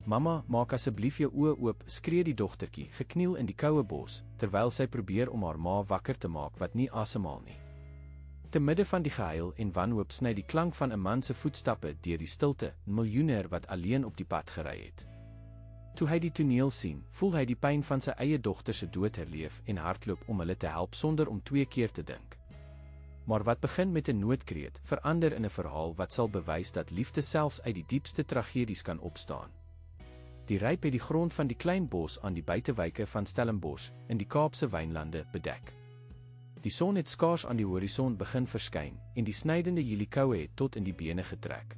Mamma, maak asseblief jou oë oop, skree die dogtertjie, gekniel in die koue bos, terwyl sy probeer om haar ma wakker te maak wat nie asemhaal nie. Te midde van die gehuil en wanhoop sny die klank van 'n man se voetstappe deur die stilte, 'n miljoener wat alleen op die pad gery het. Toe hy die toneel sien, voel hy die pyn van sy eie dogter se dood herleef en hardloop om hulle te help sonder om 2 keer te dink. Maar wat begin met 'n noodkreet, verander in 'n verhaal wat sal bewys dat liefde selfs uit die diepste tragedies kan opstaan. Die ryp het die grond van die klein bos aan die buitewyke van Stellenbosch, in die Kaapse wynlande, bedek. Die son het skaars aan die horison begin verskyn, en die snydende Juliekoue het tot in die bene getrek.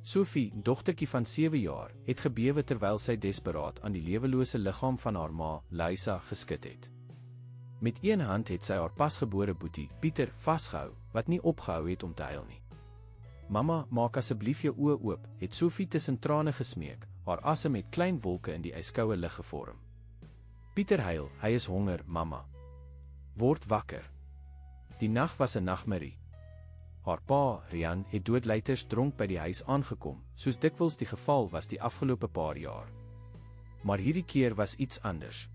Sophie, dogtertjie van 7 jaar, het gebewe terwyl sy desperaat aan die lewelose liggaam van haar ma, Luisa, geskit het. Met een hand het sy haar pasgebore boetie, Pieter, vasgehou, wat nie opgehou het om te huil nie. Mamma, maak asseblief jou oë oop, het Sophie tussen trane gesmeek, haar asem het klein wolke in die yskoue lug gevorm. Pieter huil, hy is honger, mamma. Word wakker. Die nag was 'n nagmerrie. Haar pa, Rian, het doodluiters dronk by die huis aangekom, soos dikwels die geval was die afgelope paar jaar. Maar hierdie keer was iets anders.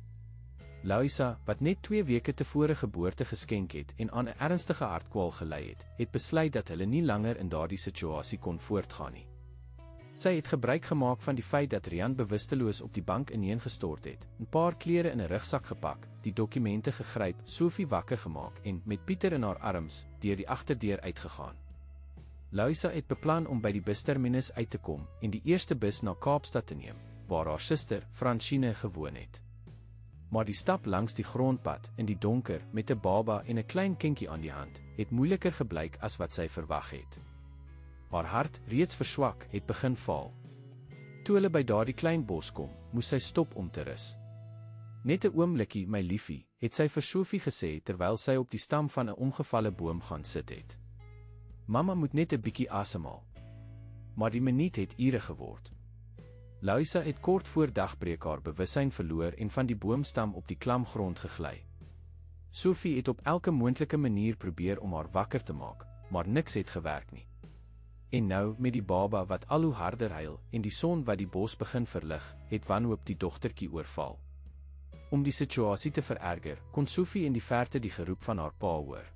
Luisa, wat net 2 weke tevore geboorte geskenk het en aan 'n ernstige hartkwal gely het besluit dat hulle nie langer in daardie situasie kon voortgaan nie. Sy het gebruik gemaak van die feit dat Rian bewusteloos op die bank ineengestort het, 'n paar klere in 'n rugsak gepak, die dokumente gegryp, Sophie wakker gemaak en, met Pieter in haar arms, deur die agterdeur uitgegaan. Luisa het beplan om by die busterminus uit te kom en die eerste bus na Kaapstad te neem, waar haar suster, Francine, gewoon het. Maar die stap langs die grondpad, in die donker, met 'n baba en 'n klein kindjie aan die hand, het moeiliker gebleik as wat sy verwag het. Haar hart, reeds verswak, het begin faal. Toe hulle by daardie klein bos kom, moes sy stop om te rus. Net 'n oombliekie, my liefie, het sy vir Sophie gesê terwyl sy op die stam van 'n omgevalle boom gaan sit het. Mamma moet net 'n bietjie asemhaal. Maar die minuut het ure geword. Luisa het kort voor dagbreek haar bewussyn verloor en van die boomstam op die klam grond gegly. Sophie het op elke moontlike manier probeer om haar wakker te maak, maar niks het gewerk nie. En nou, met die baba wat al hoe harder huil en die son wat die bos begin verlig, het wanhoop die dogtertjie oorval. Om die situasie te vererger, kon Sophie in die verte die geroep van haar pa hoor.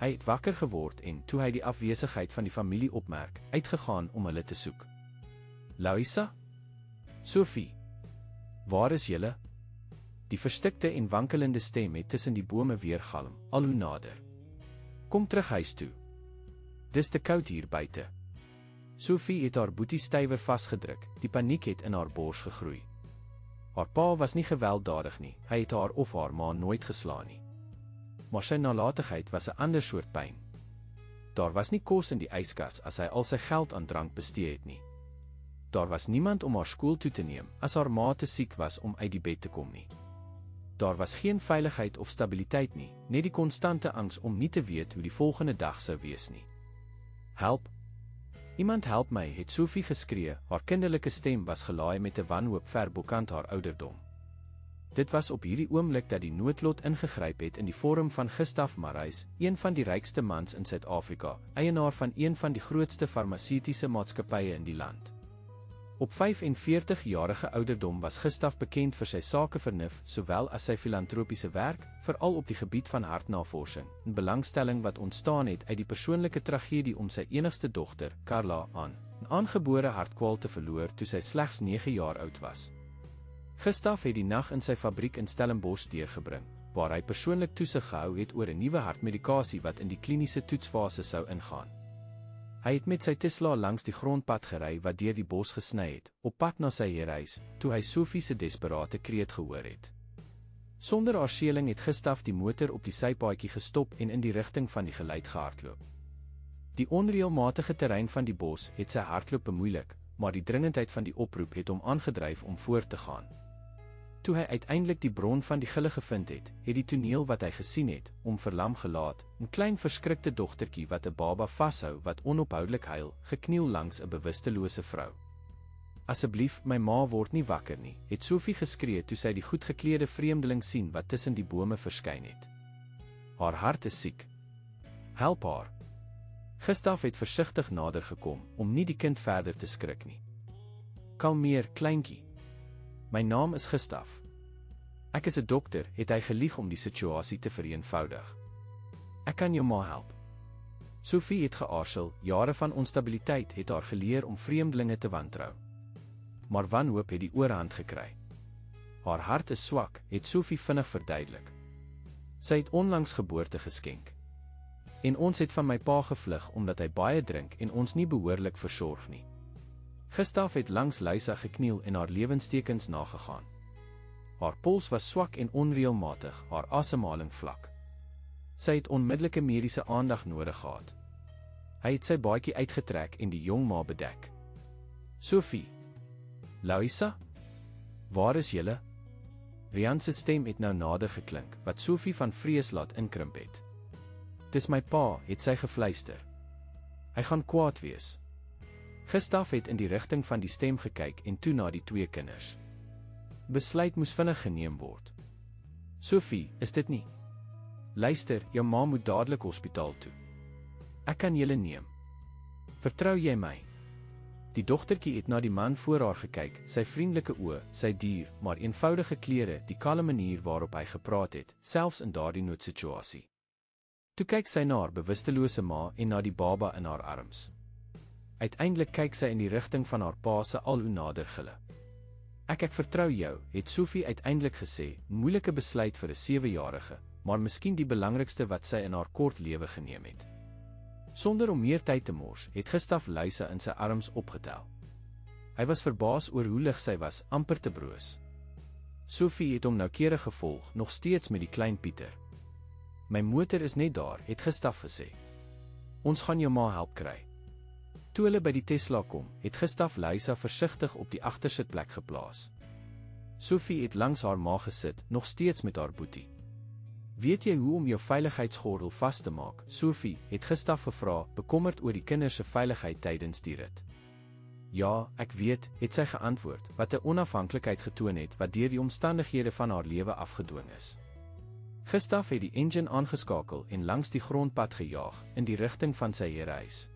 Hy het wakker geword en, toe hy die afwesigheid van die familie opmerk, uitgegaan om hulle te soek. Luisa? Sophie? Waar is julle? Die verstikte en wankelende stem het tussen die bome weergalm, al hoe nader. Kom terug huis toe. Dis te koud hier buite. Sophie het haar boetie stywer vasgedruk, die paniek het in haar bors gegroei. Haar pa was nie gewelddadig nie, hy het haar of haar ma nooit geslaan nie. Maar sy nalatigheid was 'n ander soort pyn. Daar was nie kos in die yskas as hy al sy geld aan drank bestee het nie. Daar was niemand om haar skool toe te neem as haar ma te siek was om uit die bed te kom nie. Daar was geen veiligheid of stabiliteit nie, net die konstante angs om nie te weet hoe die volgende dag sou wees nie. Help! Iemand help my, het Sophie geskree, haar kinderlike stem was gelaai met 'n wanhoop ver bokant haar ouderdom. Dit was op hierdie oomblik dat die noodlot ingegryp het in die vorm van Gustaf Marais, een van die rykste mans in Suid-Afrika, eienaar van een van die grootste farmaseutiese maatskappye in die land. Op 45-jarige ouderdom was Gustaf bekend vir sy sakevernuf, sowel as sy filantropiese werk, veral op die gebied van hartnavorsing, 'n belangstelling wat ontstaan het uit die persoonlike tragedie om sy enigste dogter, Carla, aan 'n aangebore hartkwal te verloor toe sy slegs 9 jaar oud was. Gustaf het die nag in sy fabriek in Stellenbosch deurgebring, waar hy persoonlik toesig gehou het oor 'n nuwe hartmedikasie wat in die kliniese toetsfase sou ingaan. Hy het met sy Tesla langs die grondpad gery wat deur die bos gesny het, op pad na sy huis, toe hy Sophie se desperate kreet gehoor het. Sonder aarseling het Gustaf die motor op die sypaadjie gestop en in die rigting van die geluid gehardloop. Die onreëlmatige terrein van die bos het sy hardloop bemoeilik, maar die dringendheid van die oproep het hom aangedryf om voort te gaan. Toe hy uiteindelik die bron van die gille gevind het, het die toneel wat hy gesien het, hom verlam gelaat, 'n klein verskrikte dogtertjie wat 'n baba vashou wat onophoudelik huil, gekniel langs 'n bewustelose vrou. Asseblief, my ma word nie wakker nie, het Sophie geskree toe sy die goedgeklede vreemdeling sien wat tussen die bome verskyn het. Haar hart is siek. Help haar. Gustaf het versigtig nader gekom, om nie die kind verder te skrik nie. kalmeer, kleintjie. My naam is Gustaf. Ek is 'n dokter, het hy gelieg om die situasie te vereenvoudig. Ek kan jou ma help. Sophie het geaarsel, jare van onstabiliteit het haar geleer om vreemdelinge te wantrou. Maar wanhoop het die oorhand gekry. Haar hart is swak, het Sophie vinnig verduidelik. Sy het onlangs geboorte geskenk. En ons het van my pa gevlug omdat hy baie drink en ons nie behoorlik versorg nie. Gustaf het langs Luisa gekniel en haar lewenstekens nagegaan. Haar pols was swak en onreëlmatig, haar asemhaling vlak. Sy het onmiddellike mediese aandag nodig gehad. Hy het sy baadjie uitgetrek en die jong ma bedek. Sophie. Luisa? Waar is julle? Rian se stem het nou nader geklink, wat Sophie van vrees laat inkrimp het. Dis my pa, het sy gefluister. Hy gaan kwaad wees. Gustaf het in die rigting van die stem gekyk en toe na die twee kinders. Besluit moes vinnig geneem word. Sophie, is dit nie? Luister, jou ma moet dadelik hospitaal toe. Ek kan julle neem. Vertrou jy my? Die dogtertjie het na die man voor haar gekyk, sy vriendelike oë, sy dier, maar eenvoudige klere, die kalme manier waarop hy gepraat het, selfs in daardie noodsituasie. Toe kyk sy na haar bewustelose ma en na die baba in haar arms. Uiteindelik kyk sy in die rigting van haar pa se al hoe nader gille. Ek vertrou jou, het Sophie uiteindelik gesê, moeilike besluit vir 'n 7-jarige, maar miskien die belangrikste wat sy in haar kort lewe geneem het. Sonder om meer tyd te mors, het Gustaf Luisa in sy arms opgetel. Hy was verbaas oor hoe lig sy was, amper te broos. Sophie het hom noukeurig gevolg, nog steeds met die klein Pieter. My motor is net daar, het Gustaf gesê. Ons gaan jou ma help kry. Toe hulle by die Tesla kom, het Gustaf Luisa versigtig op die agtersitplek geplaas. Sophie het langs haar ma gesit, nog steeds met haar boetie. Weet jy hoe om jou veiligheidsgordel vas te maak, Sophie, het Gustaf gevra, bekommerd oor die kinders se veiligheid tydens die rit. Ja, ek weet, het sy geantwoord, wat 'n onafhanklikheid getoon het wat deur die omstandighede van haar lewe afgedwing is. Gustaf het die engine aangeskakel en langs die grondpad gejaag, in die rigting van sy huis.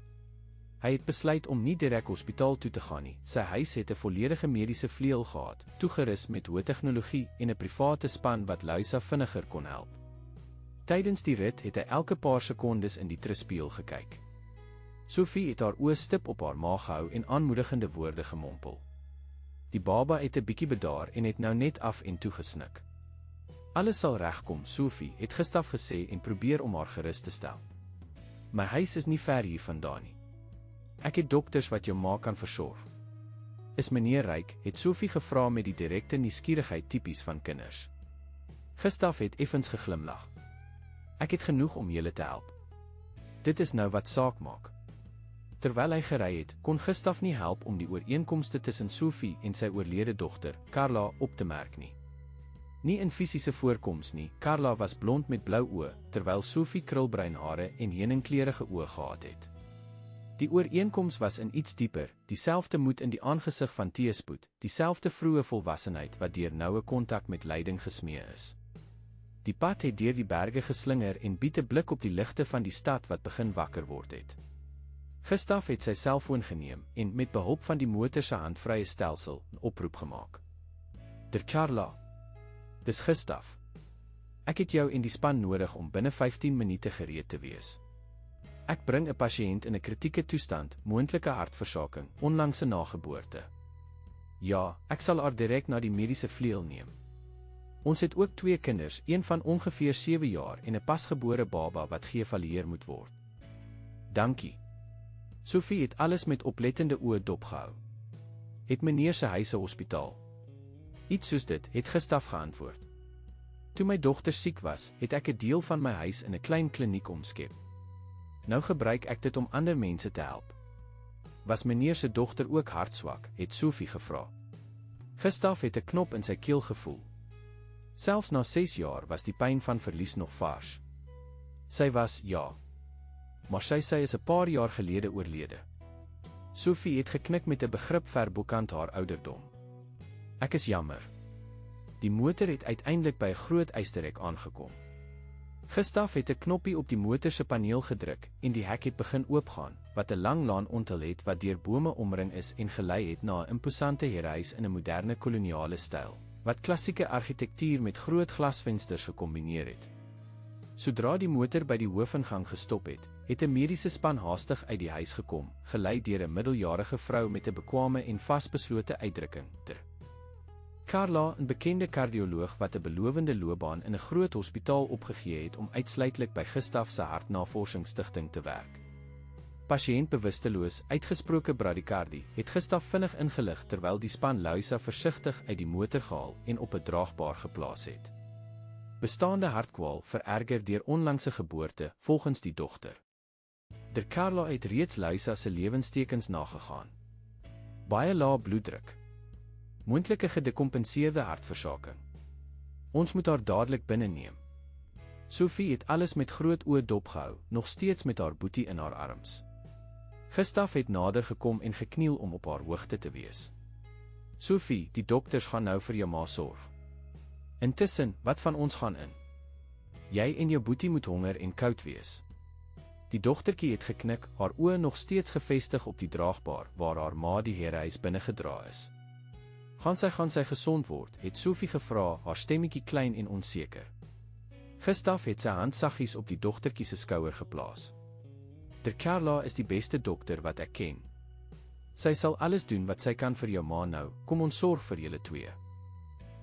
Hy het besluit om nie direk hospitaal toe te gaan nie. Sy huis het 'n volledige mediese vleuel gehad, toegerus met hoë tegnologie en 'n private span wat Luisa vinniger kon help. Tydens die rit het hy elke paar sekondes in die terspieël gekyk. Sophie het haar oë stip op haar ma gehou en aanmoedigende woorde gemompel. Die baba het 'n bietjie bedaar en het nou net af en toe gesnik. Alles sal regkom, Sophie, het Gustaf gesê en probeer om haar gerus te stel. My huis is nie ver hiervandaan nie. Ek het dokters wat jou ma kan versorg. Is meneer ryk, het Sophie gevra met die direkte nuuskierigheid tipies van kinders. Gustaf het effens geglimlag. Ek het genoeg om julle te help. Dit is nou wat saak maak. Terwyl hy gery het, kon Gustaf nie help om die ooreenkomste tussen Sophie en sy oorlede dogter, Carla, op te merk nie. Nie in fisiese voorkoms nie, Carla was blond met blou oë, terwyl Sophie krulbruin hare en heuningkleurige oë gehad het. Die ooreenkoms was in iets dieper, dieselfde moed in die aangesig van teëspoed, dieselfde vroeë volwassenheid wat deur noue kontak met lyding gesmee is. Die pad het deur die berge geslinger en bied 'n blik op die ligte van die stad wat begin wakker word het. Gustaf het sy selfoon geneem en met behulp van die motor se handvrye stelsel 'n oproep gemaak. Der Carla. Dis Gustaf. Ek het jou en die span nodig om binne 15 minute gereed te wees. Ek bring 'n pasiënt in 'n kritieke toestand, moontlike hartversaking, onlangse nageboorte. Ja, ek sal haar direk na die mediese vleuel neem. Ons het ook 2 kinders, een van ongeveer 7 jaar en 'n pasgebore baba wat geëvalueer moet word. Dankie. Sophie het alles met oplettende oë dopgehou. Het meneer se huis 'n hospitaal? Iets soos dit, het Gustaf geantwoord. Toe my dogter siek was, het ek 'n deel van my huis in 'n klein kliniek omskep. Nou gebruik ek dit om ander mense te help. Was meneer se dogter ook hartswak, het Sophie gevra. Gustaf het 'n knop in sy keel gevoel. Selfs na 6 jaar was die pyn van verlies nog vars. Sy was, ja. Maar sy is 'n paar jaar gelede oorlede. Sophie het geknik met 'n begrip ver bokant haar ouderdom. Ek is jammer. Die motor het uiteindelik by 'n groot ysterhek aangekom. Gustav het 'n knoppie op die motor se paneel gedruk en die hek het begin oopgaan, wat 'n lang laan onthul het wat deur bome omring is en gelei het na 'n imposante herehuis in 'n moderne koloniale styl, wat klassieke argitektuur met groot glasvensters gekombineer het. Sodra die motor by die hoofingang gestop het, het 'n mediese span haastig uit die huis gekom, gelei deur 'n middeljarige vrou met 'n bekwame en vasbeslote uitdrukking. Carla, 'n bekende kardioloog wat 'n belowende loopbaan in 'n groot hospitaal opgegee het om uitsluitlik by Gustav se hartnavorsingsstigting te werk. Pasiënt bewusteloos, uitgesproke bradykardie, het Gustav vinnig ingelig terwyl die span Luisa versigtig uit die motor gehaal en op 'n draagbaar geplaas het. Bestaande hartkwal vererger deur onlangse geboorte, volgens die dogter. Carla het reeds Luisa se lewenstekens nagegaan. Baie lae bloeddruk. Moontlike gedekompenseerde hartversaking. Ons moet haar dadelik binne neem. Sophie het alles met groot oë dopgehou, nog steeds met haar boetie in haar arms. Gustav het nader gekom en gekniel om op haar hoogte te wees. Sophie, die dokters gaan nou vir jou ma sorg. Intussen, wat van ons gaan in? Jy en jou boetie moet honger en koud wees. Die dogtertjie het geknik, haar oë nog steeds gefestig op die draagbaar, waar haar ma die herehuis binne gedra is. Gaan sy gesond word, het Sophie gevra, haar stemmetjie klein en onseker. Gustav het sy hand saggies op die dogtertjie se skouer geplaas. Carla is die beste dokter wat ek ken. Sy sal alles doen wat sy kan vir jou ma nou, kom ons sorg vir julle twee.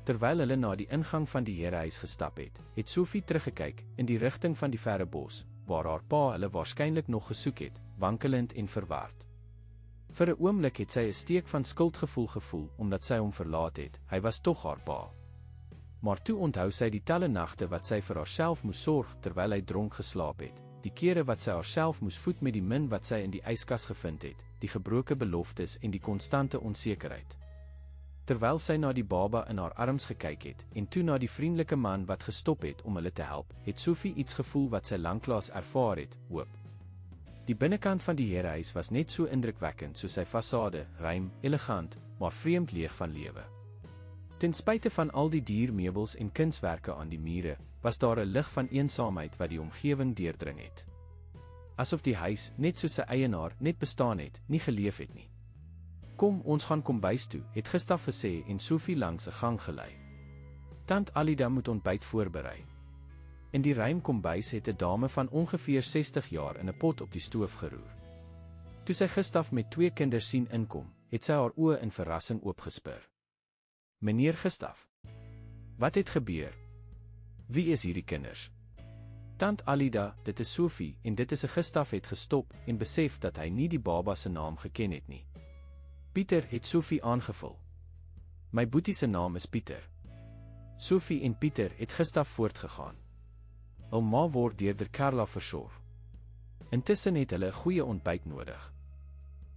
Terwyl hulle na die ingang van die herehuis gestap het Sophie teruggekyk in die rigting van die verre bos, waar haar pa hulle waarskynlik nog gesoek het, wankelend en verward. Vir 'n oomblik het sy 'n steek van skuldgevoel gevoel, omdat sy hom verlaat het, hy was tog haar pa. Maar toe onthou sy die talle nagte wat sy vir haarself moes sorg terwyl hy dronk geslaap het, die kere wat sy haarself moes voed met die min wat sy in die yskas gevind het, die gebroke beloftes en die konstante onsekerheid. Terwyl sy na die baba in haar arms gekyk het, en toe na die vriendelike man wat gestop het om hulle te help, het Sophie iets gevoel wat sy lanklaas ervaar het, hoop. Die binnekant van die herehuis was net so indrukwekkend soos sy fasade, ruim, elegant, maar vreemd leeg van lewe. Ten spyte van al die diermeubels en kunswerke aan die mure, was daar 'n lig van eensaamheid wat die omgewing deurdring het. Asof die huis, net soos sy eienaar, net bestaan het, nie geleef het nie. Kom, ons gaan kombuis toe, het Gustav gesê en Sophie langs 'n gang gelei. Tant Alida moet ontbyt voorberei. In die ruim kombuis het 'n dame van ongeveer 60 jaar in 'n pot op die stoof geroer. Toe sy Gustav met 2 kinders sien inkom, het sy haar oë in verrassing oopgespir. Meneer Gustav, wat het gebeur? Wie is hierdie kinders? Tant Alida, dit is Sophie, en dit is 'n Gustav het gestop en besef dat hy nie die baba se naam geken het nie. Pieter, het Sophie aangevul. My boetie se naam is Pieter. Sophie en Pieter het Gustav voortgegaan. Ouma word deur Carla versorg. Intussen het hulle 'n goeie ontbyt nodig.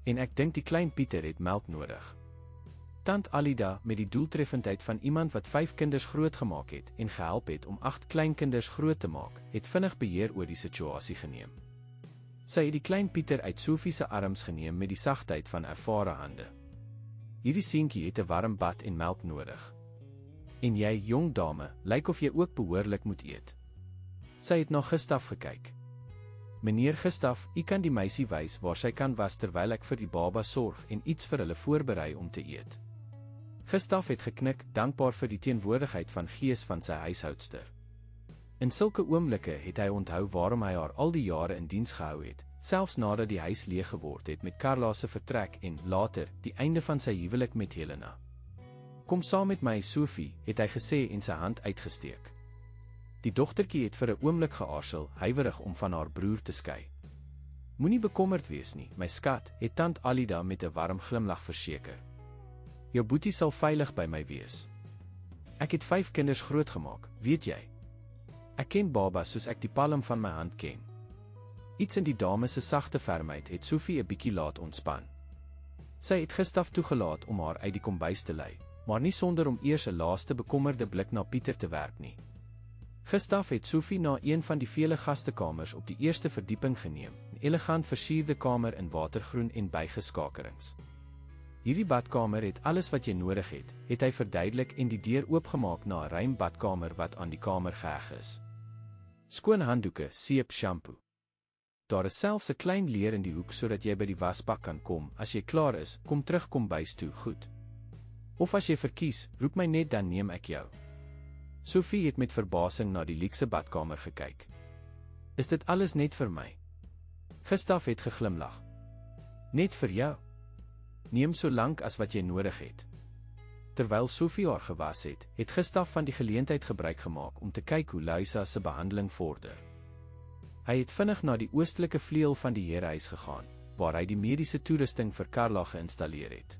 En ek dink die klein Pieter het melk nodig. Tant Alida, met die doeltreffendheid van iemand wat 5 kinders grootgemaak het en gehelp het om 8 kleinkinders groot te maak, het vinnig beheer oor die situasie geneem. Sy het die klein Pieter uit Sophie se arms geneem met die sagtheid van ervare hande. Hierdie seentjie het 'n warm bad en melk nodig. En jy, jong dame, lyk of jy ook behoorlik moet eet. Sy het na Gustav gekyk. Meneer Gustav, u kan die meisie wys waar sy kan was terwyl ek vir die baba sorg en iets vir hulle voorberei om te eet. Gustav het geknik, dankbaar vir die teenwoordigheid van gees van sy huishoudster. In sulke oomblikke het hy onthou waarom hy haar al die jare in diens gehou het, selfs nadat die huis leeg geword het met Carla se vertrek en, later, die einde van sy huwelik met Helena. Kom saam met my, Sophie, het hy gesê en sy hand uitgesteek. Die dogtertjie het vir 'n oomblik geaarsel, huiwerig om van haar broer te skei. Moenie bekommerd wees nie, my skat, het tant Alida met 'n warm glimlag verseker. Jou boetie sal veilig by my wees. Ek het 5 kinders grootgemaak, weet jy? Ek ken baba soos ek die palm van my hand ken. Iets in die dame se sagte fermheid het Sophie 'n bietjie laat ontspan. Sy het Gustav toegelaat om haar uit die kombuis te lei, maar nie sonder om eers 'n laaste bekommerde blik na Pieter te werp nie. Gustav het Sophie na een van die vele gastekamers op die eerste verdieping geneem, 'n elegant versierde kamer in watergroen en bygeskakerings. Hierdie badkamer het alles wat jy nodig het hy verduidelik en die deur oopgemaak na 'n ruim badkamer wat aan die kamer geheg is. skoon handdoeke, seep, shampoo. Daar is selfs 'n klein leer in die hoek sodat jy by die wasbak kan kom. As jy klaar is, kom terug kombuis toe, goed. Of as jy verkies, roep my net, dan neem ek jou. Sophie het met verbasing na die luukse badkamer gekyk. Is dit alles net vir my? Gustav het geglimlag. Net vir jou. Neem so lank as wat jy nodig het. Terwyl Sophie haar gewas het, het Gustav van die geleentheid gebruik gemaak om te kyk hoe Luisa se behandeling vorder. Hy het vinnig na die oostelike vleuel van die herehuis gegaan, waar hy die mediese toerusting vir Carla geïnstalleer het.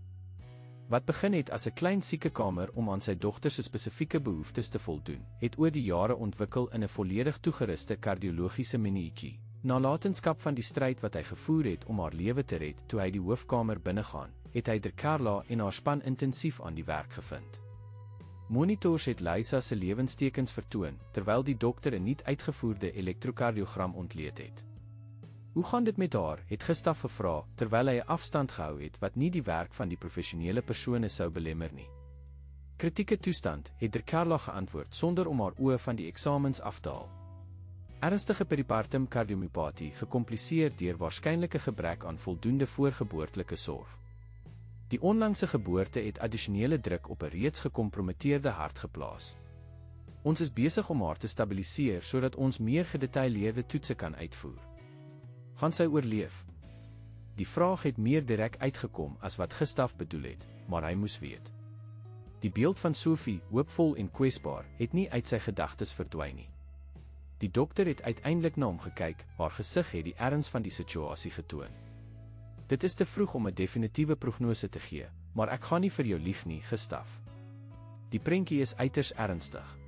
Wat begin het as 'n klein siekekamer om aan sy dogter se spesifieke behoeftes te voldoen, het oor die jare ontwikkel in 'n volledig toegeruste kardiologiese minietjie. Nalatenskap van die stryd wat hy gevoer het om haar lewe te red toe hy die hoofkamer binnegaan, het hy deur Carla en haar span intensief aan die werk gevind. Monitors het Luisa se lewenstekens vertoon, terwyl die dokter 'n nuut uitgevoerde elektrokardiogram ontleed het. Hoe gaan dit met haar, het Gustav gevra, terwyl hy 'n afstand gehou het wat nie die werk van die professionele persone sou belemmer nie. Kritieke toestand, het deur Carla geantwoord sonder om haar oë van die eksamens af te haal. Ernstige peripartum kardiomyopatie, gekompliseer deur waarskynlike gebrek aan voldoende voorgeboortelike sorg. Die onlangse geboorte het addisionele druk op 'n reeds gekompromiteerde hart geplaas. Ons is besig om haar te stabiliseer sodat ons meer gedetailleerde toetse kan uitvoer. Gaan sy oorleef? Die vraag het meer direk uitgekom as wat Gustav bedoel het, maar hy moes weet. Die beeld van Sophie, hoopvol en kwesbaar, het nie uit sy gedagtes verdwyn nie. Die dokter het uiteindelik na hom gekyk, haar gesig het die erns van die situasie getoon. Dit is te vroeg om 'n definitiewe prognose te gee, maar ek gaan nie vir jou lieg nie, Gustav. Die prentjie is uiters ernstig.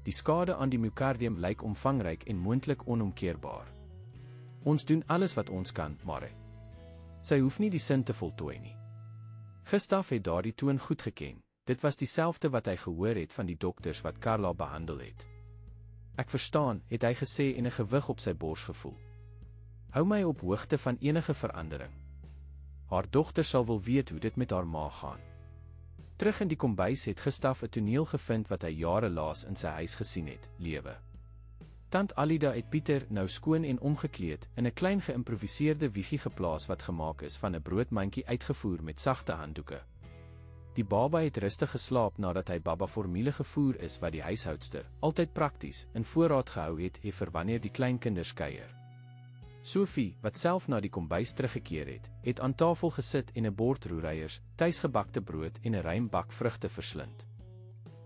Die skade aan die myokardium lyk omvangryk en moontlik onomkeerbaar. Ons doen alles wat ons kan, maar sy hoef nie die sin te voltooi nie. Gustav het daardie toon goed geken. Dit was dieselfde wat hy gehoor het van die dokters wat Carla behandel het. Ek verstaan, het hy gesê en 'n gewig op sy bors gevoel. Hou my op hoogte van enige verandering. Haar dogter sal wil weet hoe dit met haar ma gaan. Terug in die kombuis het Gustav 'n toneel gevind wat hy jare laas in sy huis gesien het, lewe. Tant Alida het Pieter nou skoon en omgekleed, in 'n klein geïmproviseerde wieggie geplaas wat gemaak is van 'n broodmandjie uitgevoer met sagte handdoeke. Die baba het rustig geslaap nadat hy baba-formule gevoer is wat die huishoudster, altyd prakties, in voorraad gehou het vir wanneer die kleinkinders kuier. Sophie, wat self na die kombuis teruggekeer het aan tafel gesit en 'n bord roereiers, tuisgebakte brood en 'n ruim bak vrugte verslind.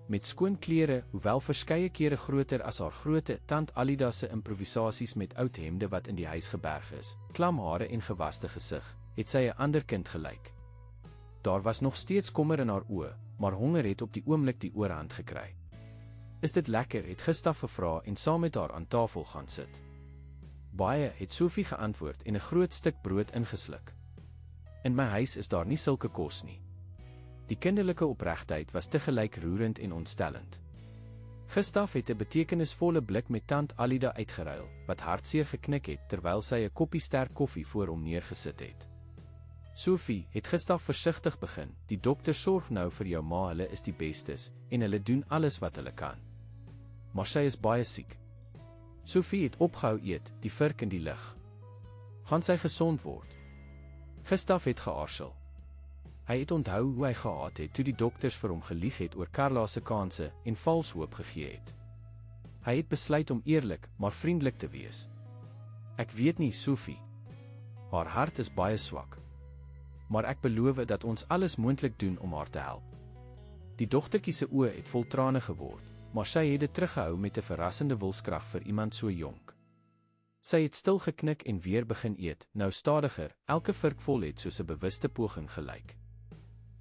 Met skoon klere, hoewel verskeie kere groter as haar grootte, tant Alida se improvisasies met oud hemde wat in die huis geberg is, klam hare en gewaste gesig, het sy 'n ander kind gelyk. Daar was nog steeds kommer in haar oë, maar honger het op die oomblik die oorhand gekry. Is dit lekker, het Gustav gevra en saam met haar aan tafel gaan sit. Baie, het Sophie geantwoord en 'n groot stuk brood ingesluk. In my huis is daar nie sulke kos nie. Die kinderlike opregtheid was tegelyk roerend en ontstellend. Gustav het 'n betekenisvolle blik met tant Alida uitgeruil, wat hartseer geknik het terwyl sy 'n koppie sterk koffie voor hom neergesit het. Sophie, het Gustav versigtig begin, die dokter sorg nou vir jou ma, hulle is die bestes, en hulle doen alles wat hulle kan. Maar sy is baie siek. Sophie het opgehou eet, die vurk in die lug. Gaan sy gesond word? Gustav het geaarsel. Hy het onthou hoe hy gehaat het toe die dokters vir hom gelieg het oor Carla se kanse en vals hoop gegee het. Hy het besluit om eerlik, maar vriendelik te wees. Ek weet nie, Sophie. Haar hart is baie swak. Maar ek beloof dat ons alles moontlik doen om haar te help. Die dogtertjie se oë het vol trane geword, maar sy het dit teruggehou met 'n verrassende wilskrag vir iemand so jonk. Sy het stil geknik en weer begin eet, nou stadiger, elke vurk vol het soos 'n bewuste poging gelyk.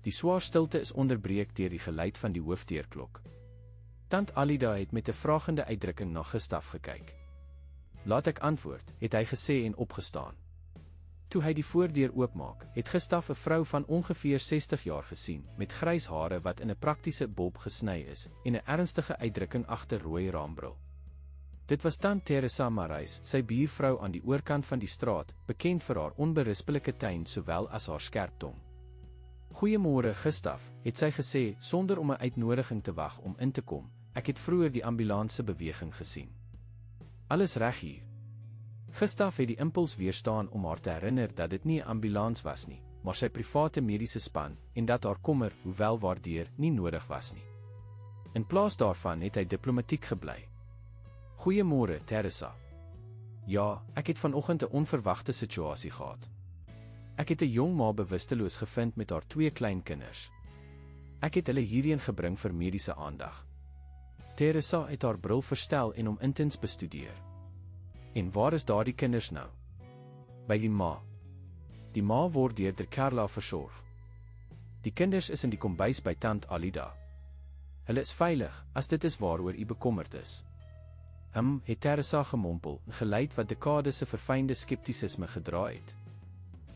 Die swaar stilte is onderbreek deur die geluid van die hoofdeurklok. Tant Alida het met 'n vragende uitdrukking na Gustav gekyk. Laat ek antwoord, het hy gesê en opgestaan. Toe hy die voordeur oopmaak, het Gustav 'n vrou van ongeveer 60 jaar gesien, met grys hare wat in 'n praktiese bob gesny is, en 'n ernstige uitdrukking agter rooi raambril. Dit was tant Teresa Marais, sy buurvrou aan die oorkant van die straat, bekend vir haar onberispelike tuin sowel as haar skerp tong. Goeiemôre, Gustav, het sy gesê, sonder om 'n uitnodiging te wag om in te kom. Ek het vroeër die ambulanse beweging gesien. Alles reg hier. Gustav het die impuls weerstaan om haar te herinner dat dit nie 'n ambulans was nie, maar sy private mediese span, en dat haar kommer, hoewel waardeur, nie nodig was nie. In plaas daarvan het hy diplomatiek gebly. Goeiemôre, Teresa. Ja, ek het vanoggend 'n onverwagte situasie gehad. Ek het 'n jong ma bewusteloos gevind met haar 2 klein kinders. Ek het hulle hierheen gebring vir mediese aandag. Teresa het haar bril verstel en hom intens bestudeer. En waar is daardie kinders nou? By die ma. Die ma word deur Carla versorg. Die kinders is in die kombuis by tant Alida. Hulle is veilig, as dit is waaroor u bekommerd is. Het Teresa gemompel, geleid wat dekades se verfynde skeptisisme gedra het.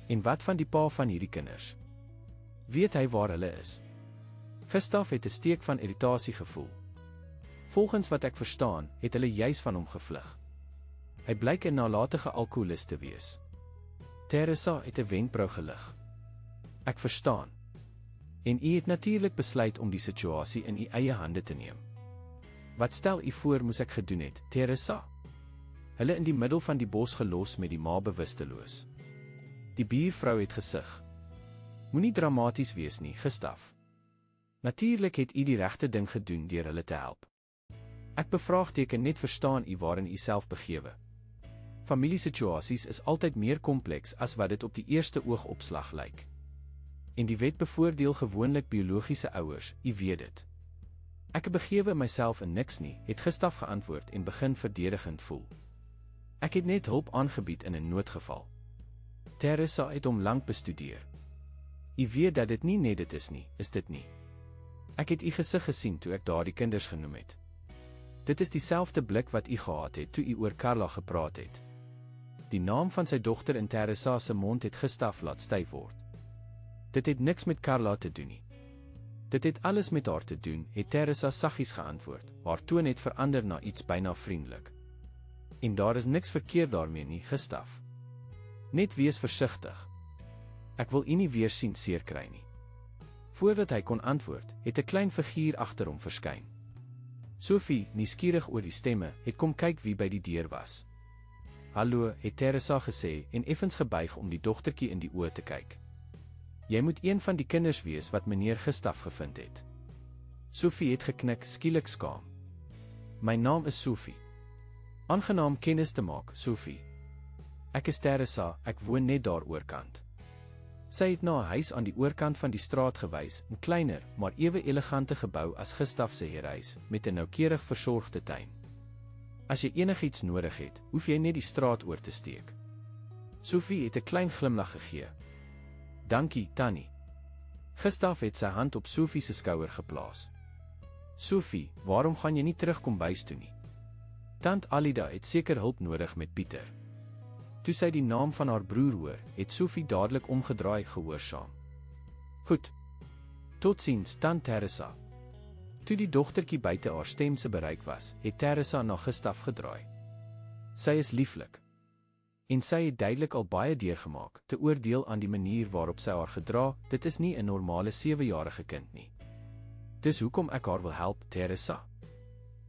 En wat van die pa van hierdie kinders? Weet hy waar hulle is? Gustav het 'n steek van irritasie gevoel. Volgens wat ek verstaan, het hulle juis van hom gevlug. Hy blyk 'n nalatige alkoholist te wees. Teresa het 'n wenkbrau gelig. Ek verstaan. En u het natuurlik besluit om die situasie in u eie hande te neem. Wat stel u voor moes ek gedoen het, Teresa? Hulle in die middel van die bos gelos met die ma bewusteloos. Die buurvrou het gesug. Moenie dramaties wees nie, Gustav. Natuurlik het u die regte ding gedoen deur hulle te help. Ek bevraagteken net verstaan u waarin u self begewe. Familiesituasies is altyd meer kompleks as wat dit op die eerste oogopslag lyk. En die wet bevoordeel gewoonlik biologiese ouers, u weet dit. Ek begewe myself in niks nie, het Gustav geantwoord en begin verdedigend voel. Ek het net hulp aangebied in 'n noodgeval. Teresa het hom lank bestudeer. U weet dat dit nie net dit is dit nie. Ek het u gesig gesien toe ek daardie kinders genoem het. Dit is dieselfde blik wat u gehad het toe u oor Carla gepraat het. Die naam van sy dogter in Teresa se mond het Gustav laat styf word. Dit het niks met Carla te doen nie. Dit het alles met haar te doen, het Teresa saggies geantwoord. Haar toon het verander na iets byna vriendelik. En daar is niks verkeerd daarmee nie, Gustav. Net wees versigtig. Ek wil u nie weer sien seer kry nie. Voordat hy kon antwoord, het 'n klein figuur agter hom verskyn. Sophie, nuuskierig oor die stemme, het kom kyk wie by die deur was. Hallo, het Teresa gesê en effens gebuig om die dogtertjie in die oë te kyk. Jy moet een van die kinders wees wat meneer Gustav gevind het. Sophie het geknik, skielik skaam. My naam is Sophie. Aangenaam kennis te maak, Sophie. Ek is Teresa, ek woon net daar oorkant. Sy het na 'n huis aan die oorkant van die straat gewys, 'n kleiner, maar ewe elegante gebou as Gustav se huis, met 'n noukeurig versorgde tuin. As jy enigiets nodig het, hoef jy net die straat oor te steek. Sophie het 'n klein glimlag gegee. Dankie, Tannie. Gustav het sy hand op Sophie se skouer geplaas. Sophie, waarom gaan jy nie terugkom bys toe nie? Tant Alida het seker hulp nodig met Pieter. Toe sy die naam van haar broer hoor, het Sophie dadelik omgedraai gehoorsaam. Goed. Totsiens, tant Teresa. Toe die dogtertjie buite haar stem se bereik was, het Teresa na Gustav gedraai. Sy is lieflik. En sy het duidelik al baie deurgemaak, te oordeel aan die manier waarop sy haar gedra, dit is nie 'n normale 7-jarige kind nie. Dis hoekom ek haar wil help, Teresa.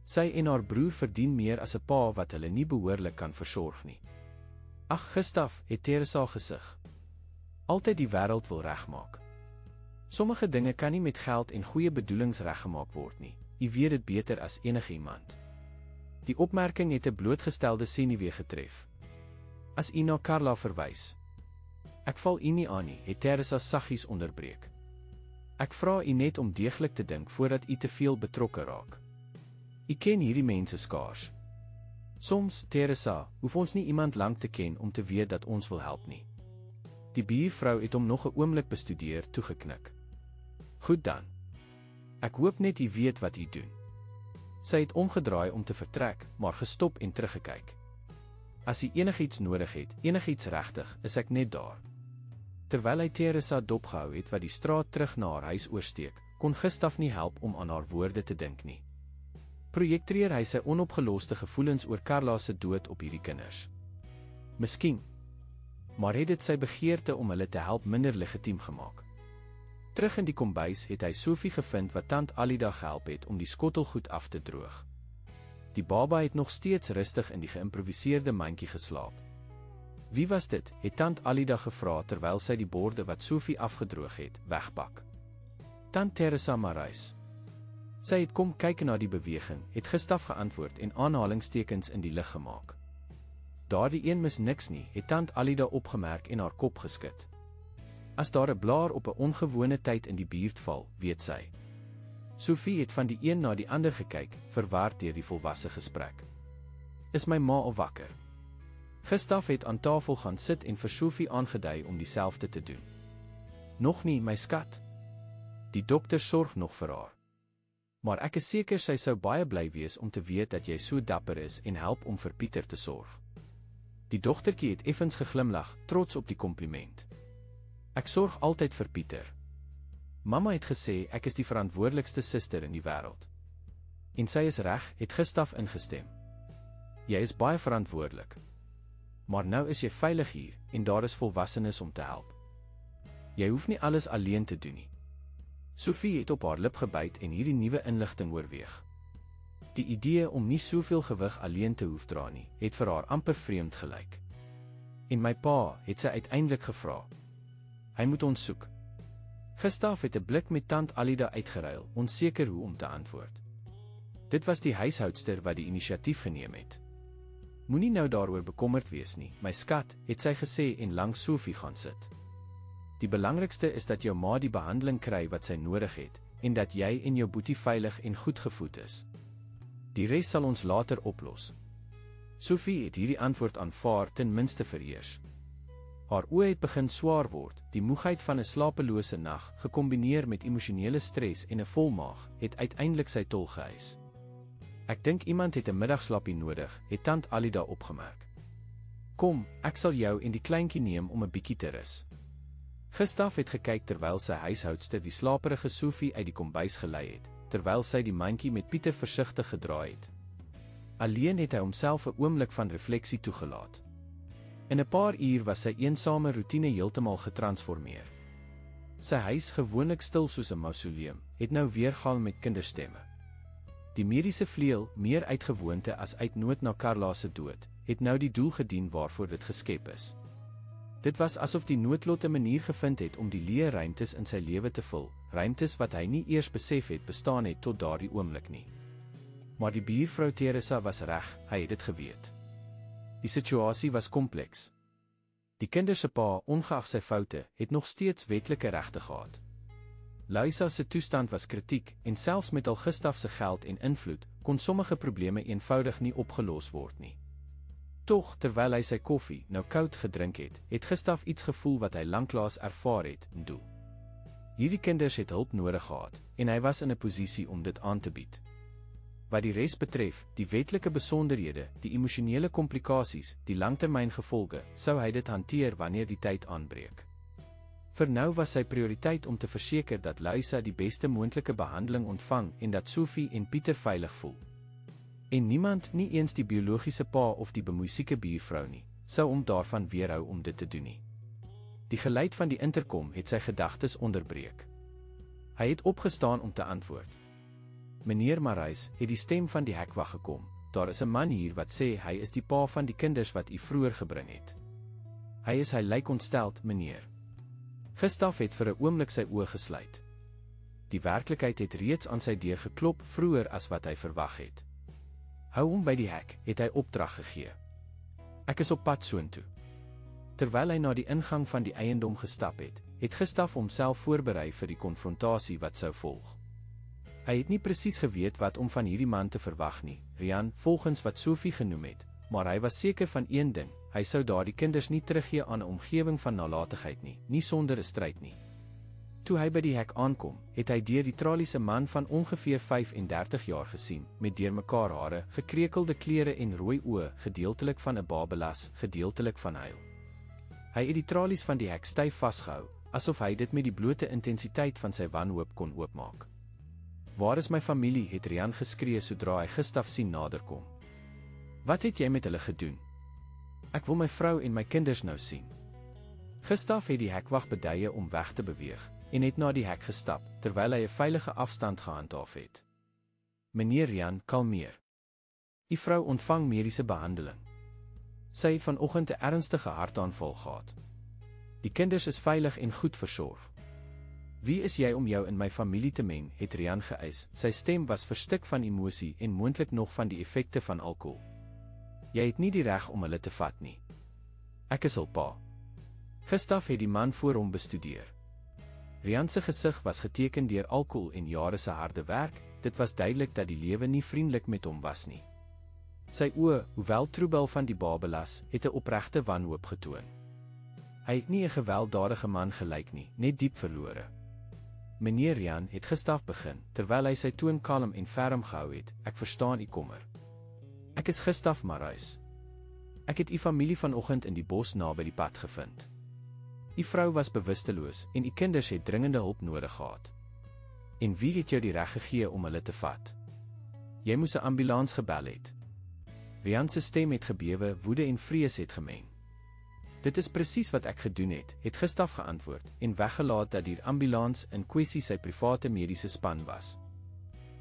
Sy en haar broer verdien meer as 'n pa wat hulle nie behoorlik kan versorg nie. Ag, Gustav, het Teresa gesig. Altyd die wêreld wil regmaak. Sommige dinge kan nie met geld en goeie bedoelings reggemaak word nie. U weet dit beter as enige iemand. Die opmerking het 'n blootgestelde senuwee getref. As u na Carla verwys. Ek val u nie aan nie, het Teresa saggies onderbreek. Ek vra u net om deeglik te dink voordat u te veel betrokke raak. U ken hierdie mense skaars. Soms, Teresa, hoef ons nie iemand lank te ken om te weet dat ons wil help nie. Die buurvrou het hom nog 'n oomblik bestudeer, toegeknik. Goed dan. Ek hoop net u weet wat u doen. Sy het omgedraai om te vertrek, maar gestop en teruggekyk. As hy enigiets nodig het, enigiets regtig, is ek net daar. Terwyl hy Teresa dopgehou het wat die straat terug na haar huis oorsteek, kon Gustav nie help om aan haar woorde te dink nie. Projekteer hy sy onopgeloste gevoelens oor Carla se dood op hierdie kinders? Miskien. Maar het dit sy begeerte om hulle te help minder legitiem gemaak? Terug in die kombuis het hy Sophie gevind wat tant Alida gehelp het om die skottelgoed af te droog. Die baba het nog steeds rustig in die geïmproviseerde mandjie geslaap. Wie was dit? Het tant Alida gevra terwyl sy die borde wat Sophie afgedroog het, wegpak. Tant Teresa Marais. Sy het kom kyk na die beweging, het Gustaf geantwoord en aanhalingstekens in die lug gemaak. Daardie een mis niks nie, het tant Alida opgemerk en haar kop geskud. As daar 'n blaar op 'n ongewone tyd in die buurt val, weet sy. Sophie het van die een na die ander gekyk, verward deur die volwasse gesprek. Is my ma al wakker? Gustaf het aan tafel gaan sit en vir Sophie aangedui om dieselfde te doen. Nog nie, my skat. Die dokter sorg nog vir haar. Maar ek is seker sy sou baie bly wees om te weet dat jy so dapper is en help om vir Pieter te sorg. Die dogtertjie het effens geglimlag, trots op die kompliment. Ek sorg altyd vir Pieter. Mamma het gesê ek is die verantwoordelikste suster in die wêreld. En sy is reg, het Gustaf ingestem. Jy is baie verantwoordelik. Maar nou is jy veilig hier, en daar is volwassenes om te help. Jy hoef nie alles alleen te doen nie. Sophie het op haar lip gebyt en hierdie nuwe inligting oorweeg. Die idee om nie soveel gewig alleen te hoef dra nie, het vir haar amper vreemd gelyk. En my pa, het sy uiteindelik gevra. Hy moet ons soek. Gustaf het 'n blik met tant Alida uitgeruil, onseker hoe om te antwoord. Dit was die huishoudster wat die inisiatief geneem het. Moenie nou daaroor bekommerd wees nie, my skat, het sy gesê en langs Sophie gaan sit. Die belangrikste is dat jou ma die behandeling kry wat sy nodig het, en dat jy en jou boetie veilig en goed gevoed is. Die res sal ons later oplos. Sophie het hierdie antwoord aanvaar ten minste vereers. Haar oë het begin swaar word, die moegheid van 'n slapelose nag, gekombineer met emosionele stres en 'n vol maag, het uiteindelik sy tol geëis. Ek dink iemand het 'n middagslaapie nodig, het tant Alida opgemerk. Kom, ek sal jou en die kleintjie neem om 'n bietjie te rus. Gustaf het gekyk terwyl sy huishoudster die slaperige Sophie uit die kombuis gelei het, terwyl sy die mandjie met Pieter versigtig gedraai het. Alleen het hy homself 'n oomblik van refleksie toegelaat. In 'n paar uur was sy eensame roetine heeltemal getransformeer. Sy huis, gewoonlik stil soos 'n mausoleum, het nou weergaan met kinderstemme. Die mediese vleuel, meer uit gewoonte as uit nood na Carla se dood, het nou die doel gedien waarvoor dit geskep is. Dit was asof die noodlot 'n manier gevind het om die leë ruimtes in sy lewe te vul, ruimtes wat hy nie eers besef het bestaan het tot daardie oomblik nie. Maar die buurvrou Teresa was reg, hy het dit geweet. Die situasie was kompleks. Die kinders se pa, ongeag sy foute, het nog steeds wetlike regte gehad. Luisa se toestand was kritiek, en selfs met al Gustaf se geld en invloed, kon sommige probleme eenvoudig nie opgelos word nie. Tog, terwyl hy sy koffie, nou koud gedrink het, het Gustaf iets gevoel wat hy lanklaas ervaar het, doel. Hierdie kinders het hulp nodig gehad, en hy was in 'n posisie om dit aan te bied. Wat die res betref, die wetlike besonderhede, die emosionele komplikasies, die langtermyngevolge, sou hy dit hanteer wanneer die tyd aanbreek. Vir nou was sy prioriteit om te verseker dat Luisa die beste moontlike behandeling ontvang en dat Sophie en Pieter veilig voel. En niemand, nie eens die biologiese pa of die bemoeisieke buurvrou nie, sou hom daarvan weerhou om dit te doen nie. Die geluid van die interkom het sy gedagtes onderbreek. Hy het opgestaan om te antwoord. Meneer Marais, het die stem van die hekwag gekom. Daar is 'n man hier wat sê hy is die pa van die kinders wat u vroeër gebring het. Hy lyk ontsteld, meneer. Gustaf het vir 'n oomblik sy oë gesluit. Die werklikheid het reeds aan sy deur geklop vroeër as wat hy verwag het. Hou hom by die hek, het hy opdrag gegee. Ek is op pad soontoe. Terwyl hy na die ingang van die eiendom gestap het, het Gustaf homself voorberei vir die konfrontasie wat sou volg. Hy het nie presies geweet wat om van hierdie man te verwag nie, Rian, volgens wat Sophie genoem het, maar hy was seker van een ding, hy sou daardie kinders nie teruggee aan 'n omgewing van nalatigheid nie sonder 'n stryd nie. Toe hy by die hek aankom, het hy deur die traliese man van ongeveer 35 jaar gesien, met deurmekaar hare, gekrekelde klere en rooi oë, gedeeltelik van 'n babelas, gedeeltelik van huil. Hy het die tralies van die hek styf vasgehou, asof hy dit met die blote intensiteit van sy wanhoop kon oopmaak. Waar is my familie, het Rian geskree sodra hy Gustaf sien naderkom. Wat het jy met hulle gedoen? Ek wil my vrou en my kinders nou sien. Gustaf het die hekwag beduie om weg te beweeg, en het na die hek gestap, terwyl hy 'n veilige afstand gehandhaaf het. Meneer Rian, kalmeer. Die vrou ontvang mediese behandeling. Sy het vanoggend 'n ernstige hartaanval gehad. Die kinders is veilig en goed versorg. Wie is jy om jou in my familie te meng, het Rian geëis. Sy stem was verstik van emosie en moontlik nog van die effekte van alkohol. Jy het nie die reg om hulle te vat nie. Ek is hul pa. Gustav het die man voor hom bestudeer. Rian se gesig was geteken deur alkohol en jare se harde werk. Dit was duidelik dat die lewe nie vriendelik met hom was nie. Sy oë, hoewel troebel van die babelas, het 'n opregte wanhoop getoon. Hy het nie 'n gewelddadige man gelyk nie, net diep verlore. Meneer Rian, het Gustav begin, terwyl hy sy toon kalm en ferm gehou het. Ek verstaan u kommer. Ek is Gustav Marais. Ek het u familie vanoggend in die bos naby die pad gevind. U vrou was bewusteloos en u kinders het dringende hulp nodig gehad. En wie het jou die reg gegee om hulle te vat? Jy moes 'n ambulans gebel het. Rian se stem het gebewe, woede en vrees het gemeng. Dit is presies wat ek gedoen het Gustav geantwoord, en weggelaat dat die ambulans in kwessie sy private mediese span was.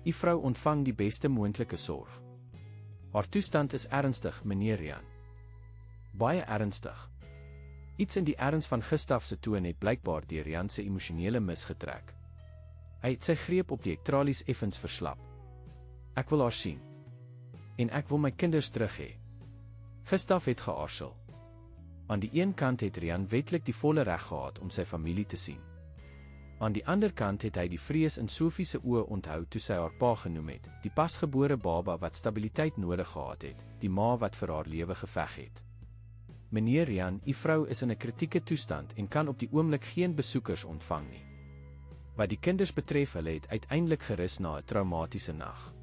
U vrou ontvang die beste moontlike sorg. Haar toestand is ernstig, meneer Rian. Baie ernstig. Iets in die erns van Gustav se toon het blykbaar deur Rian se emosionele misgetrek. Hy het sy greep op die tralies effens verslap. Ek wil haar sien. En ek wil my kinders terug hê. Gustav het geaarsel. Aan die een kant het Rian wetlik die volle reg gehad om sy familie te sien. Aan die ander kant het hy die vrees in Sophie se oë onthou toe sy haar pa genoem het, die pasgebore baba wat stabiliteit nodig gehad het, die ma wat vir haar lewe geveg het. Meneer Rian, u vrou is in 'n kritieke toestand en kan op die oomblik geen besoekers ontvang nie. Wat die kinders betref, hulle het uiteindelik gerus na 'n traumatiese nag.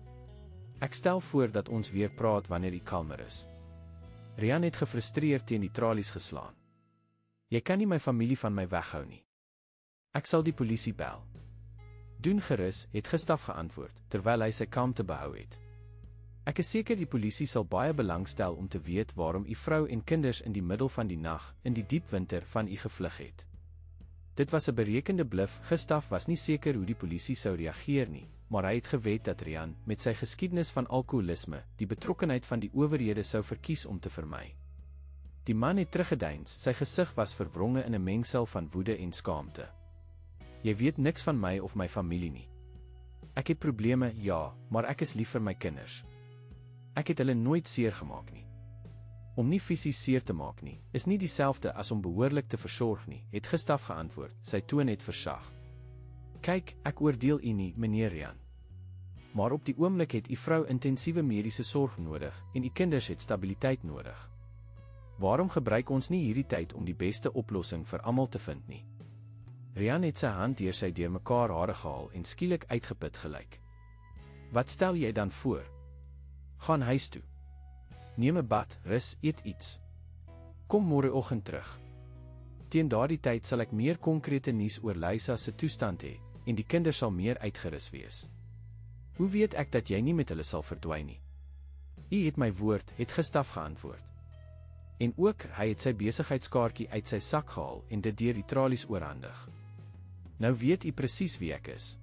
Ek stel voor dat ons weer praat wanneer u kalmer is. Rian het gefrustreerd teen die tralies geslaan. Jy kan nie my familie van my weghou nie. Ek sal die polisie bel. Doen gerus, het Gustav geantwoord, terwyl hy sy kalmte behou het. Ek is seker die polisie sal baie belangstel om te weet waarom u vrou en kinders in die middel van die nag, in die diep winter, van u gevlug het. Dit was 'n berekende bluf. Gustav was nie seker hoe die polisie sou reageer nie, maar hy het gewet dat Rian, met sy geskiedenis van alkoholisme, die betrokkenheid van die owerhede sou verkies om te vermy. Die man het teruggedeins, sy gesig was verwronge in 'n mengsel van woede en skaamte. Jy weet niks van my of my familie nie. Ek het probleme, ja, maar ek is lief vir my kinders. Ek het hulle nooit seer gemaak nie. Om nie fisies seer te maak nie, is nie dieselfde as om behoorlik te versorg nie, het Gustav geantwoord, sy toon het versag. Kyk, ek oordeel u nie, meneer Rian. Maar op die oomblik het u vrou intensiewe mediese sorg nodig, en u kinders het stabiliteit nodig. Waarom gebruik ons nie hierdie tyd om die beste oplossing vir almal te vind nie? Rian het sy hand deur sy deurmekaar hare gehaal en skielik uitgeput gelyk. Wat stel jy dan voor? Gaan huis toe. Neem 'n bad, rus, eet iets. Kom môreoggend terug. Teen daardie tyd sal ek meer konkrete nuus oor Lisa se toestand hê, en die kinders sal meer uitgerus wees. Hoe weet ek dat jy nie met hulle sal verdwyn nie? U het my woord, het Gustav geantwoord. En ook, hy het sy besigheidskaartjie uit sy sak gehaal en dit deur die tralies oorhandig. Nou weet u presies wie ek is.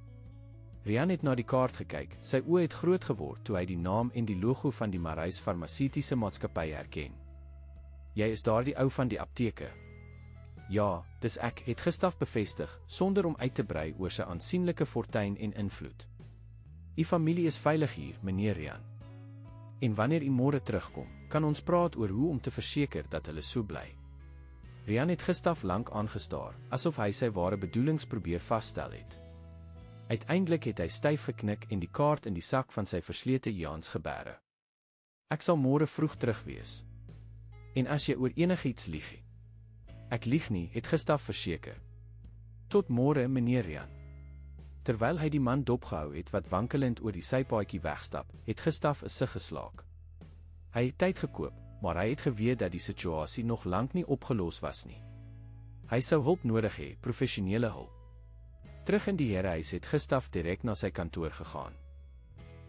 Rian het na die kaart gekyk, sy oë het groot geword toe hy die naam en die logo van die Marais Farmaseutiese Maatskappy herken. Jy is daardie ou van die apteke. Ja, dis ek, het Gustav bevestig, sonder om uit te brei oor sy aansienlike fortuin en invloed. U familie is veilig hier, meneer Rian. En wanneer u môre terugkom, kan ons praat oor hoe om te verseker dat hulle so bly. Rian het Gustav lank aangestaar, asof hy sy ware bedoelings probeer vasstel het. Uiteindelik het hy styf geknik en die kaart in die sak van sy verslete Jans geberre. Ek sal môre vroeg terug wees. En as jy oor enigiets lieg. Ek lieg nie, het Gustav verseker. Tot môre, meneer Rian. Terwyl hy die man dopgehou het wat wankelend oor die sypaadjie wegstap, het Gustav 'n sug geslaak. Hy het tyd gekoop, maar hy het geweet dat die situasie nog lank nie opgelos was nie. Hy sou hulp nodig hê, professionele hulp. Terug in die herehuis het Gustav direk na sy kantoor gegaan.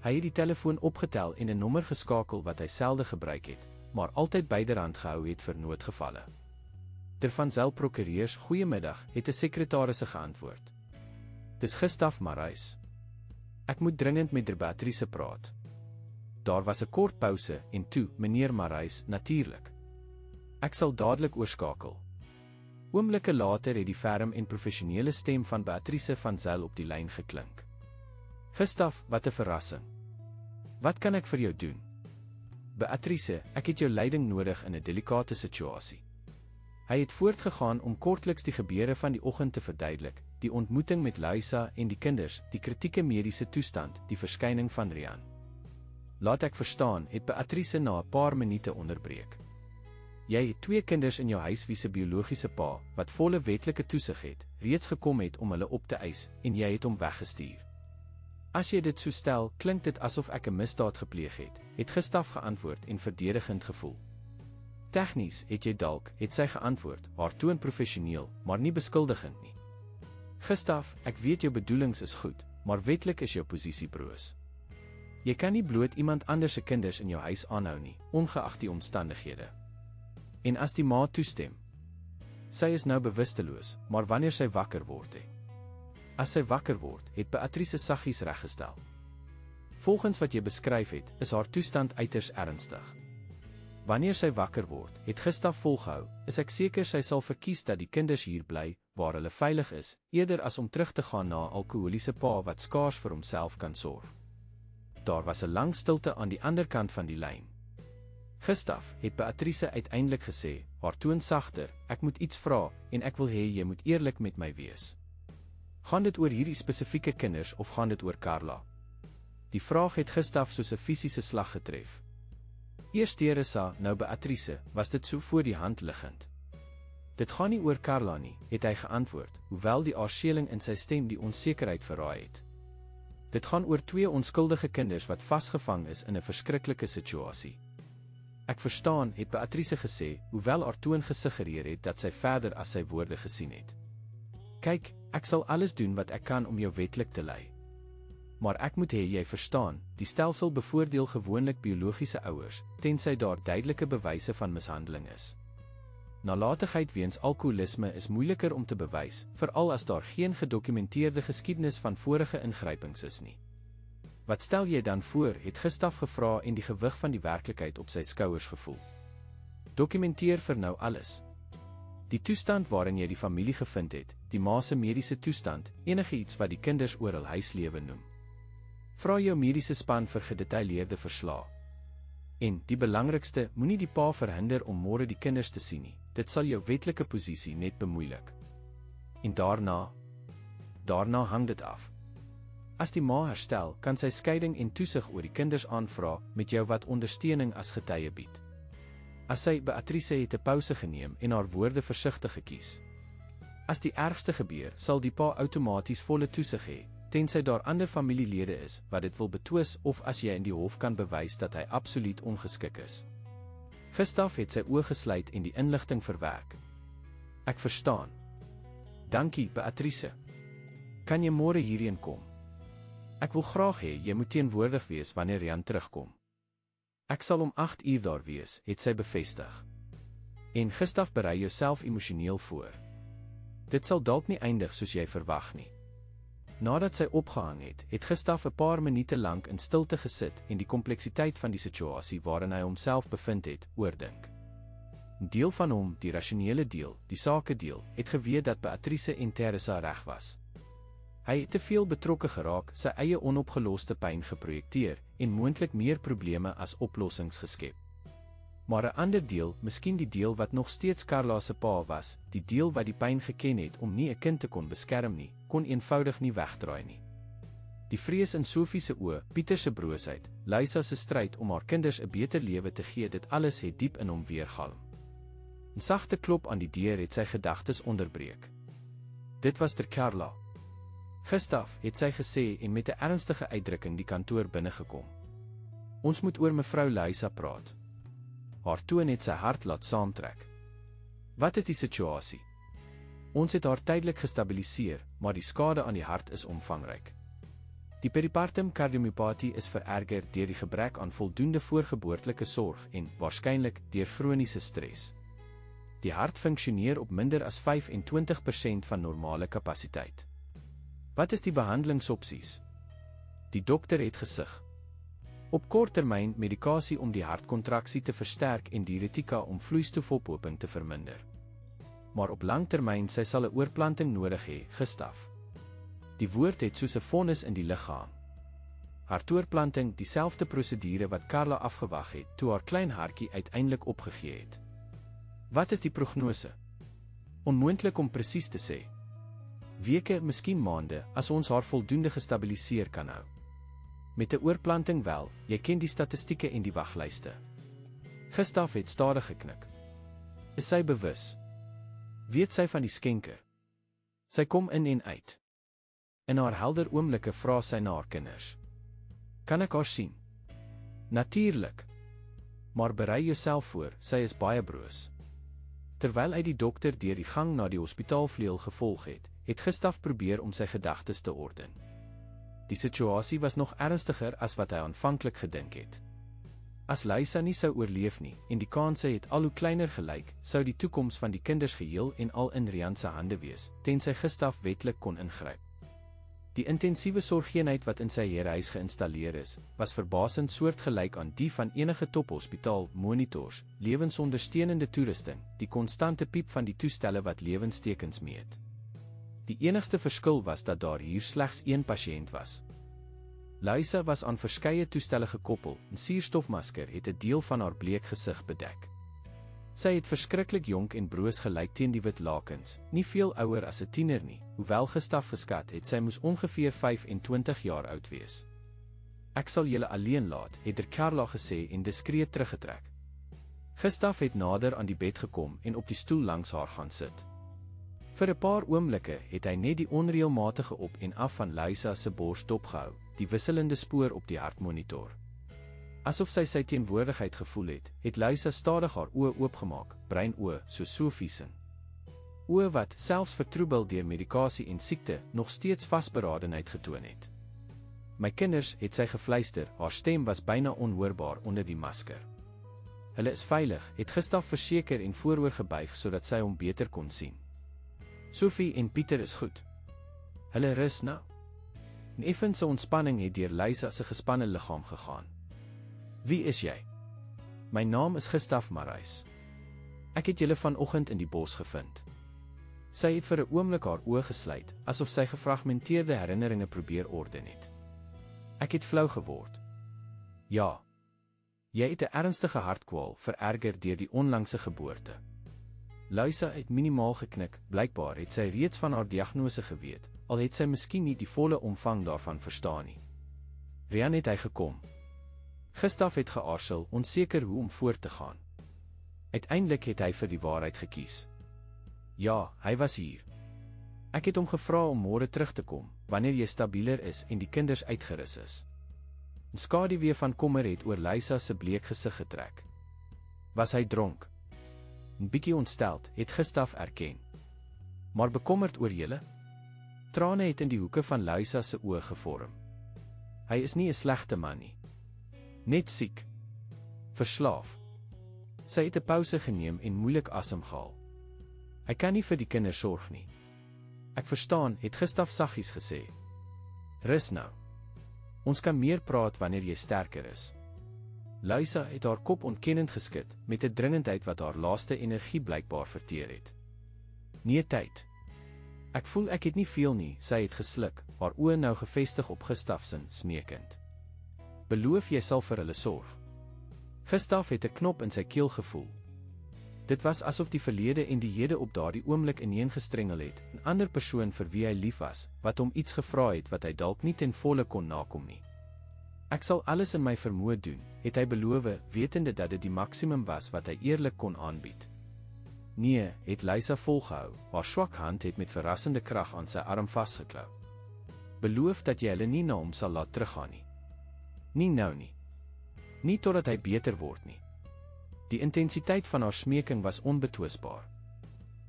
Hy het die telefoon opgetel en 'n nommer geskakel wat hy selde gebruik het, maar altyd byderhand gehou het vir noodgevalle. Der van Zyl prokureurs, goeiemiddag, het 'n sekretarisse geantwoord. Dis Gustav Marais. Ek moet dringend met der Beatrice praat. Daar was 'n kort pouse en toe, meneer Marais, natuurlik. Ek sal dadelik oorskakel. Oomblikke later het die ferm en professionele stem van Beatrice van Zyl op die lyn geklink. Gustav, wat 'n verrassing. Wat kan ek vir jou doen? Beatrice, ek het jou leiding nodig in 'n delikate situasie. Hy het voortgegaan om kortliks die gebeure van die oggend te verduidelik, die ontmoeting met Luisa en die kinders, die kritieke mediese toestand, die verskyning van Rian. Laat ek verstaan, het Beatrice na 'n paar minute onderbreek. Jy het 2 kinders in jou huis wie se biologiese pa, wat volle wetlike toesig het, reeds gekom het om hulle op te eis, en jy het hom weggestuur. As jy dit so stel, klink dit asof ek 'n misdaad gepleeg het Gustav geantwoord en verdedigend gevoel. Tegnies, het jy dalk, het sy geantwoord, haar toon professioneel, maar nie beskuldigend nie. Gustav, ek weet jou bedoelings is goed, maar wetlik is jou posisie broos. Jy kan nie bloot iemand anders se kinders in jou huis aanhou nie, ongeag die omstandighede. En as die ma toestem, sy is nou bewusteloos, maar wanneer sy wakker word, As sy wakker word, het Beatrice saggies reggestel. Volgens wat jy beskryf het, is haar toestand uiters ernstig. Wanneer sy wakker word, het Gustav volgehou, is ek seker sy sal verkies dat die kinders hier bly, waar hulle veilig is, eerder as om terug te gaan na 'n alkoholiese pa wat skaars vir homself kan sorg. Daar was 'n lang stilte aan die ander kant van die lyn. Gustav, het Beatrice uiteindelik gesê, haar toon sagter, ek moet iets vra, en ek wil hê jy moet eerlik met my wees. Gaan dit oor hierdie spesifieke kinders of gaan dit oor Carla? Die vraag het Gustav soos 'n fisiese slag getref. Eers Teresa, nou Beatrice, was dit so voor die hand liggend. Dit gaan nie oor Carla nie, het hy geantwoord, hoewel die aarseling in sy stem die onsekerheid verraai het. Dit gaan oor 2 onskuldige kinders wat vasgevang is in 'n verskriklike situasie. Ek verstaan, het Beatrice gesê, hoewel haar toon gesuggereer het dat sy verder as sy woorde gesien het. Kyk, ek sal alles doen wat ek kan om jou wetlik te lei. Maar ek moet hê jy verstaan, die stelsel bevoordeel gewoonlik biologiese ouers, tensy daar duidelike bewyse van mishandeling is. Nalatigheid weens alkoholisme is moeiliker om te bewys, veral as daar geen gedokumenteerde geskiedenis van vorige ingrypings is nie. Wat stel jy dan voor, het Gustav gevra en die gewig van die werklikheid op sy skouers gevoel. Dokumenteer vir nou alles. Die toestand waarin jy die familie gevind het, die ma se mediese toestand, enige iets wat die kinders oor hul huislewe noem. Vra jou mediese span vir gedetailleerde verslae. En, die belangrikste, moenie die pa verhinder om môre die kinders te sien nie, dit sal jou wetlike posisie net bemoeilik. En daarna hang dit af. As die ma herstel, kan sy skeiding en toesig oor die kinders aanvra, met jou wat ondersteuning as getuie bied. As sy, Beatrice het 'n pouse geneem en haar woorde versigtig gekies. As die ergste gebeur, sal die pa outomaties volle toesig hê, tensy daar ander familielede is, wat dit wil betwis of as jy in die hof kan bewys dat hy absoluut ongeskik is. Gustav het sy oë gesluit en die inligting verwerk. Ek verstaan. Dankie, Beatrice. Kan jy môre hierheen kom? Ek wil graag hê jy moet teenwoordig wees wanneer Rian terugkom. Ek sal om 8 uur daar wees, het sy bevestig. En Gustav, berei jouself emosioneel voor. Dit sal dalk nie eindig soos jy verwag nie. Nadat sy opgehang het, het Gustav 'n paar minute lank in stilte gesit en die kompleksiteit van die situasie waarin hy homself bevind het, oordink. 'n Deel van hom, die rasionele deel, die sakedeel, het geweet dat Beatrice en Teresa reg was. Hy het te veel betrokke geraak, sy eie onopgeloste pyn geprojekteer en moontlik meer probleme as oplossings geskep. Maar 'n ander deel, miskien die deel wat nog steeds Carla se pa was, die deel wat die pyn geken het om nie 'n kind te kon beskerm nie, kon eenvoudig nie wegdraai nie. Die vrees in Sophie se oë, Pieter se broosheid, Luisa se stryd om haar kinders 'n beter lewe te gee, dit alles het diep in hom weergalm. 'n Sagte klop aan die deur het sy gedagtes onderbreek. Dit was ter Carla. Gustav, het sy gesê en met 'n ernstige uitdrukking die kantoor binnegekom. Ons moet oor mevrou Luisa praat. Haar toon het sy hart laat saamtrek. Wat is die situasie? Ons het haar tydelik gestabiliseer, maar die skade aan die hart is omvangryk. Die peripartum kardiomyopatie is vererger deur die gebrek aan voldoende voorgeboortelike sorg en, waarskynlik, deur chroniese stres. Die hart funksioneer op minder as 25% van normale kapasiteit. Wat is die behandelingsopsies? Die dokter het gesig. Op kort termyn medikasie om die hartkontraksie te versterk en diuretika om vloeistofophoping te verminder. Maar op lang termyn sy sal 'n oorplanting nodig hê, Gustaf. Die woord het soos 'n vonnis in die lug gehang. Hartoorplanting, dieselfde prosedure wat Carla afgewag het toe haar klein hartjie uiteindelik opgegee het. Wat is die prognose? Onmoontlik om presies te sê. Weke, miskien maande, as ons haar voldoende gestabiliseer kan hou. Met 'n oorplanting wel, jy ken die statistieke en die waglyste. Gustaf het stadig geknik. Is sy bewus? Weet sy van die skenker? Sy kom in en uit. In haar helder oomblikke vra sy na haar kinders. Kan ek haar sien? Natuurlik. Maar berei jouself voor, sy is baie broos. Terwyl hy die dokter deur die gang na die hospitaalvleuel gevolg het, het Gustaf probeer om sy gedagtes te orden. Die situasie was nog ernstiger as wat hy aanvanklik gedink het. As Luisa nie sou oorleef nie, en die kanse het al hoe kleiner gelyk, sou die toekoms van die kinders geheel en al in Rian se hande wees, tensy Gustaf wetlik kon ingryp. Die intensiewe sorgeenheid wat in sy huis geïnstalleer is, was verbasend soortgelyk aan die van enige tophospitaal, monitors, lewensondersteunende toerusting, die konstante piep van die toestelle wat lewenstekens meet. Die enigste verskil was dat daar hier slegs een pasiënt was. Luisa was aan verskeie toestelle gekoppel, 'n suurstofmasker het 'n deel van haar bleek gesig bedek. Sy het verskriklik jonk en broos gelyk teen die wit lakens, nie veel ouer as 'n tiener nie, hoewel Gustaf geskat het sy moes ongeveer 25 jaar oud wees. Ek sal julle alleen laat, het Carla gesê en diskreet teruggetrek. Gustaf het nader aan die bed gekom en op die stoel langs haar gaan sit. Vir 'n paar oomblikke het hy net die onreëlmatige op en af van Luisa se bors dopgehou, die wisselende spoor op die hartmonitor. Asof sy teenwoordigheid gevoel het, het Luisa stadig haar oë oopgemaak, breinoë, so Sophie se. Oë wat, selfs vertroebel deur medikasie en siekte, nog steeds vasberadenheid getoon het. My kinders, het sy gefluister, haar stem was byna onhoorbaar onder die masker. Hulle is veilig, het Gustaf verseker en vooroor gebuig sodat sy hom beter kon sien. Sophie en Pieter is goed. Hulle rus nou. 'n effense ontspanning het deur Luisa se gespanne liggaam gegaan. Wie is jy? My naam is Gustaf Marais. Ek het julle vanoggend in die bos gevind. Sy het vir 'n oomblik haar oë gesluit, asof sy gefragmenteerde herinneringe probeer orden het. Ek het flou geword. Ja. Jy het 'n ernstige hartkwaal, vererger deur die onlangse geboorte. Luisa het minimaal geknik, blykbaar het sy reeds van haar diagnose geweet, al het sy miskien nie die volle omvang daarvan verstaan nie. Rian, het hy gekom. Gustaf het geaarsel, onseker hoe om voort te gaan. Uiteindelik het hy vir die waarheid gekies. Ja, hy was hier. Ek het hom gevra om môre terug te kom, wanneer jy stabieler is en die kinders uitgerus is. 'n Skaduwee van kommer het oor Luisa se bleek gesig getrek. Was hy dronk? 'n Bietjie ontsteld, het Gustaf erken. Maar bekommerd oor julle? Trane het in die hoeke van Luisa se oë gevorm. Hy is nie 'n slegte man nie. Net siek. Verslaaf. Sy het 'n pouse geneem en moeilik asem gehaal. Hy kan nie vir die kinders sorg nie. Ek verstaan, het Gustaf saggies gesê. Rus nou. Ons kan meer praat wanneer jy sterker is. Luisa het haar kop ontkennend geskit, met 'n dringendheid wat haar laaste energie blykbaar verteer het. Nee, tyd. Ek voel ek het nie veel nie, sy het gesluk, haar oë nou gefestig op Gustaf se, smeekend. Beloof jy sal vir hulle sorg. Gustaf het 'n knop in sy keel gevoel. Dit was asof die verlede en die hede op daardie oomblik ineengestrengel het, 'n ander persoon vir wie hy lief was, wat hom iets gevra het wat hy dalk nie ten volle kon nakom nie. Ek sal alles in my vermoë doen, het hy beloof, wetende dat dit die maksimum was wat hy eerlik kon aanbied. Nee, het Luisa volgehou, haar swak hand het met verrassende krag aan sy arm vasgeklou. Beloof dat jy hulle nie na hom sal laat teruggaan nie. Nie nou nie. Nie totdat hy beter word nie. Die intensiteit van haar smeking was onbetwisbaar.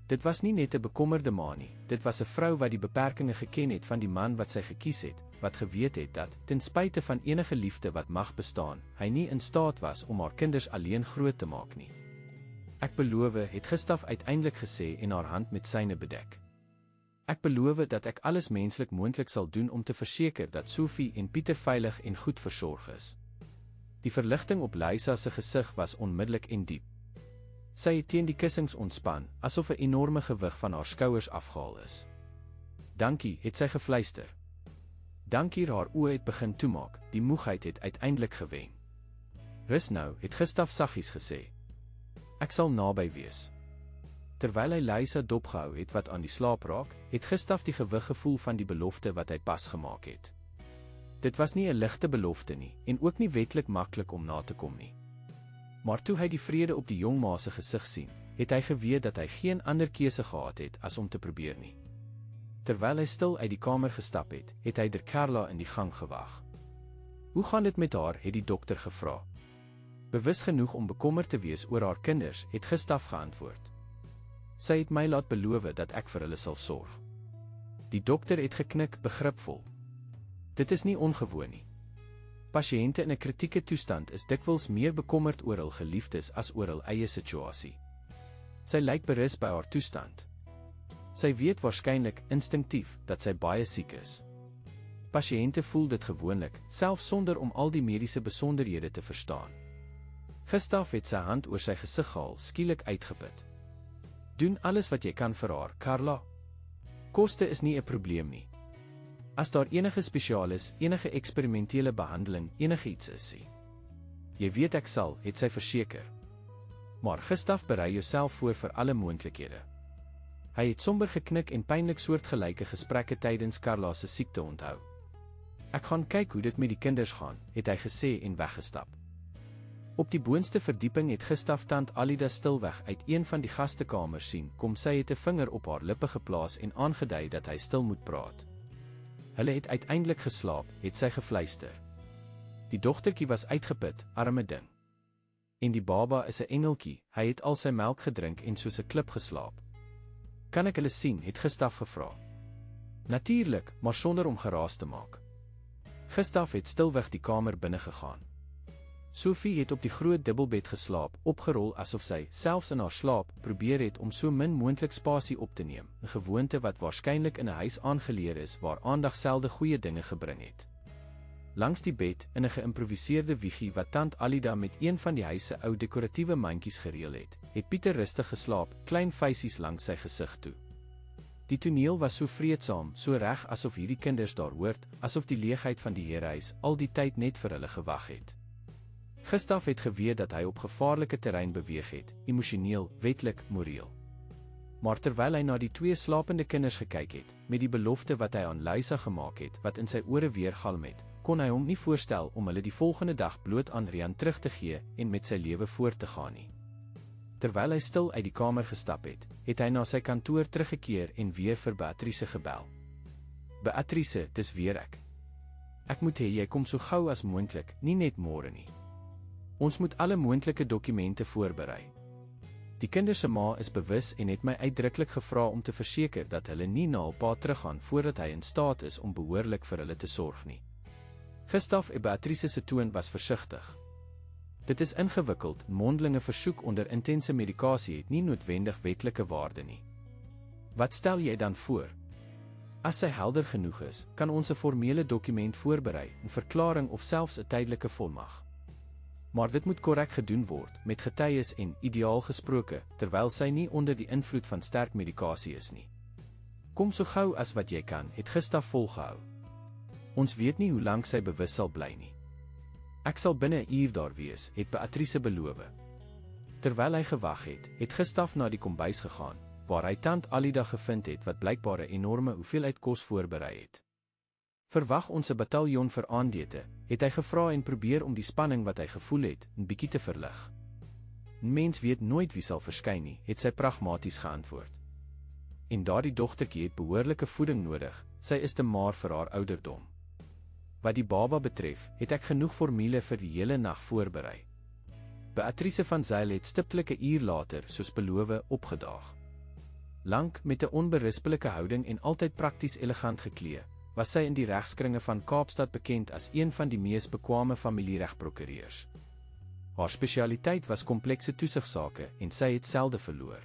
Dit was nie net 'n bekommerde ma nie, dit was 'n vrou wat die beperkings geken het van die man wat sy gekies het, wat geweet het dat, ten spyte van enige liefde wat mag bestaan, hy nie in staat was om haar kinders alleen groot te maak nie. Ek beloof, het Gustaf uiteindelik gesê en haar hand met syne bedek. Ek beloof dat ek alles menslik moontlik sal doen om te verseker dat Sophie en Pieter veilig en goed versorg is. Die verligting op Lisa se gesig was onmiddellik en diep. Sy het teen die kussings ontspan, asof 'n enorme gewig van haar skouers afgehaal is. Dankie, het sy gefluister. Dankie, haar oë het begin toemaak, die moegheid het uiteindelik gewen. Rus nou, het Gustav saggies gesê. Ek sal naby wees. Terwyl hy Lisa dopgehou het wat aan die slaap raak, het Gustav die gewig gevoel van die belofte wat hy pas gemaak het. Dit was nie 'n ligte belofte nie, en ook nie wetlik maklik om na te kom nie. Maar toe hy die vrede op die jong ma se gesig sien, het hy geweet dat hy geen ander keuse gehad het as om te probeer nie. Terwyl hy stil uit die kamer gestap het, het hy Carla in die gang gewag. Hoe gaan dit met haar, het die dokter gevra. Bewus genoeg om bekommerd te wees oor haar kinders, het Gustav geantwoord. Sy het my laat beloof dat ek vir hulle sal sorg. Die dokter het geknik, begripvol. Dit is nie ongewoon nie. Pasiënte in 'n kritieke toestand is dikwels meer bekommerd oor hul geliefdes as oor hul eie situasie. Sy lyk berus by haar toestand. Sy weet waarskynlik instinktief dat sy baie siek is. Pasiënte voel dit gewoonlik, selfs sonder om al die mediese besonderhede te verstaan. Gustav het sy hand oor sy gesig gehaal, skielik uitgeput. Doen alles wat jy kan vir haar, Carla. Koste is nie 'n probleem nie. As daar enige spesialis, enige eksperimentele behandeling, enige iets is. Jy weet ek sal, het sy verseker. Maar Gustav, berei jouself voor vir alle moontlikhede. Hy het somber geknik en pynlik soortgelyke gesprekke tydens Carla se siekte onthou. Ek gaan kyk hoe dit met die kinders gaan, het hy gesê en weggestap. Op die boonste verdieping het Gustav tant Alida stilweg uit een van die gastekamers sien kom. Sy het 'n vinger op haar lippe geplaas en aangedui dat hy stil moet praat. Hulle het uiteindelik geslaap, het sy gefluister. Die dogtertjie was uitgeput, arme ding. En die baba is 'n engeltjie, hy het al sy melk gedrink en soos 'n klip geslaap. Kan ek hulle sien, het Gustav gevra. Natuurlik, maar sonder om geraas te maak. Gustav het stilweg die kamer binne gegaan. Sophie het op die groot dubbelbed geslaap, opgerol asof sy, selfs in haar slaap, probeer het om so min moontlik spasie op te neem, 'n gewoonte wat waarskynlik in 'n huis aangeleer is waar aandag selde goeie dinge gebring het. Langs die bed, in 'n geïmproviseerde wiegie wat tant Alida met een van die huis se ou dekoratiewe mandjies gereël het Pieter rustig geslaap, klein feisies langs sy gesig toe. Die toneel was so vreedsaam, so reg asof hierdie kinders daar hoort, asof die leegheid van die herehuis al die tyd net vir hulle gewag het. Gustav het geweet dat hy op gevaarlike terrein beweeg het, emosioneel, wetlik, moreel. Maar terwyl hy na die twee slapende kinders gekyk het, met die belofte wat hy aan Lisa gemaak het, wat in sy ore weergalm het, kon hy hom nie voorstel om hulle die volgende dag bloot aan Rian terug te gee en met sy lewe voort te gaan nie. Terwyl hy stil uit die kamer gestap het, het hy na sy kantoor teruggekeer en weer vir Beatrice gebel. Beatrice, dis weer ek. Ek moet hê jy kom so gou as moontlik, nie net môre nie. Ons moet alle moontlike dokumente voorberei. Die kinders se ma is bewus en het my uitdruklik gevra om te verseker dat hulle nie na hul pa teruggaan voordat hy in staat is om behoorlik vir hulle te sorg nie. Gustav en Beatrice se toon was versigtig. Dit is ingewikkeld, mondelinge versoek onder intense medikasie het nie noodwendig wetlike waarde nie. Wat stel jy dan voor? As sy helder genoeg is, kan ons 'n formele dokument voorberei, 'n verklaring of selfs 'n tydelike volmag. Maar dit moet korrek gedoen word, met getuies en, ideaal gesproke, terwyl sy nie onder die invloed van sterk medikasie is nie. Kom so gou as wat jy kan, het Gustav volgehou. Ons weet nie hoe lank sy bewus sal bly nie. Ek sal binne 'n uur daar wees, het Beatrice beloof. Terwyl hy gewag het, het Gustav na die kombuis gegaan, waar hy tant Alida gevind het wat blykbaar 'n enorme hoeveelheid kos voorberei het. Verwag ons 'n bataljon vir aandete, het hy gevra en probeer om die spanning wat hy gevoel het, 'n bietjie te verlig. Mens weet nooit wie sal verskyn nie, het sy pragmaties geantwoord. En daardie dogtertjie het behoorlike voeding nodig, sy is te maar vir haar ouderdom. Wat die baba betref, het ek genoeg formule vir die hele nag voorberei. Beatrice van Zyl het stiptelik 'n uur later, soos beloof, opgedaag. Lank, met 'n onberispelike houding en altyd prakties elegant geklee, was sy in die regskringe van Kaapstad bekend as een van die mees bekwame familieregprokureurs. Haar spesialiteit was komplekse toesigsake en sy het selde verloor.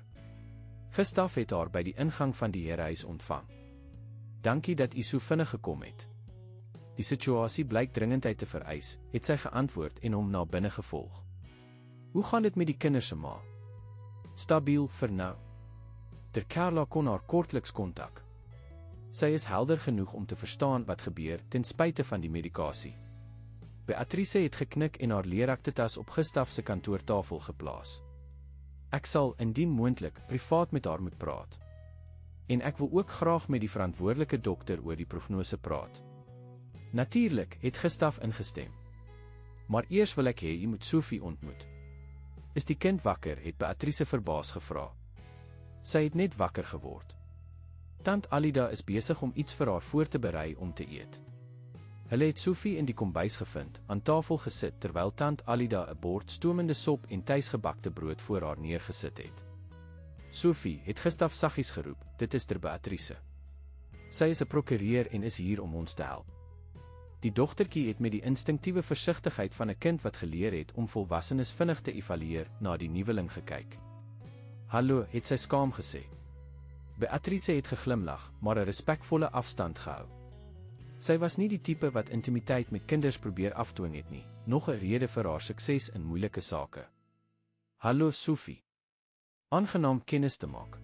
Gustav het haar by die ingang van die herehuis ontvang. Dankie dat u so vinnig gekom het. Die situasie blyk dringendheid te vereis, het sy geantwoord en hom na binne gevolg. Hoe gaan dit met die kinders se ma? Stabiel vir nou. Ter Carla kon haar kortliks kontak. Sy is helder genoeg om te verstaan wat gebeur ten spyte van die medikasie. Beatrice het geknik en haar leeraktetas op Gustaf se kantoortafel geplaas. Ek sal, indien moontlik, privaat met haar moet praat. En ek wil ook graag met die verantwoordelike dokter oor die prognose praat. Natuurlik, het Gustaf ingestem. Maar eers wil ek hê jy moet Sophie ontmoet. Is die kind wakker, het Beatrice verbaas gevra. Sy het net wakker geword. Tant Alida is besig om iets vir haar voor te berei om te eet. Hulle het Sophie in die kombuis gevind, aan tafel gesit terwyl tant Alida 'n bord stoomende sop en tuisgebakte brood voor haar neergesit het. Sophie, het Gustaf saggies geroep, dit is ter Beatrice. Sy is 'n prokureur en is hier om ons te help. Die dogtertjie het met die instinktiewe versigtigheid van 'n kind wat geleer het om volwassenes vinnig te evalueer, na die nuweling gekyk. Hallo, het sy skaam gesê. Beatrice het geglimlag, maar 'n respekvolle afstand gehou. Sy was nie die tipe wat intimiteit met kinders probeer afdwing het nie, nog 'n rede vir haar sukses in moeilike sake. Hallo Sophie. Aangenaam kennis te maak.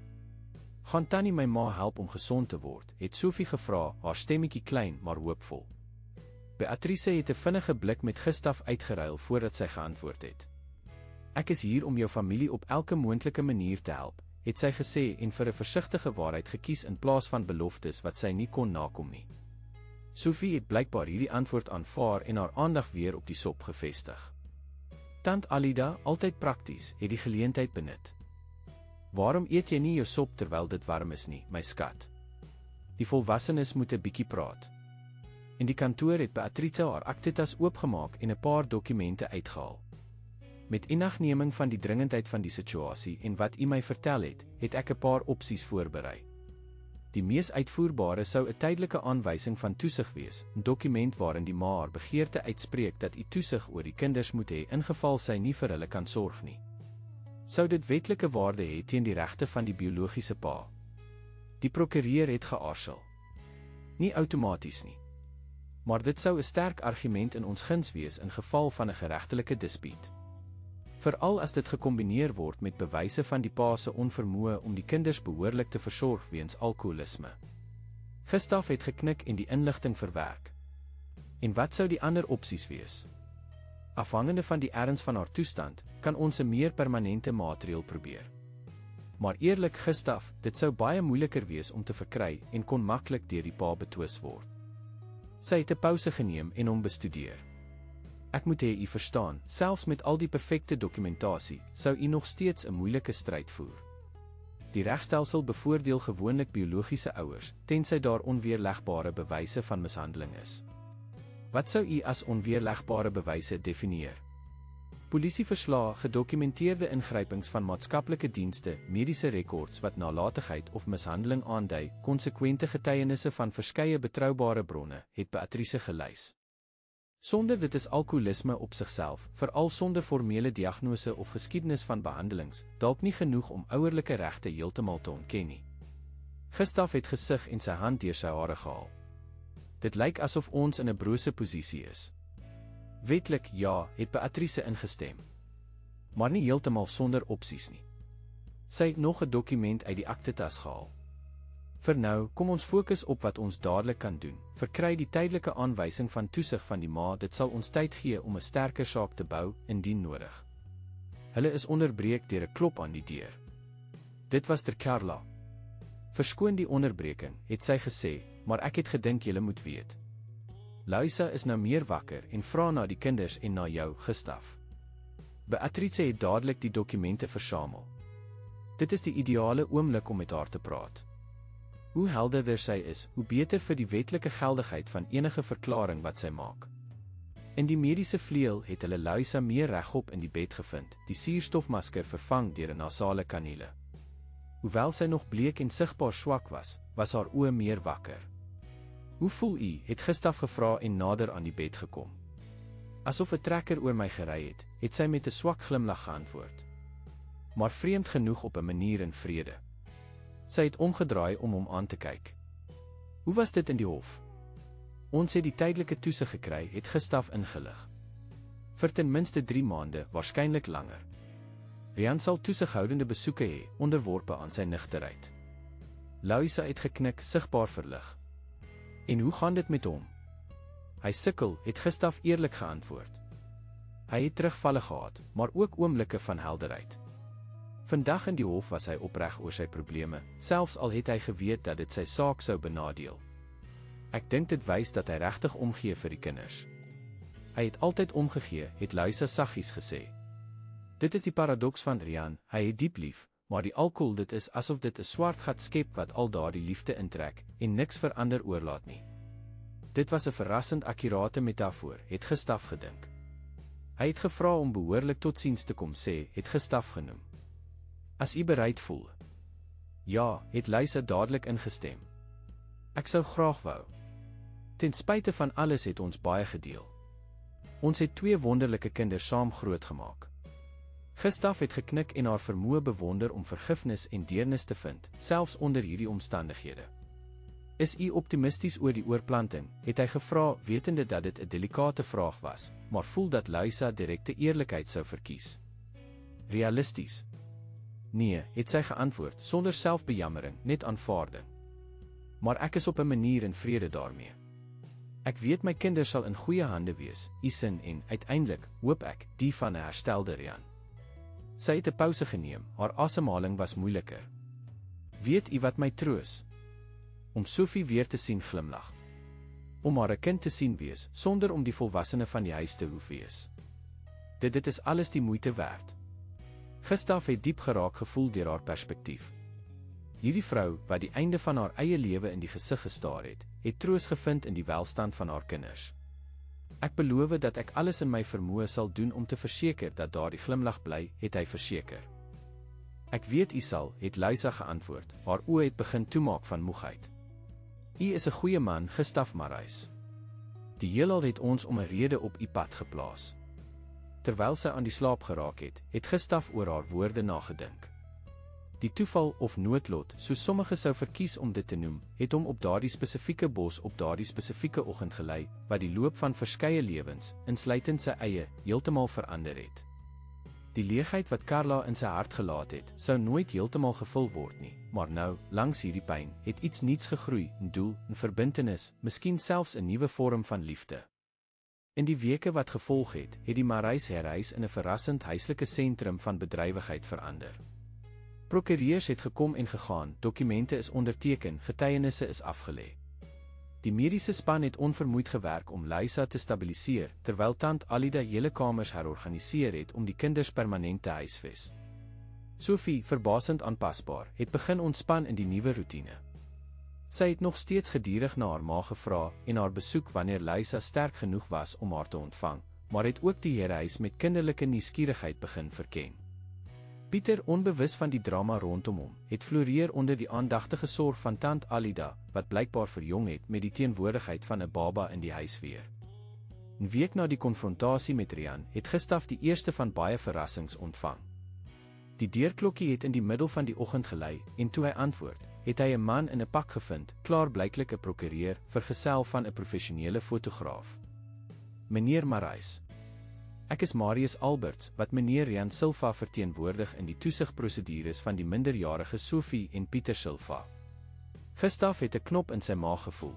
Gaan tannie my ma help om gesond te word, het Sophie gevra, haar stemmetjie klein maar hoopvol. Beatrice het 'n vinnige blik met Gustaf uitgeruil voordat sy geantwoord het. Ek is hier om jou familie op elke moontlike manier te help, het sy gesê en vir 'n versigtige waarheid gekies in plaas van beloftes wat sy nie kon nakom nie. Sophie het blykbaar hierdie antwoord aanvaar en haar aandag weer op die sop gevestig. Tant Alida, altyd prakties, het die geleentheid benut. Waarom eet jy nie jou sop terwyl dit warm is nie, my skat? Die volwassenes moet 'n bietjie praat. In die kantoor het Beatrice haar aktetas oopgemaak en 'n paar dokumente uitgehaal. Met inagneming van die dringendheid van die situasie en wat u my vertel het ek 'n paar opsies voorberei. Die mees uitvoerbare sou 'n tydelike aanwysing van toesig wees, 'n dokument waarin die ma haar begeerte uitspreek dat u toesig oor die kinders moet hê ingeval sy nie vir hulle kan sorg nie. Sou dit wetlike waarde hê teen die regte van die biologiese pa? Die prokureur het geaarsel. Nie outomaties nie. Maar dit sou 'n sterk argument in ons guns wees in geval van 'n geregtelike dispuut. Veral as dit gekombineer word met bewyse van die pa se onvermoë om die kinders behoorlik te versorg weens alkoholisme. Gustaf het geknik en die inligting verwerk. En wat sou die ander opsies wees? Afhangende van die erns van haar toestand, kan ons 'n meer permanente maatreël probeer. Maar eerlik Gustaf, dit sou baie moeiliker wees om te verkry en kon maklik deur die pa betwis word. Sy het 'n pouse geneem en hom bestudeer. Ek moet hê u verstaan, selfs met al die perfekte dokumentasie, sou u nog steeds 'n moeilike stryd voer. Die regstelsel bevoordeel gewoonlik biologiese ouers, tensy daar onweerlegbare bewyse van mishandeling is. Wat sou u as onweerlegbare bewyse definieer? Polisieverslae, gedokumenteerde ingrypings van maatskaplike dienste, mediese rekords wat nalatigheid of mishandeling aandui, konsekwente getuienisse van verskeie betroubare bronne, het Beatrice gelys. Sonder dit is alkoholisme op sigself, veral sonder formele diagnose of geskiedenis van behandelings, dalk nie genoeg om ouerlike regte heeltemal te ontken nie. Gustaf het gesig en sy hand deur sy hare gehaal. Dit lyk asof ons in 'n brose posisie is. Wetlik, ja, het Beatrice ingestem. Maar nie heeltemal sonder opsies nie. Sy het nog 'n dokument uit die aktetas gehaal. Vir nou, kom ons fokus op wat ons dadelik kan doen. Verkry die tydelike aanwysing van toesig van die ma, dit sal ons tyd gee om 'n sterker saak te bou, indien nodig. Hulle is onderbreek deur 'n klop aan die deur. Dit was ter Carla. Verskoon die onderbreking, het sy gesê, maar ek het gedink julle moet weet. Luisa is nou meer wakker en vra na die kinders en na jou, Gustaf. Beatrice het dadelik die dokumente versamel. Dit is die ideale oomblik om met haar te praat. Hoe helderder sy is, hoe beter vir die wetlike geldigheid van enige verklaring wat sy maak. In die mediese vleuel het hulle Luisa meer regop in die bed gevind, die suurstofmasker vervang deur 'n nasale kanule. Hoewel sy nog bleek en sigbaar swak was, was haar oë meer wakker. Hoe voel u? Het Gustaf gevra en nader aan die bed gekom. Asof 'n trekker oor my gery het sy met 'n swak glimlag geantwoord. Maar vreemd genoeg op 'n manier in vrede. Sy het omgedraai om hom aan te kyk. Hoe was dit in die hof? Ons het die tydelike toesig gekry, het Gustaf ingelig. Vir ten minste 3 maande, waarskynlik langer. Rian sal toesighoudende besoeke hê, onderworpe aan sy nigterheid. Louisa het geknik, sigbaar verlig. En hoe gaan dit met hom? Hy sukkel, het Gustaf eerlik geantwoord. Hy het terugvalle gehad, maar ook oomblikke van helderheid. Vandag in die hof was hy opreg oor sy probleme, selfs al het hy geweet dat dit sy saak sou benadeel. Ek dink dit wys dat hy regtig omgee vir die kinders. Hy het altyd omgegee, het Louisa saggies gesê. Dit is die paradoks van Rian, hy het diep lief, maar die alkohol, dit is asof dit 'n swart gat skep wat al daardie liefde intrek en niks vir ander oorlaat nie. Dit was 'n verrassend akkurate metafoor, het Gustaf gedink. Hy het gevra om behoorlik totsiens te kom sê, het Gustaf genoem. As u bereid voel. Ja, het Louisa dadelik ingestem. Ek sou graag wou. Ten spyte van alles het ons baie gedeel. Ons het 2 wonderlike kinders saam grootgemaak. Gustaf het geknik en haar vermoë bewonder om vergifnis en deernis te vind, selfs onder hierdie omstandighede. Is u optimisties oor die oorplanting, het hy gevra, wetende dat dit 'n delikate vraag was, maar voel dat Louisa direkte eerlikheid sou verkies. Realisties? Nee, het sy geantwoord, sonder selfbejammering, net aanvaarding. Maar ek is op 'n manier in vrede daarmee. Ek weet my kinders sal in goeie hande wees, u sin en, uiteindelik, hoop ek, die van 'n herstelde Rian. Sy het 'n pouse geneem, haar asemhaling was moeiliker. Weet u wat my troos? Om Sophie weer te sien glimlag. Om haar 'n kind te sien wees, sonder om die volwassene van die huis te hoef wees. Dit is alles die moeite werd. Gustaf het diep geraak gevoel deur haar perspektief. Hierdie vrou, wat die einde van haar eie lewe in die gesig gestaar het troos gevind in die welstand van haar kinders. Ek beloof dat ek alles in my vermoë sal doen om te verseker dat daardie glimlag bly, het hy verseker. Ek weet u sal, het Louisa geantwoord, haar oë het begin toemaak van moegheid. U is 'n goeie man, Gustaf Marais. Die heelal het ons om 'n rede op u pad geplaas. Terwyl sy aan die slaap geraak het Gustaf oor haar woorde nagedink. Die toeval of noodlot, soos sommige sou verkies om dit te noem, het hom op daardie spesifieke bos op daardie spesifieke oggend gelei, wat die loop van verskeie lewens, insluitend sy eie, heeltemal verander het. Die leegheid wat Carla in sy hart gelaat het, sou nooit heeltemal gevul word nie, maar nou, langs hierdie pyn, het iets nuuts gegroei, 'n doel, 'n verbintenis, miskien selfs 'n nuwe vorm van liefde. In die weke wat gevolg het die Marais herhuis in 'n verrassend huislike sentrum van bedrywigheid verander. Prokureurs het gekom en gegaan, dokumente is onderteken, getuienisse is afgelê. Die mediese span het onvermoeid gewerk om Louisa te stabiliseer, terwyl tant Alida hele kamers herorganiseer het om die kinders permanent te huisves. Sophie, verbasend aanpasbaar, het begin ontspan in die nuwe roetine. Sy het nog steeds gedurig na haar ma gevra en haar besoek wanneer Louisa sterk genoeg was om haar te ontvang, maar het ook die herehuis met kinderlike nuuskierigheid begin verken. Pieter, onbewus van die drama rondom hom, het floreer onder die aandagtige sorg van tant Alida, wat blykbaar verjong het met die teenwoordigheid van 'n baba in die huis weer. 'n Week na die konfrontasie met Rian, het Gustaf die eerste van baie verrassings ontvang. Die deurklokkie het in die middel van die oggend gelei, en toe hy antwoord, het hy 'n man in 'n pak gevind, klaarblyklik 'n prokureur, vergesel van 'n professionele fotograaf. Meneer Marais. Ek is Marius Alberts, wat meneer Rian Silva verteenwoordig in die toesigprosedures van die minderjarige Sophie en Pieter Silva. Gustaf het 'n knop in sy maag gevoel.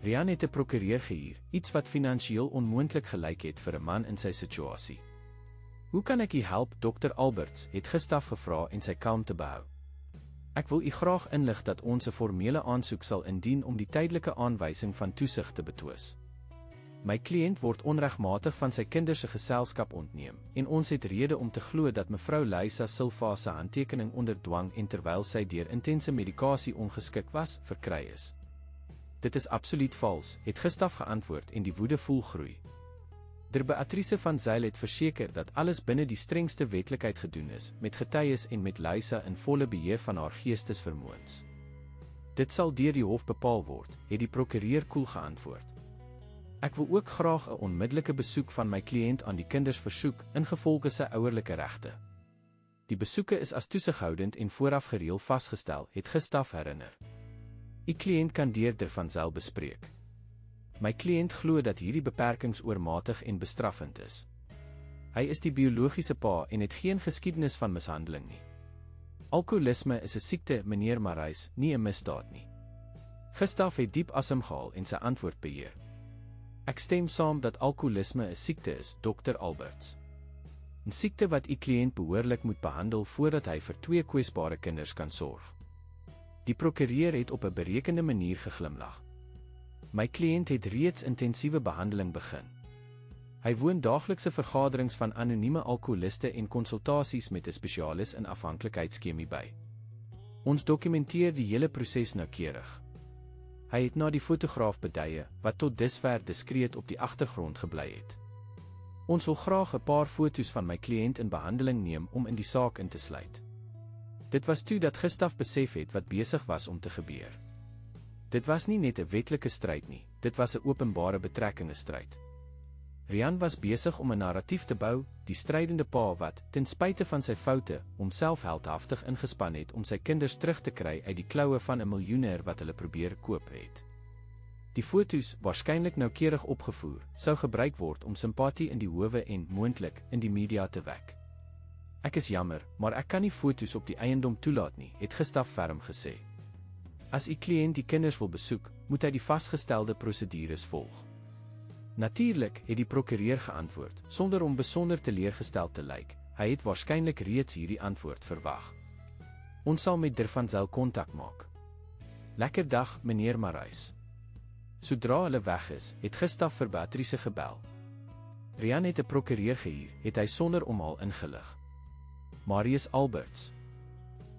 Rian het 'n prokureur gehuur, iets wat finansiëel onmoontlik gelyk het vir 'n man in sy situasie. Hoe kan ek u help, Dr. Alberts, het Gustaf gevra en sy kalm te behou. Ek wil u graag inlig dat ons 'n formele aansoek sal indien om die tydelike aanwysing van toesig te betwis. My kliënt word onregmatig van sy kinders se geselskap ontneem, en ons het rede om te glo dat mevrou Louisa Silva se handtekening onder dwang en terwyl sy deur intense medikasie ongeskik was, verkry is. Dit is absoluut vals, het Gustaf geantwoord en die woede voel groei. Beatrice van Zyl het verseker dat alles binne die strengste wetlikheid gedoen is, met getuies en met Louisa in volle beheer van haar geestesvermoëns. Dit sal deur die hof bepaal word, het die prokureur koel geantwoord. Ek wil ook graag 'n onmiddellike besoek van my kliënt aan die kinders versoek, ingevolge sy ouerlike regte. Die besoeke is as toesighoudend en vooraf gereël vasgestel, het Gustaf herinner. U kliënt kan deur van Zyl bespreek. My kliënt glo dat hierdie beperkings oormatig en bestraffend is. Hy is die biologiese pa en het geen geskiedenis van mishandeling nie. Alkoholisme is 'n siekte, meneer Marais, nie 'n misdaad nie. Gustav het diep asem gehaal en sy antwoord beheer. Ek stem saam dat alkoholisme 'n siekte is, Dr. Alberts. 'n Siekte wat u kliënt behoorlik moet behandel voordat hy vir 2 kwesbare kinders kan sorg. Die prokureur het op 'n berekende manier geglimlag. My kliënt het reeds intensiewe behandeling begin. Hy woon daaglikse vergaderings van anonieme alkoholiste en konsultasies met 'n spesialis in afhanklikheidskemie by. Ons dokumenteer die hele proses noukeurig. Hy het na die fotograaf beduie, wat tot dusver diskreet op die agtergrond gebly het. Ons wil graag 'n paar foto's van my kliënt in behandeling neem om in die saak in te sluit. Dit was toe dat Gustav besef het wat besig was om te gebeur. Dit was nie net 'n wetlike stryd nie, dit was 'n openbare betrekkinge stryd. Rian was besig om 'n narratief te bou, die strydende pa wat, ten spyte van sy foute, homself heldhaftig ingespan het om sy kinders terug te kry uit die kloue van 'n miljoenêr wat hulle probeer koop het. Die foto's, waarskynlik noukeurig opgevoer, sou gebruik word om simpatie in die howe en, moontlik, in die media te wek. Ek is jammer, maar ek kan nie foto's op die eiendom toelaat nie, het Gustav ferm gesê. As u kliënt die kinders wil besoek, moet hy die vasgestelde prosedures volg. Natuurlik, het die prokureur geantwoord, sonder om besonder teleurgestel te lyk. Hy het waarskynlik reeds hierdie antwoord verwag. Ons sal met Dervanzel kontak maak. Lekker dag, meneer Marais. Sodra hulle weg is, het Gustav vir Beatrice gebel. Rian het 'n prokureur gehuur, het hy sonder omhaal ingelig. Marius Alberts.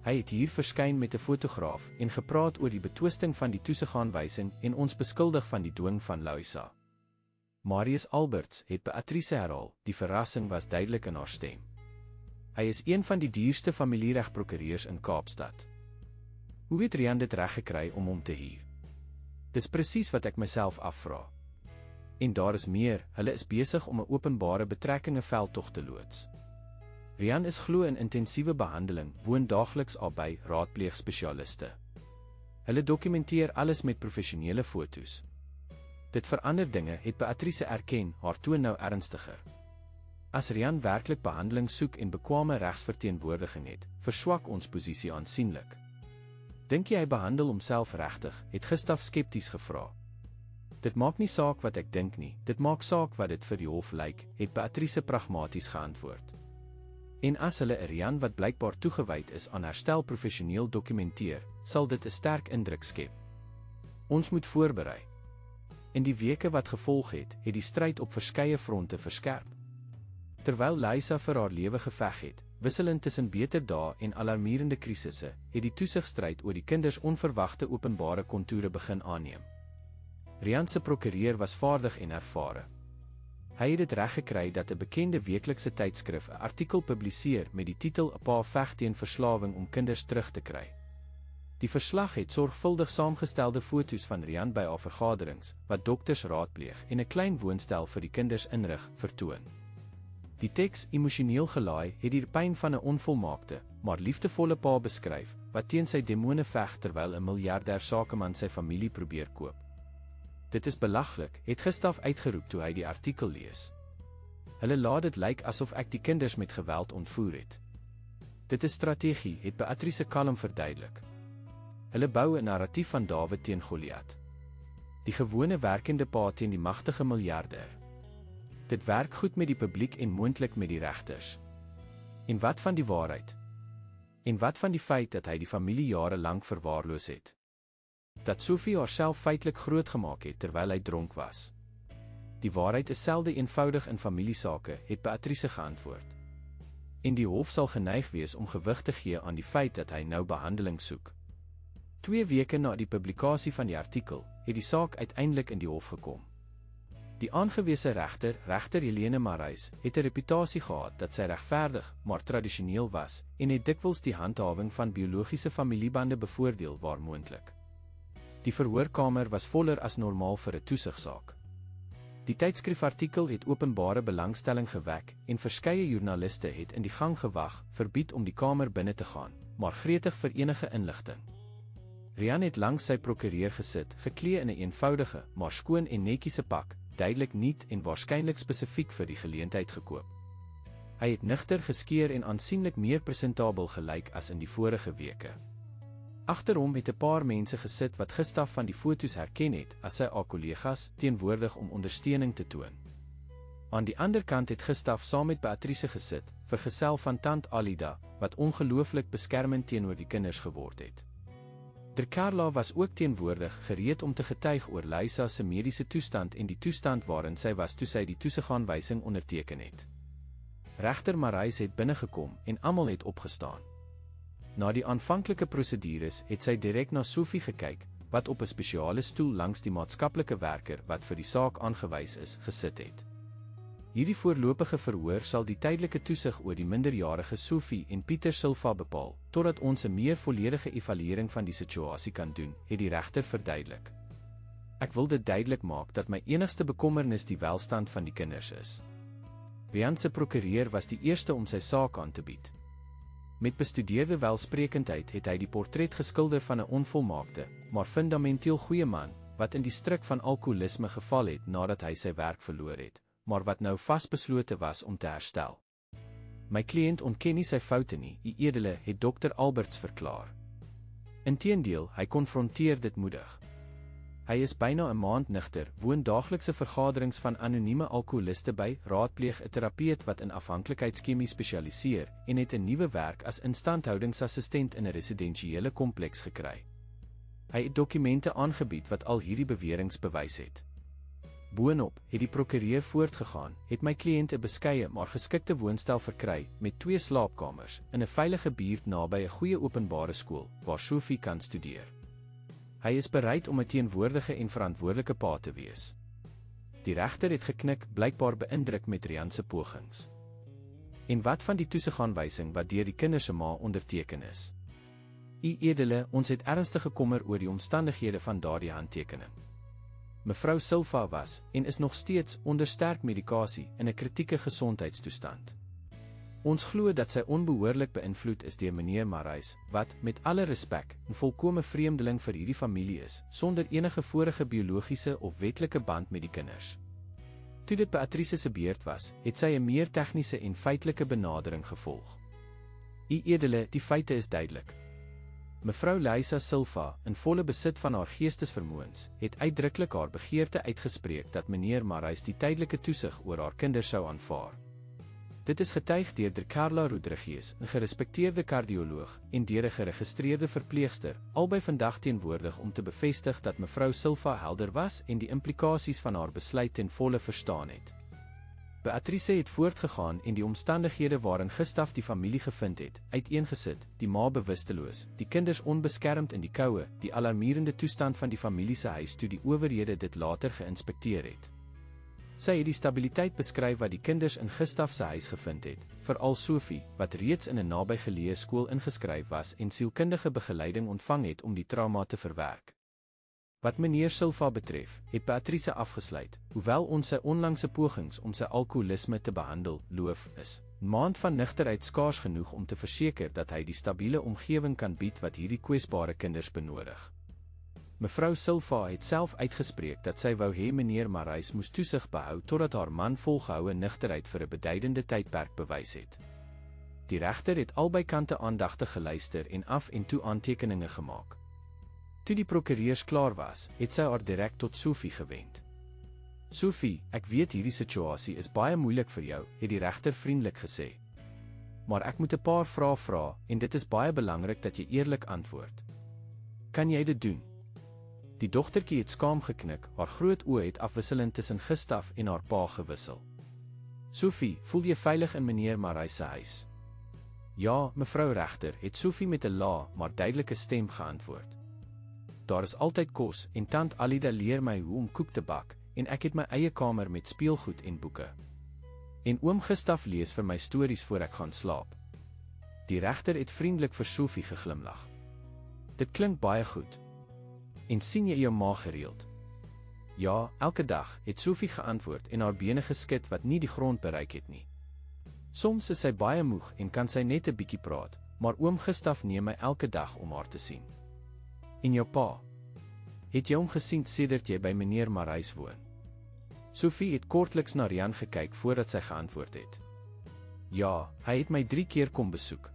Hy het hier verskyn met 'n fotograaf en gepraat oor die betwisting van die toesighaanwysing en ons beskuldig van die dwing van Louisa. Marius Alberts het Beatrice herhaal, die verrassing was duidelik in haar stem. Hy is een van die duurste familieregprokureurs in Kaapstad. Hoe het Rian dit reg gekry om hom te huur? Dis presies wat ek myself afvra. En daar is meer, hulle is besig om 'n openbare betrekkinge veldtog te loods. Rian is glo in intensiewe behandeling, woon daagliks albei, raadpleeg spesialiste. Hulle dokumenteer alles met professionele foto's. Dit verander dinge, het Beatrice erken, haar toon nou ernstiger. As Rian werklik behandeling soek en bekwame regsverteenwoordiging het, verswak ons posisie aansienlik. Dink jy hy behandel homself regtig, het Gustav skepties gevra. Dit maak nie saak wat ek dink nie, dit maak saak wat dit vir die hof lyk, het Beatrice pragmaties geantwoord. En as hulle 'n Rian wat blykbaar toegewyd is aan herstel professioneel dokumenteer, sal dit 'n sterk indruk skep. Ons moet voorberei. In die weke wat gevolg het, die stryd op verskeie fronte verskerp. Terwyl Louisa vir haar lewe geveg het, wisselend tussen beter dae en alarmerende krisisse, het die toesigstryd oor die kinders onverwagte openbare kontoure begin aanneem. Rian se prokureur was vaardig en ervare. Hy het dit reg gekry dat 'n bekende weeklikse tydskrif 'n artikel publiseer met die titel 'n pa veg teen verslawing om kinders terug te kry. Die verslag het sorgvuldig saamgestelde foto's van Rian by haar vergaderings, wat dokters raadpleeg en 'n klein woonstel vir die kinders inrig, vertoon. Die teks, emosioneel gelaai, het die pyn van 'n onvolmaakte, maar liefdevolle pa beskryf, wat teen sy demone veg terwyl 'n miljardêr sakeman sy familie probeer koop. Dit is belaglik, het Gustav uitgeroep toe hy die artikel lees. Hulle laat dit lyk asof ek die kinders met geweld ontvoer het. Dit is strategie, het Beatrice kalm verduidelik. Hulle bou 'n narratief van Dawid teen Goliat. Die gewone werkende pa teen die magtige miljardêr. Dit werk goed met die publiek en moontlik met die regters. En wat van die waarheid? En wat van die feit dat hy die familie jare lank verwaarloos het? Dat Sophie haarself feitelik grootgemaak het terwyl hy dronk was. Die waarheid is selde eenvoudig in familiesake, het Beatrice geantwoord. En die hof sal geneig wees om gewig te gee aan die feit dat hy nou behandeling soek. 2 weke na die publikasie van die artikel, het die saak uiteindelik in die hof gekom. Die aangewese regter, regter Helene Marais, het 'n reputasie gehad dat sy regverdig, maar tradisioneel was, en het dikwels die handhawing van biologiese familiebande bevoordeel waar moontlik. Die verhoorkamer was voller as normaal vir 'n toesigsaak. Die tydskrifartikel het openbare belangstelling gewek en verskeie joernaliste het in die gang gewag, verbied om die kamer binne te gaan, maar gretig vir enige inligting. Rian het langs sy prokureur gesit, geklee in 'n eenvoudige, maar skoon en netjiese pak, duidelik nuut en waarskynlik spesifiek vir die geleentheid gekoop. Hy het nigter geskeer en aansienlik meer presentabel gelyk as in die vorige weke. Agter hom het 'n paar mense gesit wat Gustaf van die foto's herken het as sy kollegas, teenwoordig om ondersteuning te toon. Aan die ander kant het Gustaf saam met Beatrice gesit, vergesel van tant Alida, wat ongelooflik beskermend teenoor die kinders geword het. Carla was ook teenwoordig, gereed om te getuig oor Lisa se mediese toestand en die toestand waarin sy was toe sy die toesighaanwysing onderteken het. Regter Marais het binnegekom en almal het opgestaan. Na die aanvanklike prosedures het sy direk na Sophie gekyk, wat op 'n spesiale stoel langs die maatskaplike werker wat vir die saak aangewys is, gesit het. Hierdie voorlopige verhoor sal die tydelike toesig oor die minderjarige Sophie en Pieter Silva bepaal, totdat ons 'n meer volledige evaluering van die situasie kan doen, het die regter verduidelik. Ek wil dit duidelik maak dat my enigste bekommernis die welstand van die kinders is. Rian se prokureur was die eerste om sy saak aan te bied. Met bestudeerde welsprekendheid het hy die portret geskilder van 'n onvolmaakte, maar fundamenteel goeie man, wat in die struik van alkoholisme geval het nadat hy sy werk verloor het, maar wat nou vasbeslote was om te herstel. My kliënt ontken nie sy foute nie, U Edele, het Dr. Alberts verklaar. Inteendeel, hy konfronteer dit moedig. Hy is byna 'n maand nigter, woon daaglikse vergaderings van anonieme alkoholiste by, raadpleeg 'n terapeut wat in afhanklikheidschemie spesialiseer en het 'n nuwe werk as instandhoudingsassistent in 'n residensiële kompleks gekry. Hy het dokumente aangebied wat al hierdie beweringe bewys het. Boonop het die prokureur voortgegaan, het my kliënt 'n beskeie maar geskikte woonstel verkry met 2 slaapkamers in 'n veilige buurt naby 'n goeie openbare skool waar Sophie kan studeer. Hy is bereid om 'n teenwoordige en verantwoordelike pa te wees. Die regter het geknik, blykbaar beïndruk met Rian se pogings. En wat van die toesighaanwysing wat deur die kinders se ma onderteken is? U Edele, ons het ernstige kommer oor die omstandighede van daardie handtekening. Mevrou Silva was, en is nog steeds, onder sterk medikasie in 'n kritieke gesondheidstoestand. Ons glo dat sy onbehoorlik beïnvloed is deur meneer Marais, wat, met alle respek, 'n volkome vreemdeling vir hierdie familie is, sonder enige vorige biologiese of wetlike band met die kinders. Toe dit Beatrice se beurt was, het sy 'n meer tegniese en feitelike benadering gevolg. U Edele, die feite is duidelik. Mevrou Lisa Silva, in volle besit van haar geestesvermoëns, het uitdruklik haar begeerte uitgespreek dat meneer Marais die tydelike toesig oor haar kinders sou aanvaar. Dit is getuig deur Carla Rodriguez, 'n gerespekteerde kardioloog, en deur 'n geregistreerde verpleegster, albei vandag teenwoordig om te bevestig dat mevrou Silva helder was en die implikasies van haar besluit ten volle verstaan het. Beatrice het voortgegaan en die omstandighede waarin Gustaf die familie gevind het, uiteengesit, die ma bewusteloos, die kinders onbeskermd in die koue, die alarmerende toestand van die familie se huis toe die owerhede dit later geïnspekteer het. Sy het die stabiliteit beskryf wat die kinders in Gustaf se huis gevind het, veral Sophie, wat reeds in 'n nabygeleë skool ingeskryf was en sielkundige begeleiding ontvang het om die trauma te verwerk. Wat meneer Silva betref, het Beatrice afgesluit, hoewel ons sy onlangse pogings om sy alkoholisme te behandel, loof is. 'n Maand van nigterheid skaars genoeg om te verseker dat hy die stabiele omgewing kan bied wat hierdie kwesbare kinders benodig. Mevrou Silva het self uitgespreek dat sy wou hê meneer Marais moes toesig behou totdat haar man volgehoue nigterheid vir 'n beduidende tydperk bewys het. Die regter het albei kante aandagtig geluister en af en toe aantekeninge gemaak. Toe die prokureurs klaar was, het sy haar direk tot Sophie gewend. Sophie, ek weet hierdie situasie is baie moeilik vir jou, het die regter vriendelik gesê. Maar ek moet 'n paar vrae vra en dit is baie belangrik dat jy eerlik antwoord. Kan jy dit doen? Die dogtertjie het skaam geknik, haar groot oë het afwisselend tussen Gustaf en haar pa gewissel. Sophie, voel jy veilig in meneer Marais se huis? Ja, mevrou regter, het Sophie met 'n lae, maar duidelike stem geantwoord. Daar is altyd kos en tant Alida leer my hoe om koek te bak en ek het my eie kamer met speelgoed en boeke. En oom Gustaf lees vir my stories voor ek gaan slaap. Die regter het vriendelik vir Sophie geglimlag. Dit klink baie goed. En sien jy jou ma gereeld? Ja, elke dag, het Sophie geantwoord en haar bene geskit wat nie die grond bereik het nie. Soms is sy baie moeg en kan sy net 'n bietjie praat, maar oom Gustaf neem my elke dag om haar te sien. En jou pa? Het jy hom gesien sedert jy by meneer Marais woon? Sophie het kortliks na Rian gekyk voordat sy geantwoord het. Ja, hy het my 3 keer kom besoek.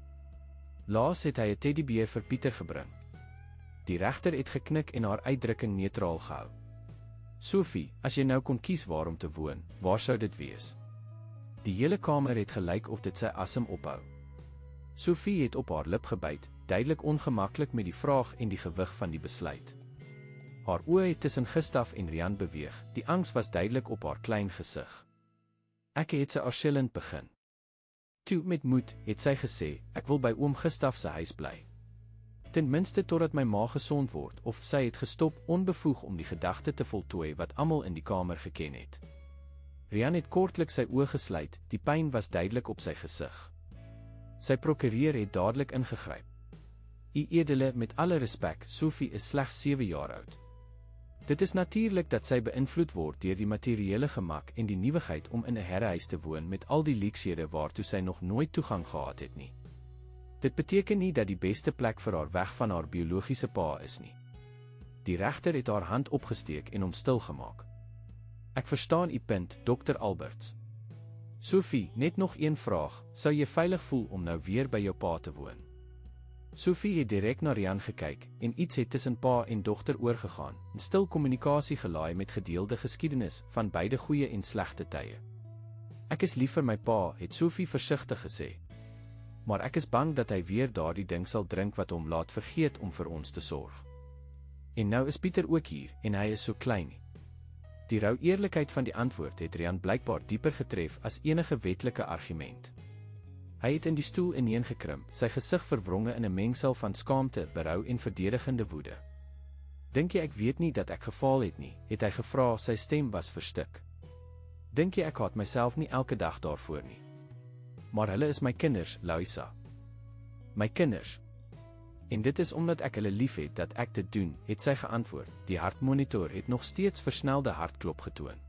Laas het hy 'n teddybeer vir Pieter gebring. Die regter het geknik en haar uitdrukking neutraal gehou. Sophie, as jy nou kon kies waar om te woon, waar sou dit wees? Die hele kamer het gelyk of dit sy asem ophou. Sophie het op haar lip gebyt, duidelik ongemaklik met die vraag en die gewig van die besluit. Haar oë het tussen Gustav en Rian beweeg, die angs was duidelik op haar klein gesig. Ek het sy aarzelend begin. Toe met moed, het sy gesê, ek wil by oom Gustav se huis bly. Ten minste totdat my ma gesond word, of sy het gestop, onbevoeg om die gedagte te voltooi wat almal in die kamer geken het. Rian het kortliks sy oë gesluit, die pyn was duidelik op sy gesig. Sy prokureur het dadelik ingegryp. U edele, met alle respek, Sophie is slegs 7 jaar oud. Dit is natuurlik dat sy beïnvloed word deur die materiële gemak en die nuwigheid om in 'n herrehuis te woon met al die luuksehede waartoe sy nog nooit toegang gehad het nie. Dit beteken nie dat die beste plek vir haar weg van haar biologiese pa is nie. Die regter het haar hand opgesteek en hom stil gemaak. Ek verstaan u punt, Dr. Alberts. Sophie, net nog een vraag, sou jy veilig voel om nou weer by jou pa te woon? Sophie het direk na Rian gekyk, en iets het tussen pa en dogter oorgegaan, en stil kommunikasie gelaai met gedeelde geskiedenis van beide goeie en slegte tye. Ek is lief vir my pa, het Sophie versigtig gesê. Maar ek is bang dat hy weer daardie ding sal drink wat hom laat vergeet om vir ons te sorg. En nou is Pieter ook hier, en hy is so klein. Die rou eerlikheid van die antwoord het Rian blykbaar dieper getref as enige wetlike argument. Hy het in die stoel ineengekrimp, sy gesig verwronge in 'n mengsel van skaamte, berou en verdedigende woede. Dink jy ek weet nie dat ek gefaal het nie, het hy gevra, sy stem was verstik. Dink jy ek haat myself nie elke dag daarvoor nie? Maar hulle is my kinders, Louisa. My kinders. En dit is omdat ek hulle lief het dat ek dit doen, het sy geantwoord. Die hartmonitor het nog steeds versnelde hartklop getoon.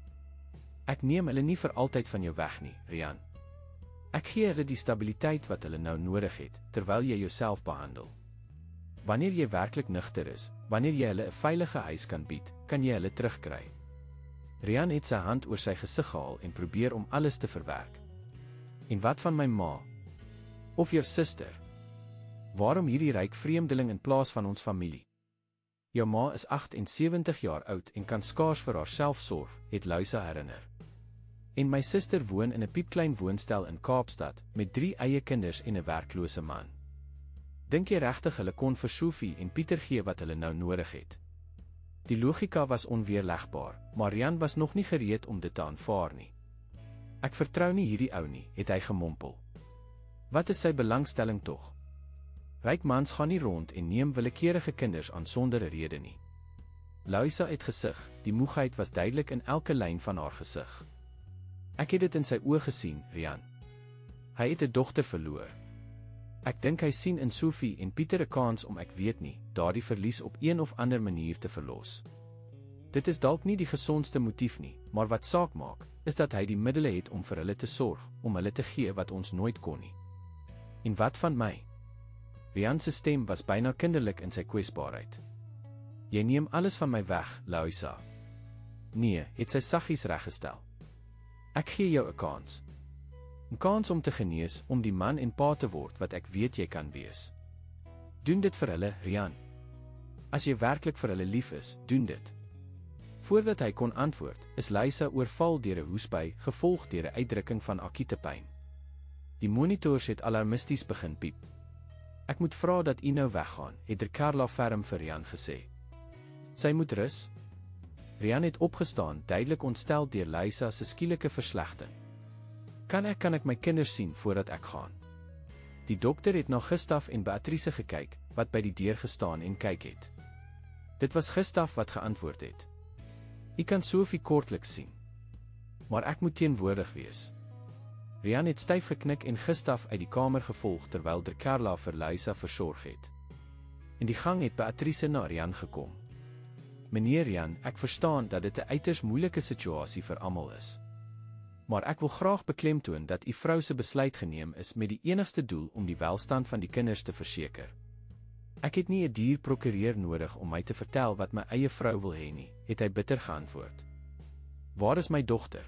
Ek neem hulle nie vir altyd van jou weg nie, Rian. Ek gee hulle die stabiliteit wat hulle nou nodig het, terwyl jy jouself behandel. Wanneer jy werklik nugter is, wanneer jy hulle 'n veilige huis kan bied, kan jy hulle terugkry. Rian het sy hand oor sy gesig gehaal en probeer om alles te verwerk. En wat van my ma? Of jou suster? Waarom hierdie ryk vreemdeling in plaas van ons familie? Jou ma is 78 jaar oud en kan skaars vir haarself sorg, het Louisa herinner. En my suster woon in 'n piepklein woonstel in Kaapstad, met 3 eie kinders en 'n werklose man. Dink jy regtig hulle kon vir Sophie en Pieter gee wat hulle nou nodig het? Die logika was onweerlegbaar, maar Rian was nog nie gereed om dit te aanvaar nie. Ek vertrou nie hierdie ou nie, het hy gemompel. Wat is sy belangstelling tog? Ryk mans gaan nie rond en neem willekeurige kinders aan sonder 'n rede nie. Louisa het gesig, die moegheid was duidelik in elke lyn van haar gesig. Ek het dit in sy oë gesien, Rian. Hy het 'n dogter verloor. Ek dink hy sien in Sophie en Pieter 'n kans om ek weet nie, daardie verlies op een of ander manier te verlos. Dit is dalk nie die gesondste motief nie, maar wat saak maak, is dat hy die middele het om vir hulle te sorg, om hulle te gee wat ons nooit kon nie. En wat van my? Rian se stem was byna kinderlik in sy kwesbaarheid. Jy neem alles van my weg, Louisa. Nee, het sy saggies reggestel. Ek gee jou 'n kans. 'n Kans om te genees, om die man en pa te word wat ek weet jy kan wees. Doen dit vir hulle, Rian. As jy werklik vir hulle lief is, doen dit. Voordat hy kon antwoord, is Louisa oorval deur 'n hoesbui, gevolg deur 'n uitdrukking van akute pyn. Die monitors het alarmisties begin piep. Ek moet vra dat u nou weggaan, het Carla ferm vir Rian gesê. Sy moet rus. Rian het opgestaan, duidelik ontstel deur Louisa se skielike verslegting. Kan ek my kinders sien voordat ek gaan? Die dokter het na Gustav en Beatrice gekyk, wat by die deur gestaan en kyk het. Dit was Gustav wat geantwoord het. U kan Sophie kortliks sien. Maar ek moet teenwoordig wees. Rian het styf geknik en Gustav uit die kamer gevolg terwyl Carla vir Louisa versorg het. In die gang het Beatrice na Rian gekom. Meneer Rian, ek verstaan dat dit 'n uiters moeilike situasie vir almal is. Maar ek wil graag beklemtoon dat u vrou se besluit geneem is met die enigste doel om die welstand van die kinders te verseker. Ek het nie 'n duur prokureur nodig om my te vertel wat my eie vrou wil hê nie, het hy bitter geantwoord. Waar is my dogter?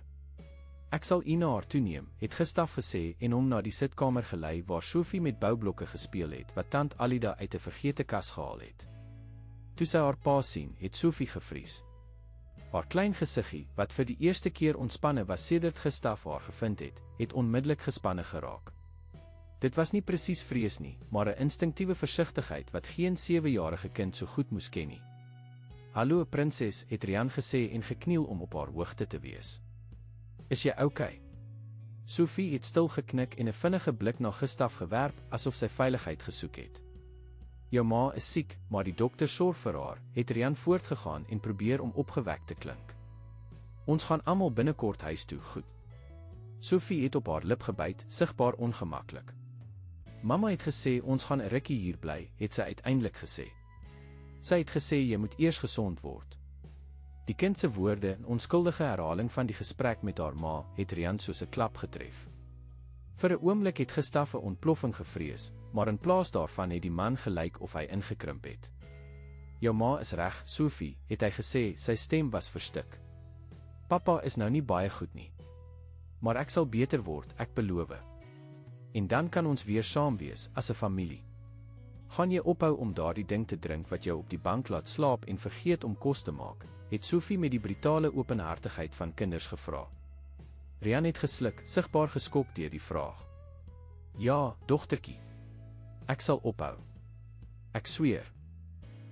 Ek sal u na haar toeneem, het Gustaf gesê en hom na die sitkamer gelei waar Sophie met boublokke gespeel het wat tant Alida uit 'n vergete kas gehaal het. Toe sy haar pa sien, het Sophie gevries. Haar klein gesiggie, wat vir die eerste keer ontspanne was sedert Gustaf haar gevind het onmiddellik gespanne geraak. Dit was nie presies vrees nie, maar 'n instinktiewe versigtigheid wat geen 7-jarige kind so goed moes ken nie. "Hallo prinses," het Rian gesê en gekniel om op haar hoogte te wees. "Is jy okay?" Sophie het stil geknik en 'n vinnige blik na Gustaf gewerp, asof sy veiligheid gesoek het. "Jou ma is siek, maar die dokter sorg vir haar," het Rian voortgegaan en probeer om opgewek te klink. "Ons gaan almal binnekort huis toe, goed." Sophie het op haar lip gebyt, sigbaar ongemaklik. "Mamma het gesê ons gaan 'n rukkie hier bly," het sy uiteindelik gesê. Sy het gesê jy moet eers gesond word. Die kind se woorde en onskuldige herhaling van die gesprek met haar ma het Rian soos 'n klap getref. Vir 'n oomblik het Gustaf 'n ontploffing gevrees, maar in plaas daarvan het die man gelyk of hy ingekrimp het. "Jou ma is reg, Sophie," het hy gesê, sy stem was verstik. "Pappa is nou nie baie goed nie. Maar ek sal beter word, ek beloof. En dan kan ons weer saam wees, as 'n familie. Gaan jy ophou om daardie ding te drink wat jou op die bank laat slaap en vergeet om kos te maak?" het Sophie met die brutale openhartigheid van kinders gevra. Rian het gesluk, sigbaar geskok deur die vraag. "Ja, dogtertjie. Ek sal ophou. Ek sweer."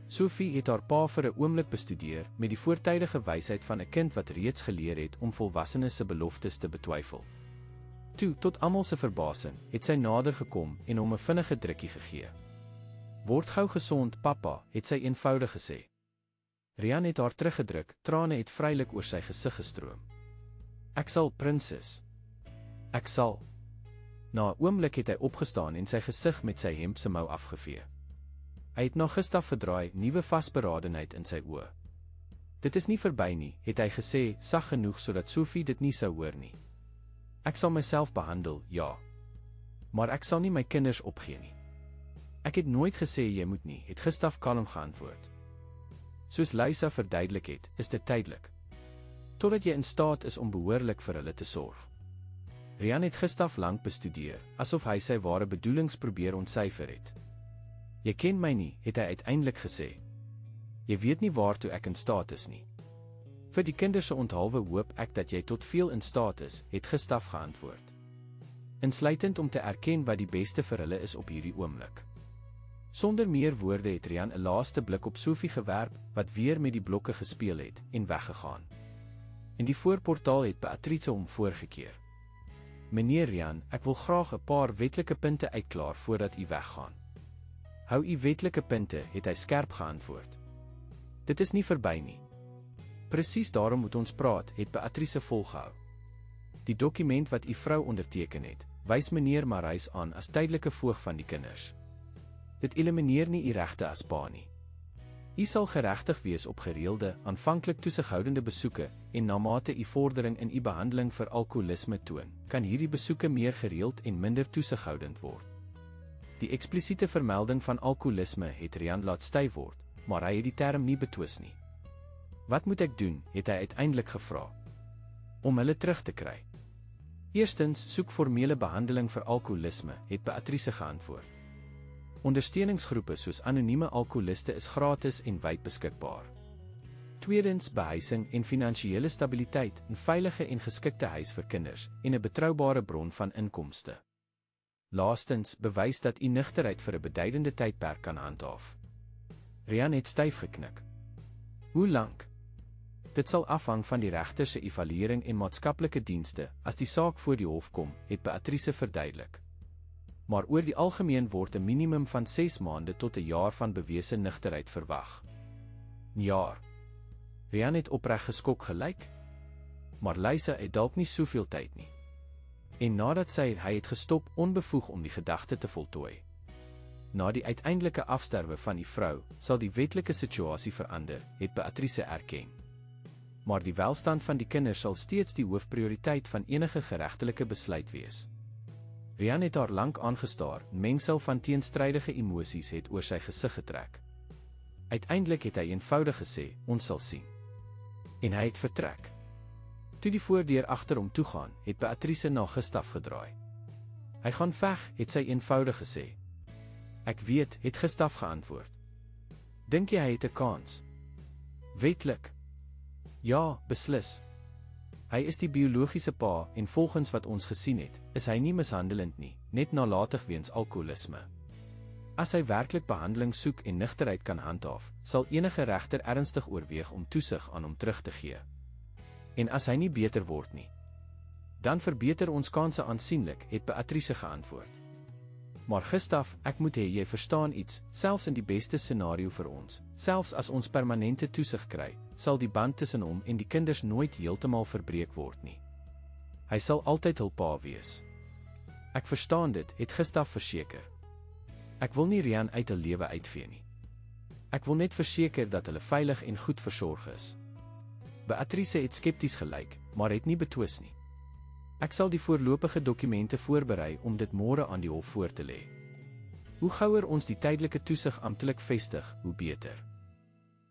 Sophie het haar pa vir 'n oomblik bestudeer met die voortydige wysheid van 'n kind wat reeds geleer het om volwassenes se beloftes te betwyfel. Toe, tot almal se verbasing, het sy nader gekom en hom 'n vinnige drukkie gegee. "Word gou gesond, pappa," het sy eenvoudig gesê. Rian het haar teruggedruk, trane het vrylik oor sy gesig gestroom. "Ek sal, prinses. Ek sal." Na 'n oomblik het hy opgestaan en sy gesig met sy hemp se mou afgevee. Hy het na Gustaf gedraai, nuwe vasberadenheid in sy oë. "Dit is nie verby nie," het hy gesê, sag genoeg sodat Sophie dit nie sou hoor nie. "Ek sal myself behandel, ja. Maar ek sal nie my kinders opgee nie." "Ek het nooit gesê jy moet nie," het Gustaf kalm geantwoord. "Soos Lysa verduidelik het, is dit tydelik. Totdat jy in staat is om behoorlik vir hulle te sorg." Rian het Gustaf lank bestudeer, asof hy sy ware bedoelings probeer ontsyfer het. "Jy ken my nie," het hy uiteindelik gesê. "Jy weet nie waartoe ek in staat is nie. Vir die kinders se onthaalwe hoop ek dat jy tot veel in staat is," het Gustaf geantwoord. "Insluitend om te erken wat die beste vir hulle is op hierdie oomblik." Sonder meer woorde het Rian 'n laaste blik op Sophie gewerp, wat weer met die blokke gespeel het, en weggegaan. In die voorportaal het Beatrice hom voorgekeer. "Meneer Rian, ek wil graag 'n paar wetlike punte uitklaar voordat u weggaan." "Hou u wetlike punte," het hy skerp geantwoord. "Dit is nie verby nie. Presies daarom moet ons praat," het Beatrice volgehou. "Die dokument wat u vrou onderteken het, wys meneer Marais aan as tydelike voog van die kinders. Dit elimineer nie u regte as pa nie. U sal geregtig wees op gereelde, aanvanklik toesighoudende besoeke en na mate u vordering in u behandeling vir alkoholisme toon, kan hierdie besoeke meer gereeld en minder toesighoudend word." Die eksplisiete vermelding van alkoholisme het Rian laat styf word, maar hy het die term nie betwis nie. "Wat moet ek doen?" het hy uiteindelik gevra. "Om hulle terug te kry. Eerstens, soek formele behandeling vir alkoholisme," het Beatrice geantwoord. "Ondersteuningsgroepe soos anonieme alkoholiste is gratis en wyd beskikbaar. Tweedens, behuising en finansiële stabiliteit, 'n veilige en geskikte huis vir kinders en 'n betroubare bron van inkomste. Laastens, bewys dat u nugterheid vir 'n beduidende tydperk kan handhaaf." Rian het styf geknik. "Hoe lank?" "Dit sal afhang van die regter se evaluering en maatskaplike dienste as die saak voor die hof kom," het Beatrice verduidelik. "Maar oor die algemeen word 'n minimum van 6 maande tot 'n jaar van bewese nugterheid verwag." "Jaar?" Rian het opreg geskok gelyk. Maar Lysa het dalk nie soveel tyd nie. En nadat hy het gestop onbevoeg om die gedagte te voltooi. Na die uiteindelike afsterwe van die vrou, sal die wetlike situasie verander, het Beatrice erken. Maar die welstand van die kinders sal steeds die hoofprioriteit van enige geregtelike besluit wees. Rian het haar lank aangestaar, mengsel van teenstrydige emosies het oor sy gesig getrek. Uiteindelik het hy eenvoudig gesê, ons sal sien. En hy het vertrek. Toe die voordeur agter hom toegaan, het Beatrice na Gustaf gedraai. Hy gaan veg, het sy eenvoudig gesê. Ek weet, het Gustaf geantwoord. Dink jy hy het 'n kans? Wetlik? Ja, beslis. Hy is die biologiese pa en volgens wat ons gesien het, is hy nie mishandelend nie, net nalatig weens alkoholisme. As hy werklik behandeling soek en nugterheid kan handhaaf, sal enige regter ernstig oorweeg om toesig aan hom terug te gee. En as hy nie beter word nie, dan verbeter ons kanse aansienlik, het Beatrice geantwoord. Maar Gustaf, ek moet hê jy verstaan iets, selfs in die beste scenario vir ons, selfs as ons permanente toesig kry, sal die band tussen hom en die kinders nooit heeltemal verbreek word nie. Hy sal altyd hul pa wees. Ek verstaan dit, het Gustaf verseker. Ek wil nie Rian uit 'n lewe uitvee nie. Ek wil net verseker dat hulle veilig en goed versorg is. Beatrice het skepties gelyk, maar het nie betwis nie. Ek sal die voorlopige dokumente voorberei om dit môre aan die hof voor te lê. Hoe gouer ons die tydelike toesig amptelik vestig, hoe beter.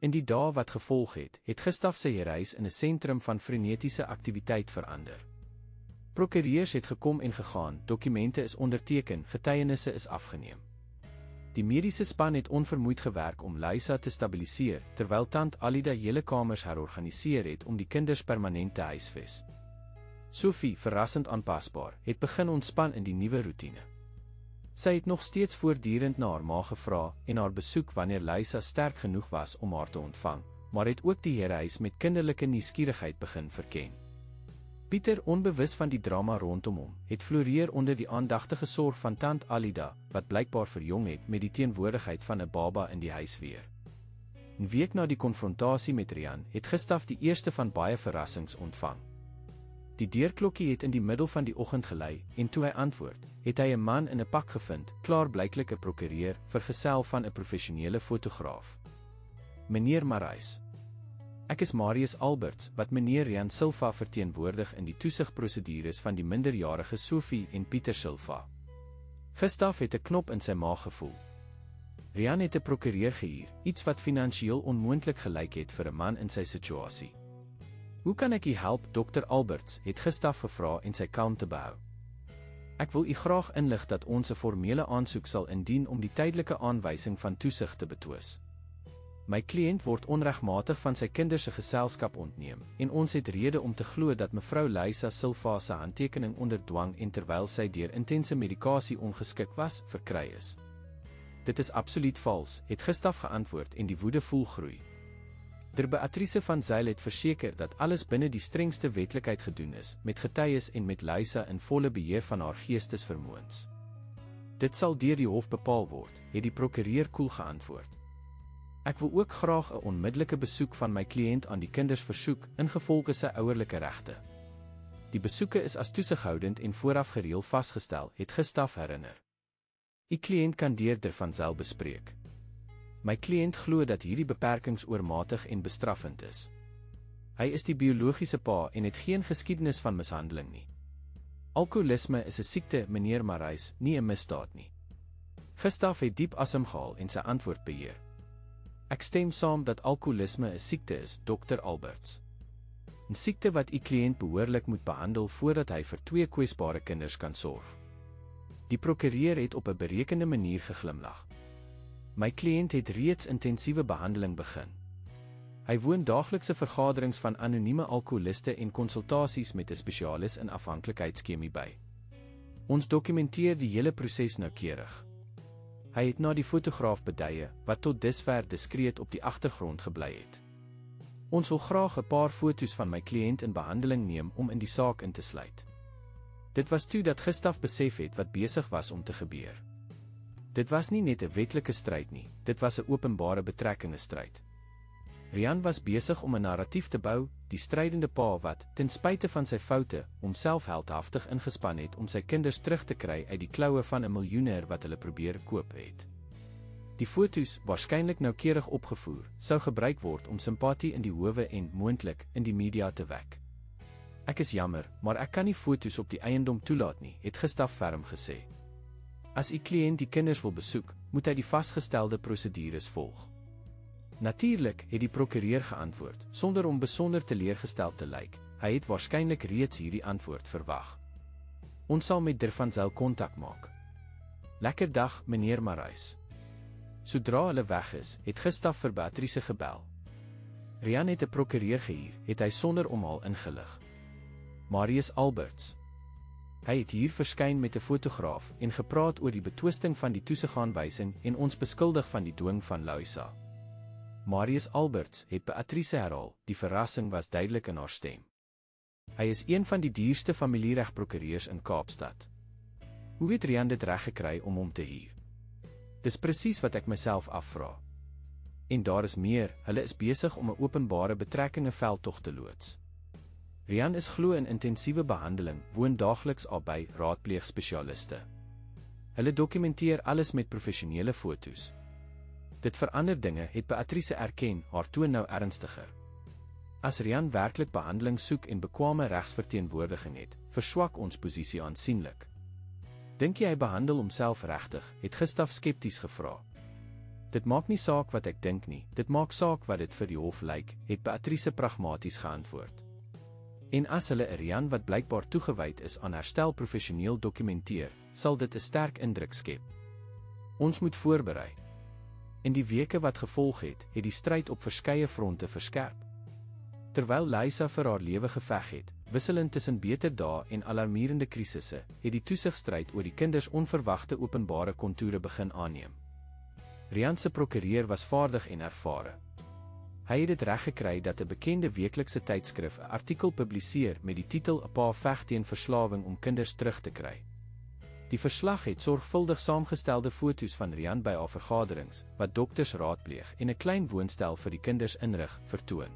In die dae wat gevolg het, het Gustaf sy reis in 'n sentrum van frenetiese aktiwiteit verander. Prokureurs het gekom en gegaan, dokumente is onderteken, getuienisse is afgeneem. Die mediese span het onvermoeid gewerk om Lisa te stabiliseer, terwyl tant Alida hele kamers herorganiseer het om die kinders permanent te huisves. Sophie, verrassend aanpasbaar, het begin ontspan in die nuwe roetine. Sy het nog steeds voortdurend na haar ma gevra en haar besoek wanneer Lisa sterk genoeg was om haar te ontvang, maar het ook die herehuis met kinderlike nuuskierigheid begin verken. Pieter, onbewus van die drama rondom hom, het floreer onder die aandagtige sorg van tant Alida, wat blykbaar verjong het met die teenwoordigheid van 'n baba in die huis weer. 'n Week na die konfrontasie met Rian, het Gustaf die eerste van baie verrassings ontvang. Die deurklokkie het in die middel van die oggend gelei, en toe hy antwoord, het hy 'n man in 'n pak gevind, klaarblyklik 'n prokureur, vergesel van 'n professionele fotograaf. Meneer Marais. Ek is Marius Alberts, wat meneer Rian Silva verteenwoordig in die toesigprosedures van die minderjarige Sophie en Pieter Silva. Gustaf het 'n knop in sy maag gevoel. Rian het 'n prokureur gehuur, iets wat finansiëel onmoontlik gelyk het vir 'n man in sy situasie. Hoe kan ek u help, Dr. Alberts, het Gustaf gevra en sy kalmte behou. Ek wil u graag inlig dat ons 'n formele aansoek sal indien om die tydelike aanwysing van toesig te betwis. My kliënt word onregmatig van sy kinders se geselskap ontneem, en ons het rede om te glo dat mevrou Lisa Silva se handtekening onder dwang en terwyl sy deur intense medikasie ongeskik was, verkry is. Dit is absoluut vals, het Gustaf geantwoord en die woede voel groei. Beatrice van Zyl het verseker dat alles binne die strengste wetlikheid gedoen is, met getuies en met Lisa in volle beheer van haar geestesvermoëns. Dit sal deur die hof bepaal word, het die prokureur koel geantwoord. Ek wil ook graag 'n onmiddellike besoek van my kliënt aan die kinders versoek, ingevolge sy ouerlike regte. Die besoeke is as toesighoudend en vooraf gereël vasgestel, het Gustaf herinner. U kliënt kan deur van Zyl bespreek. My kliënt glo dat hierdie beperkings oormatig en bestraffend is. Hy is die biologiese pa en het geen geskiedenis van mishandeling nie. Alkoholisme is 'n siekte, meneer Marais, nie 'n misdaad nie. Gustaf het diep asem gehaal en sy antwoord beheer. Ek stem saam dat alkoholisme 'n siekte is, Dr. Alberts. 'n Siekte wat u kliënt behoorlik moet behandel voordat hy vir 2 kwesbare kinders kan sorg. Die prokureur het op 'n berekende manier geglimlag. My kliënt het reeds intensiewe behandeling begin. Hy woon daaglikse vergaderings van anonieme alkoholiste en konsultasies met 'n spesialis in afhanklikheidskemie by. Ons dokumenteer die hele proses noukeurig. Hy het na die fotograaf beduie, wat tot dusver diskreet op die agtergrond gebly het. Ons wil graag 'n paar foto's van my kliënt in behandeling neem om in die saak in te sluit. Dit was toe dat Gustaf besef het wat besig was om te gebeur. Dit was nie net 'n wetlike stryd nie, dit was 'n openbare betrekkinge stryd. Rian was besig om 'n narratief te bou, die strydende pa wat, ten spyte van sy foute, homself heldhaftig ingespan het om sy kinders terug te kry uit die kloue van 'n miljoenêr wat hulle probeer koop het. Die foto's, waarskynlik noukeurig opgevoer, sou gebruik word om simpatie in die howe en, moontlik, in die media te wek. Ek is jammer, maar ek kan nie foto's op die eiendom toelaat nie, het Gustaf ferm gesê. As u kliënt die kinders wil besoek, moet hy die vasgestelde prosedures volg. Natuurlik, het die prokureur geantwoord, sonder om besonder teleurgesteld te lyk. Hy het waarskynlik reeds hierdie antwoord verwag. Ons sal met Dirk van Zyl kontak maak. Lekker dag, meneer Marais. Sodra hulle weg is, het Gustaf vir Beatrice gebel. Rian het 'n prokureur gehuur, het hy sonder omhaal ingelig. Marius Alberts. Hy het hier verskyn met 'n fotograaf en gepraat oor die betwisting van die toesighaanwysing en ons beskuldig van die dwing van Luisa. Marius Alberts het Beatrice herhaal, die verrassing was duidelik in haar stem. Hy is een van die duurste familieregprokureurs in Kaapstad. Hoe het Rian dit reg gekry om hom te huur? Dis presies wat ek myself afvra. En daar is meer, hulle is besig om 'n openbare betrekkinge veldtog te loods. Rian is glo in intensiewe behandeling, woon daagliks albei raadpleegspesialiste. Hulle dokumenteer alles met professionele foto's. Dit verander dinge, het Beatrice erken, haar toon nou ernstiger. As Rian werklik behandeling soek en bekwame regsverteenwoordiging het, verswak ons posisie aansienlik. Dink jy hy behandel homself regtig, het Gustaf skepties gevra. Dit maak nie saak wat ek dink nie, dit maak saak wat dit vir die hof lyk, het Beatrice pragmaties geantwoord. En as hulle 'n Rian wat blykbaar toegewyd is aan herstel professioneel dokumenteer, sal dit 'n sterk indruk skep. Ons moet voorberei. In die weke wat gevolg het, het die stryd op verskeie fronte verskerp. Terwyl Luisa vir haar lewe geveg het, wisselend tussen beter dae en alarmerende krisisse, het die toesigstryd oor die kinders onverwagte openbare kontoure begin aanneem. Rian se prokureur was vaardig en ervare. Hy het dit reg gekry dat 'n bekende weeklikse tydskrif 'n artikel publiseer met die titel 'n pa veg teen verslawing om kinders terug te kry. Die verslag het sorgvuldig saamgestelde foto's van Rian by haar vergaderings, wat dokters raadpleeg en 'n klein woonstel vir die kinders inrig, vertoon.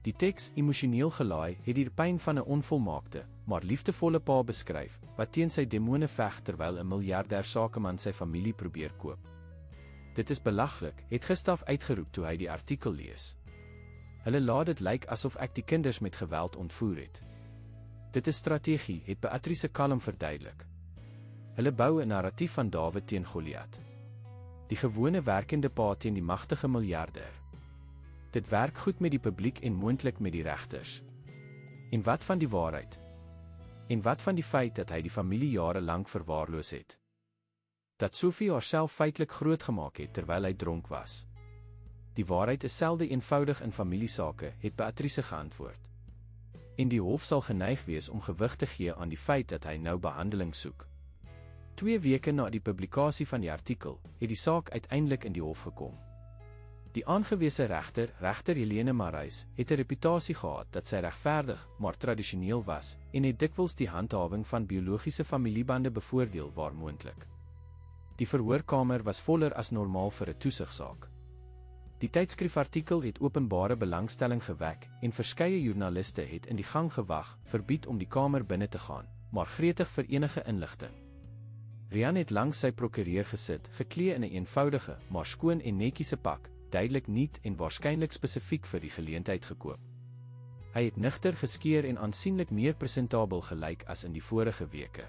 Die teks, emosioneel gelaai, het die pyn van 'n onvolmaakte, maar liefdevolle pa beskryf, wat teen sy demone veg terwyl 'n miljardêr sakeman sy familie probeer koop. Dit is belaglik, het Gustaf uitgeroep toe hy die artikel lees. Hulle laat dit lyk asof ek die kinders met geweld ontvoer het. Dit is strategie, het Beatrice kalm verduidelik. Hulle bou 'n narratief van Dawid teen Goliat. Die gewone werkende pa teen die magtige miljardêr. Dit werk goed met die publiek en moontlik met die regters. En wat van die waarheid? En wat van die feit dat hy die familie jare lank verwaarloos het? Dat Sophie haarself feitelik grootgemaak het terwyl hy dronk was. Die waarheid is selde eenvoudig in familiesake, het Beatrice geantwoord. En die hof sal geneig wees om gewig te gee aan die feit dat hy nou behandeling soek. 2 weke na die publikasie van die artikel, het die saak uiteindelik in die hof gekom. Die aangewese regter, regter Helene Marais, het 'n reputasie gehad dat sy regverdig, maar tradisioneel was, en het dikwels die handhawing van biologiese familiebande bevoordeel waar moontlik. Die verhoorkamer was voller as normaal vir 'n toesigsaak. Die tydskrifartikel het openbare belangstelling gewek, en verskeie joernaliste het in die gang gewag, verbied om die kamer binne te gaan, maar gretig vir enige inligting. Rian het langs sy prokureur gesit, geklee in 'n eenvoudige, maar skoon en netjiese pak, duidelik nuut en waarskynlik spesifiek vir die geleentheid gekoop. Hy het nigter geskeer en aansienlik meer presentabel gelyk as in die vorige weke.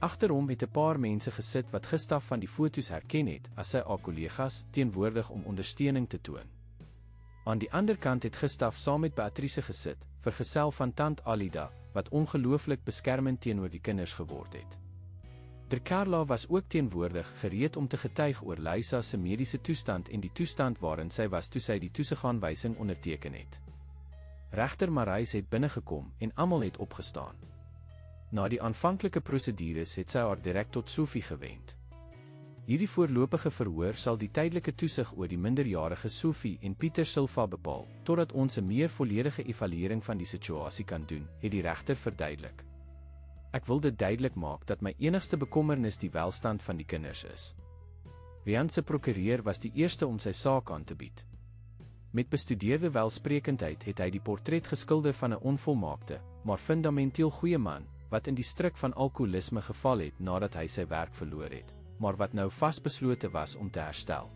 Agter hom het 'n paar mense gesit wat Gustaf van die foto's herken het as sy kollegas, teenwoordig om ondersteuning te toon. Aan die ander kant het Gustaf saam met Beatrice gesit, vergesel van tant Alida, wat ongelooflik beskermend teenoor die kinders geword het. Carla was ook teenwoordig, gereed om te getuig oor Luisa se mediese toestand en die toestand waarin sy was toe sy die toesighaanwysing onderteken het. Regter Marais het binnegekom en almal het opgestaan. Na die aanvanklike prosedures het sy haar direk tot Sophie gewend. Hierdie voorlopige verhoor sal die tydelike toesig oor die minderjarige Sophie en Pieter Silva bepaal, totdat ons 'n meer volledige evaluering van die situasie kan doen, het die regter verduidelik. Ek wil dit duidelik maak dat my enigste bekommernis die welstand van die kinders is. Rian se prokureur was die eerste om sy saak aan te bied. Met bestudeerde welsprekendheid het hy die portret geskilder van 'n onvolmaakte, maar fundamenteel goeie man, wat in die struik van alkoholisme geval het nadat hy sy werk verloor het, maar wat nou vasbeslote was om te herstel.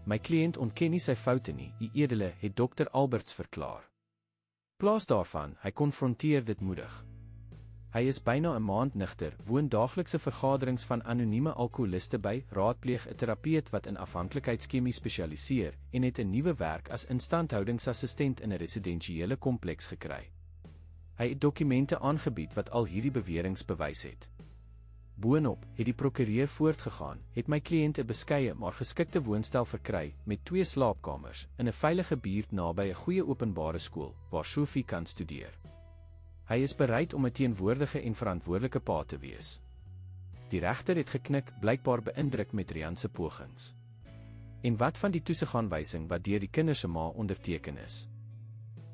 My kliënt ontken nie sy foute nie, U Edele, het Dr. Alberts verklaar. Plaas daarvan, hy konfronteer dit moedig. Hy is byna 'n maand nigter, woon daaglikse vergaderings van anonieme alkoholiste by, raadpleeg 'n terapeut wat in afhanklikheidschemie spesialiseer en het 'n nuwe werk as instandhoudingsassistent in 'n residensiële kompleks gekry. Hy het dokumente aangebied wat al hierdie beweringe bewys het. Boonop het die prokureur voortgegaan, het my kliënt 'n beskeie maar geskikte woonstel verkry met 2 slaapkamers in 'n veilige buurt naby 'n goeie openbare skool waar Sophie kan studeer. Hy is bereid om 'n teenwoordige en verantwoordelike pa te wees. Die regter het geknik, blykbaar beïndruk met Rian se pogings. En wat van die toesighaanwysing wat deur die kinders se ma onderteken is?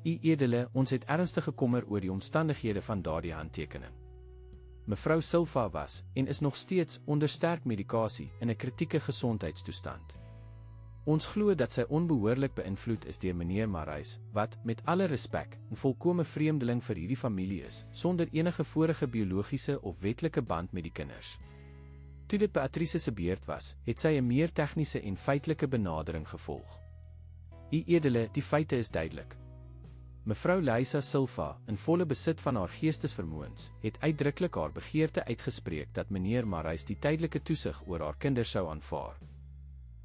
U edele, ons het ernstige kommer oor die omstandighede van daardie handtekening. Mevrou Silva was, en is nog steeds, onder sterk medikasie in 'n kritieke gesondheidstoestand. Ons glo dat sy onbehoorlik beïnvloed is deur meneer Marais, wat, met alle respek, 'n volkome vreemdeling vir hierdie familie is, sonder enige vorige biologiese of wetlike band met die kinders. Toe dit Beatrice se beurt was, het sy 'n meer tegniese en feitelike benadering gevolg. U edele, die feite is duidelik. Mevrou Leisa Silva, in volle besit van haar geestesvermoëns, het uitdruklik haar begeerte uitgespreek dat meneer Marais die tydelike toesig oor haar kinders sou aanvaar.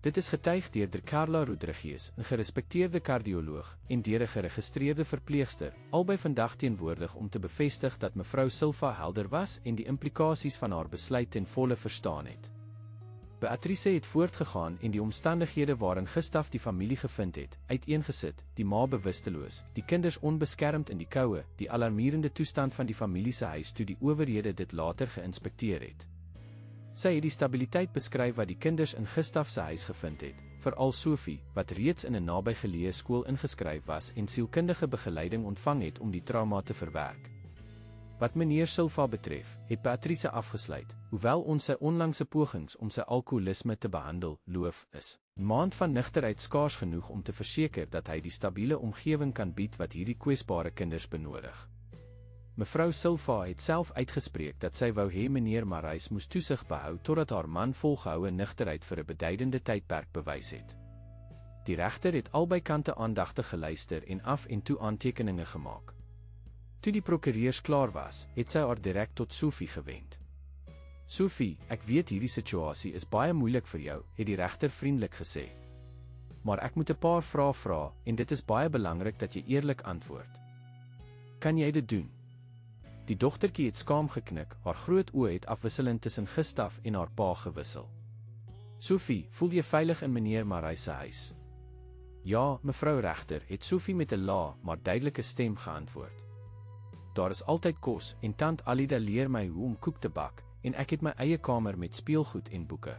Dit is getuig deur Carla Rodriguez, 'n gerespekteerde kardioloog, en deur 'n geregistreerde verpleegster, albei vandag teenwoordig om te bevestig dat mevrou Silva helder was en die implikasies van haar besluit ten volle verstaan het. Beatrice het voortgegaan en die omstandighede waarin Gustaf die familie gevind het, uiteengesit, die ma bewusteloos, die kinders onbeskermd in die koue, die alarmerende toestand van die familie se huis toe die owerhede dit later geïnspekteer het. Sy het die stabiliteit beskryf wat die kinders in Gustaf se huis gevind het, veral Sophie, wat reeds in 'n nabygeleë skool ingeskryf was en sielkundige begeleiding ontvang het om die trauma te verwerk. Wat meneer Silva betref, het Beatrice afgesluit, hoewel ons sy onlangse pogings om sy alkoholisme te behandel, loof is. 'n Maand van nigterheid skaars genoeg om te verseker dat hy die stabiele omgewing kan bied wat hierdie kwesbare kinders benodig. Mevrou Silva het self uitgespreek dat sy wou hê meneer Marais moes toesig behou totdat haar man volgehoue nigterheid vir 'n beduidende tydperk bewys het. Die regter het albei kante aandagtig geluister en af en toe aantekeninge gemaak. Toe die prokureurs klaar was, het sy haar direk tot Sophie gewend. Sophie, ek weet hierdie situasie is baie moeilik vir jou, het die regter vriendelik gesê. Maar ek moet 'n paar vrae vra en dit is baie belangrik dat jy eerlik antwoord. Kan jy dit doen? Die dogtertjie het skaam geknik, haar groot oë het afwisselend tussen Gustaf en haar pa gewissel. Sophie, voel jy veilig in meneer Marais se huis? Ja, mevrou regter, het Sophie met 'n lae, maar duidelike stem geantwoord. Daar is altyd kos en tant Alida leer my hoe om koek te bak en ek het my eie kamer met speelgoed en boeke.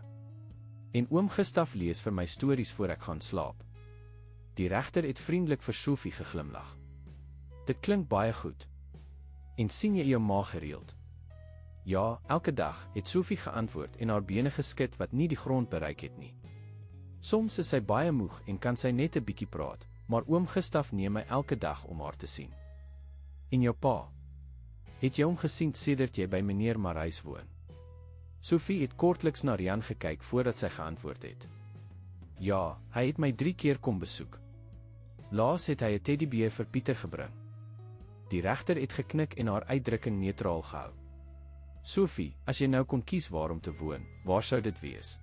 En oom Gustaf lees vir my stories voor ek gaan slaap. Die regter het vriendelik vir Sophie geglimlag. Dit klink baie goed. En sien jy jou ma gereeld? Ja, elke dag, het Sophie geantwoord en haar bene geskit wat nie die grond bereik het nie. Soms is sy baie moeg en kan sy net 'n bietjie praat, maar oom Gustaf neem my elke dag om haar te sien. En jou pa? Het jy hom gesien sedert jy by meneer Marais woon? Sophie het kortliks na Rian gekyk voordat sy geantwoord het. Ja, hy het my 3 keer kom besoek. Laas het hy 'n teddybeer vir Pieter gebring. Die regter het geknik en haar uitdrukking neutraal gehou. Sophie, as jy nou kon kies waar om te woon, waar sou dit wees?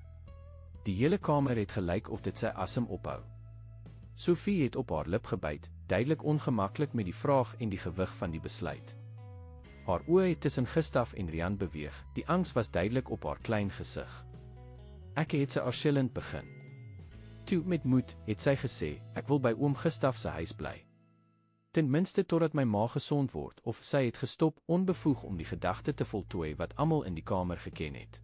Die hele kamer het gelyk of dit sy asem ophou. Sophie het op haar lip gebyt, duidelik ongemaklik met die vraag en die gewig van die besluit. Haar oë het tussen Gustaf en Rian beweeg, die angs was duidelik op haar klein gesig. Ek het sy aarzelend begin. Toe met moed, het sy gesê, ek wil by oom Gustaf se huis bly. Ten minste totdat my ma gesond word, of sy het gestop, onbevoeg om die gedagte te voltooi wat almal in die kamer geken het.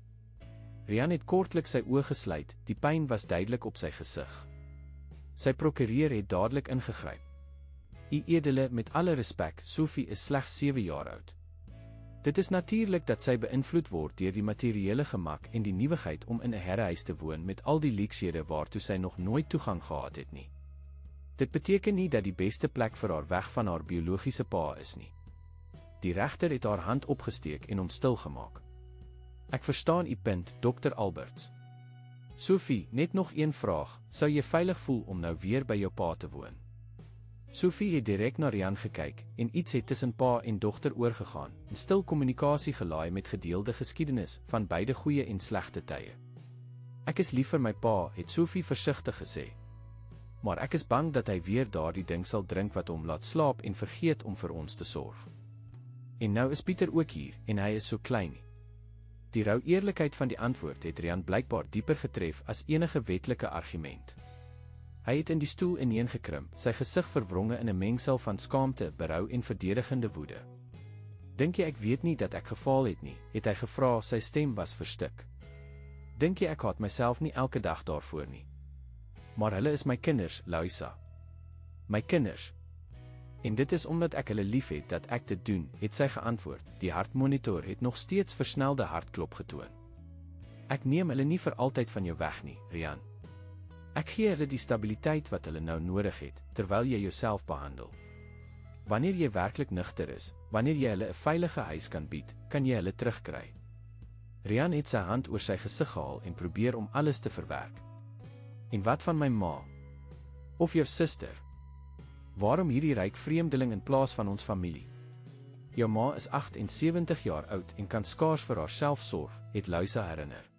Rian het kortlik sy oë gesluit, die pyn was duidelik op sy gesig. Sy prokureur het dadelik ingegryp. U edele, met alle respek, Sophie is slegs 7 jaar oud. Dit is natuurlik dat sy beïnvloed word deur die materiële gemak en die nuwigheid om in 'n herrehuis te woon met al die leksede waartoe sy nog nooit toegang gehad het nie. Dit beteken nie dat die beste plek vir haar weg van haar biologiese pa is nie. Die regter het haar hand opgesteek en hom stil gemaak. Ek verstaan u punt, Dr. Alberts. Sophie, net nog een vraag, sou jy veilig voel om nou weer by jou pa te woon? Sophie het direk na Rian gekyk en iets het tussen pa en dogter oorgegaan, en stil kommunikasie gelaai met gedeelde geskiedenis van beide goeie en slegte tye. Ek is lief vir my pa, het Sophie versigtig gesê. Maar ek is bang dat hy weer daardie ding sal drink wat hom laat slaap en vergeet om vir ons te sorg. En nou is Pieter ook hier, en hy is so klein. Die rou eerlikheid van die antwoord het Rian blykbaar dieper getref as enige wetlike argument. Hy het in die stoel ineengekrimp, sy gesig verwronge in 'n mengsel van skaamte, berou en verdedigende woede. Dink jy ek weet nie dat ek gefaal het nie, het hy gevra, sy stem was verstik. Dink jy ek haat myself nie elke dag daarvoor nie? Maar hulle is my kinders, Luisa. My kinders. En dit is omdat ek hulle lief het dat ek dit doen, het sy geantwoord. Die hartmonitor het nog steeds versnelde hartklop getoon. Ek neem hulle nie vir altyd van jou weg nie, Rian. Ek gee hulle die stabiliteit wat hulle nou nodig het, terwyl jy jouself behandel. Wanneer jy werklik nugter is, wanneer jy hulle 'n veilige huis kan bied, kan jy hulle terugkry. Rian het sy hand oor sy gesig gehaal en probeer om alles te verwerk. En wat van my ma? Of jou suster? Waarom hierdie ryk vreemdeling in plaas van ons familie? Jou ma is 78 jaar oud en kan skaars vir haarself sorg, het Luisa herinner.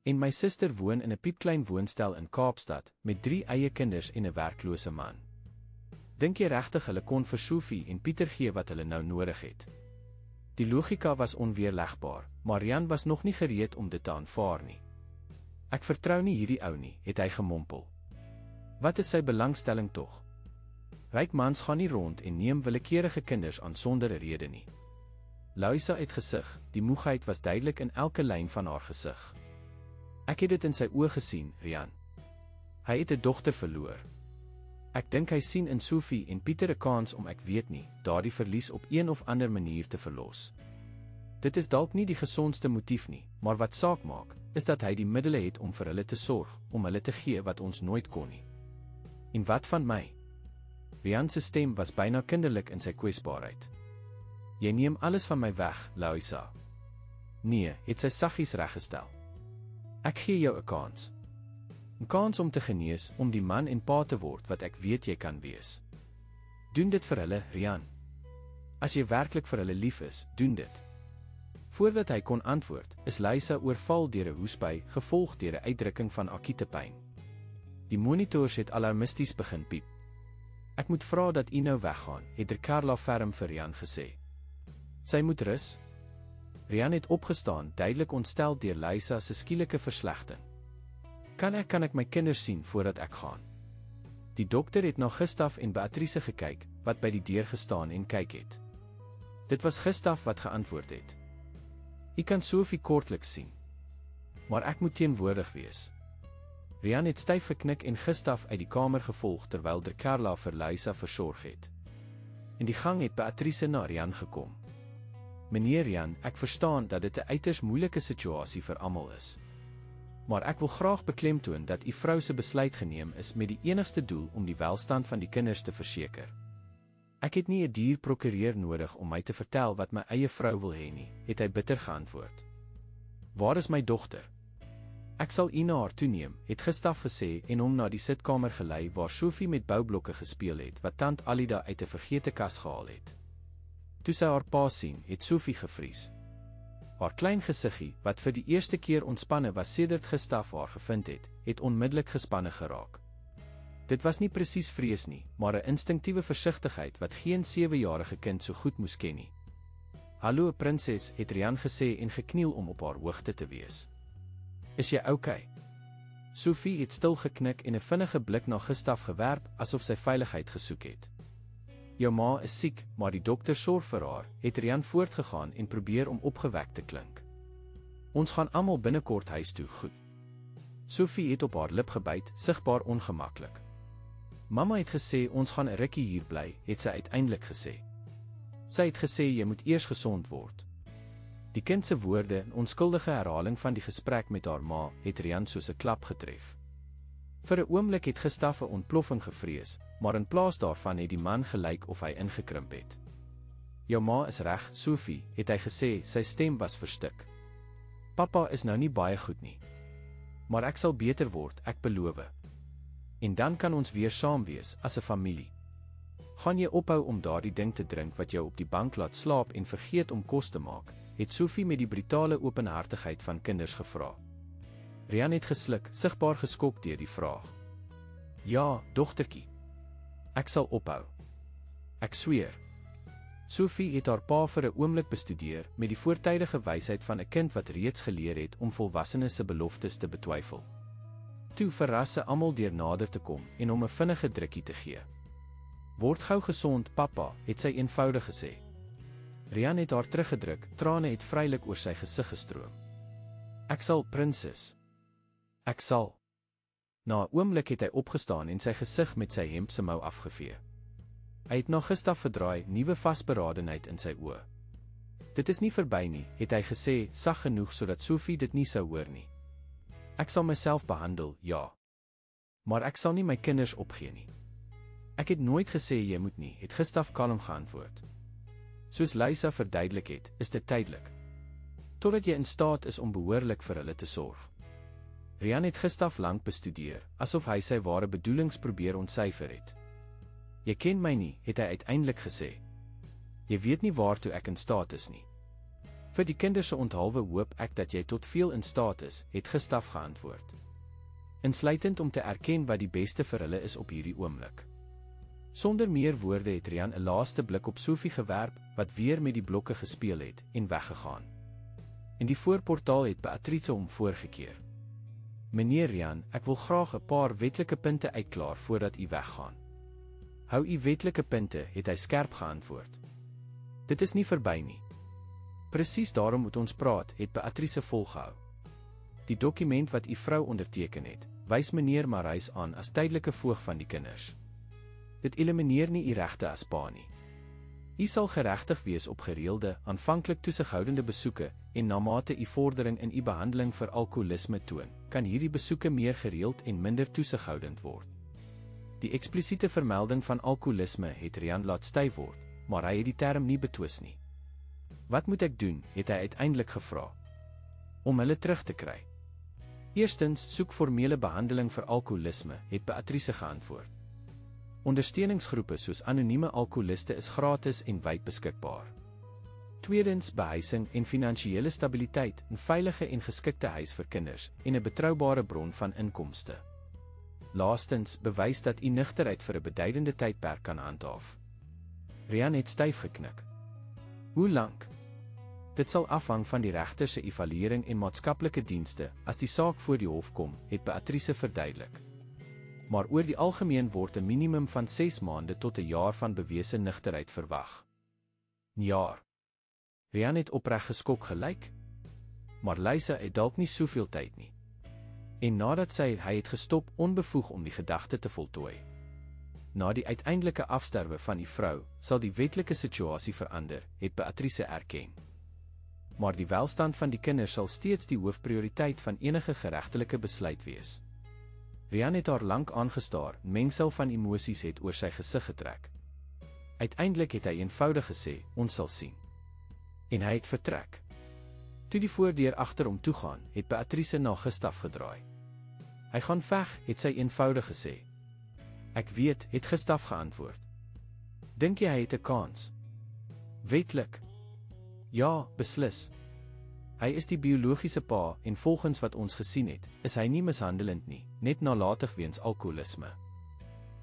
En my suster woon in 'n piepklein woonstel in Kaapstad, met 3 eie kinders en 'n werklose man. Dink jy regtig hulle kon vir Sophie en Pieter gee wat hulle nou nodig het? Die logika was onweerlegbaar, maar Rian was nog nie gereed om dit te aanvaar nie. Ek vertrou nie hierdie ou nie, het hy gemompel. Wat is sy belangstelling tog? Ryk mans gaan nie rond en neem willekeurige kinders aan sonder 'n rede nie. Luisa het gesig, die moegheid was duidelik in elke lyn van haar gesig. Ek het dit in sy oë gesien, Rian. Hy het 'n dogter verloor. Ek dink hy sien in Sophie en Pieter 'n kans om ek weet nie, daardie verlies op een of ander manier te verlos. Dit is dalk nie die gesondste motief nie, maar wat saak maak, is dat hy die middele het om vir hulle te sorg, om hulle te gee wat ons nooit kon nie. En wat van my? Rian se stem was byna kinderlik in sy kwesbaarheid. Jy neem alles van my weg, Luisa. Nee, het sy saggies reggestel. Ek gee jou 'n kans. 'n Kans om te genees, om die man en pa te word wat ek weet jy kan wees. Doen dit vir hulle, Rian. As jy werklik vir hulle lief is, doen dit. Voordat hy kon antwoord, is Luisa oorval deur 'n hoesbui, gevolg deur 'n uitdrukking van akute pyn. Die monitors het alarmisties begin piep. Ek moet vra dat u nou weggaan, het Carla ferm vir Rian gesê. Sy moet rus. Rian het opgestaan, duidelik ontstel deur Luisa se skielike verslegting. Kan ek my kinders sien voordat ek gaan? Die dokter het na Gustav en Beatrice gekyk, wat by die deur gestaan en kyk het. Dit was Gustav wat geantwoord het. U kan Sophie kortliks sien. Maar ek moet teenwoordig wees. Rian het styf geknik en Gustav uit die kamer gevolg terwyl Carla vir Luisa versorg het. In die gang het Beatrice na Rian gekom. Meneer Rian, ek verstaan dat dit 'n uiters moeilike situasie vir almal is. Maar ek wil graag beklemtoon dat u vrou se besluit geneem is met die enigste doel om die welstand van die kinders te verseker. Ek het nie 'n dierprokureur nodig om my te vertel wat my eie vrou wil hê nie, het hy bitter geantwoord. Waar is my dogter? Ek sal u na haar toeneem, het Gustav gesê en hom na die sitkamer gelei waar Sophie met boublokke gespeel het wat tant Alida uit 'n vergete kas gehaal het. Toe sy haar pa sien, het Sophie gevries. Haar klein gesiggie, wat vir die eerste keer ontspanne was sedert Gustav haar gevind het onmiddellik gespanne geraak. Dit was nie presies vrees nie, maar 'n instinktiewe versigtigheid wat geen 7-jarige kind so goed moes ken nie. Hallo prinses, het Rian gesê en gekniel om op haar hoogte te wees. Is jy okay? Sophie het stil geknik en 'n vinnige blik na Gustav gewerp, asof sy veiligheid gesoek het. Jou ma is siek, maar die dokter sorg vir haar, het Rian voortgegaan en probeer om opgewek te klink. Ons gaan almal binnekort huis toe, goed. Sophie het op haar lip gebyt, sigbaar ongemaklik. Mamma het gesê ons gaan 'n rukkie hier bly, het sy uiteindelik gesê. Sy het gesê jy moet eers gesond word. Die kind se woorde, 'n onskuldige herhaling van die gesprek met haar ma, het Rian soos 'n klap getref. Vir 'n oomblik het Gustav 'n ontploffing gevrees, maar in plaas daarvan het die man gelyk of hy ingekrimp het. Jou ma is reg, Sophie, het hy gesê, sy stem was verstik. Papa is nou nie baie goed nie. Maar ek sal beter word, ek beloof. En dan kan ons weer saam wees, as 'n familie. Gaan jy ophou om daardie ding te drink wat jou op die bank laat slaap en vergeet om kos te maak? Het Sophie met die brutale openhartigheid van kinders gevra. Rian het gesluk, sigbaar geskok deur die vraag. Ja, dogtertjie. Ek sal ophou. Ek sweer. Sophie het haar pa vir 'n oomblik bestudeer met die voortydige wysheid van 'n kind wat reeds geleer het om volwassenes se beloftes te betwyfel. Toe verras sy almal deur nader te kom en hom 'n vinnige drukkie te gee. Word gou gesond, pappa, het sy eenvoudig gesê. Rian het haar teruggedruk, trane het vrylik oor sy gesig gestroom. Ek sal, prinses. Ek sal. Na 'n oomblik het hy opgestaan en sy gesig met sy hemp se mou afgevee. Hy het na Gustav verdraai, nuwe vasberadenheid in sy oë. Dit is nie verby nie, het hy gesê, sag genoeg sodat Sophie dit nie sou hoor nie. Ek sal myself behandel, ja. Maar ek sal nie my kinders opgee nie. Ek het nooit gesê jy moet nie, het Gustav kalm geantwoord. Soos Lysa verduidelik het, is dit tydelik. Totdat jy in staat is om behoorlik vir hulle te sorg. Rian het Gustav lank bestudeer, asof hy sy ware bedoelings probeer ontsyfer het. Jy ken my nie, het hy uiteindelik gesê. Jy weet nie waartoe ek in staat is nie. Vir die kinders se onthalwe hoop ek dat jy tot veel in staat is, het Gustav geantwoord. Insluitend om te erken wat die beste vir hulle is op hierdie oomblik. Sonder meer woorde het Rian 'n laaste blik op Sophie gewerp, wat weer met die blokke gespeel het, en weggegaan. In die voorportaal het Beatrice hom voorgekeer. Meneer Rian, ek wil graag 'n paar wetlike punte uitklaar voordat u weggaan. Hou u wetlike punte, het hy skerp geantwoord. Dit is nie verby nie. Presies daarom moet ons praat, het Beatrice volgehou. Die dokument wat u vrou onderteken het, wys meneer Marais aan as tydelike voog van die kinders. Dit elimineer nie u regte as pa nie. U sal geregtig wees op gereelde, aanvanklik toesighoudende besoeke en na mate u vordering in u behandeling vir alkoholisme toon, kan hierdie besoeke meer gereeld en minder toesighoudend word. Die eksplisiete vermelding van alkoholisme het Rian laat styf word, maar hy het die term nie betwis nie. Wat moet ek doen, het hy uiteindelik gevra. Om hulle terug te kry. Eerstens, soek formele behandeling vir alkoholisme, het Beatrice geantwoord. Ondersteuningsgroepe soos anonieme alkoholiste is gratis en wyd beskikbaar. Tweedens, behuising en finansiële stabiliteit, 'n veilige en geskikte huis vir kinders en 'n betroubare bron van inkomste. Laastens, bewys dat u nugterheid vir 'n beduidende tydperk kan handhaaf. Rian het styf geknik. Hoe lank? Dit sal afhang van die regter se evaluering en maatskaplike dienste as die saak voor die hof kom, het Beatrice verduidelik. Maar oor die algemeen word 'n minimum van 6 maande tot 'n jaar van bewese nugterheid verwag. 'n Jaar. Rian het opreg geskok gelyk. Maar Lysa het dalk nie soveel tyd nie. En nadat hy het gestop onbevoeg om die gedagte te voltooi. Na die uiteindelike afsterwe van die vrou, sal die wetlike situasie verander, het Beatrice erken. Maar die welstand van die kinders sal steeds die hoofprioriteit van enige geregtelike besluit wees. Rian het haar lank aangestaar, mengsel van emosies het oor sy gesig getrek. Uiteindelik het hy eenvoudig gesê, ons sal sien. En hy het vertrek. Toe die voordeur agter hom toegaan, het Beatrice na Gustav gedraai. Hy gaan veg, het sy eenvoudig gesê. Ek weet, het Gustav geantwoord. Dink jy hy het 'n kans? Wetlik? Ja, beslis. Hy is die biologiese pa en volgens wat ons gesien het, is hy nie mishandelend nie, net nalatig weens alkoholisme.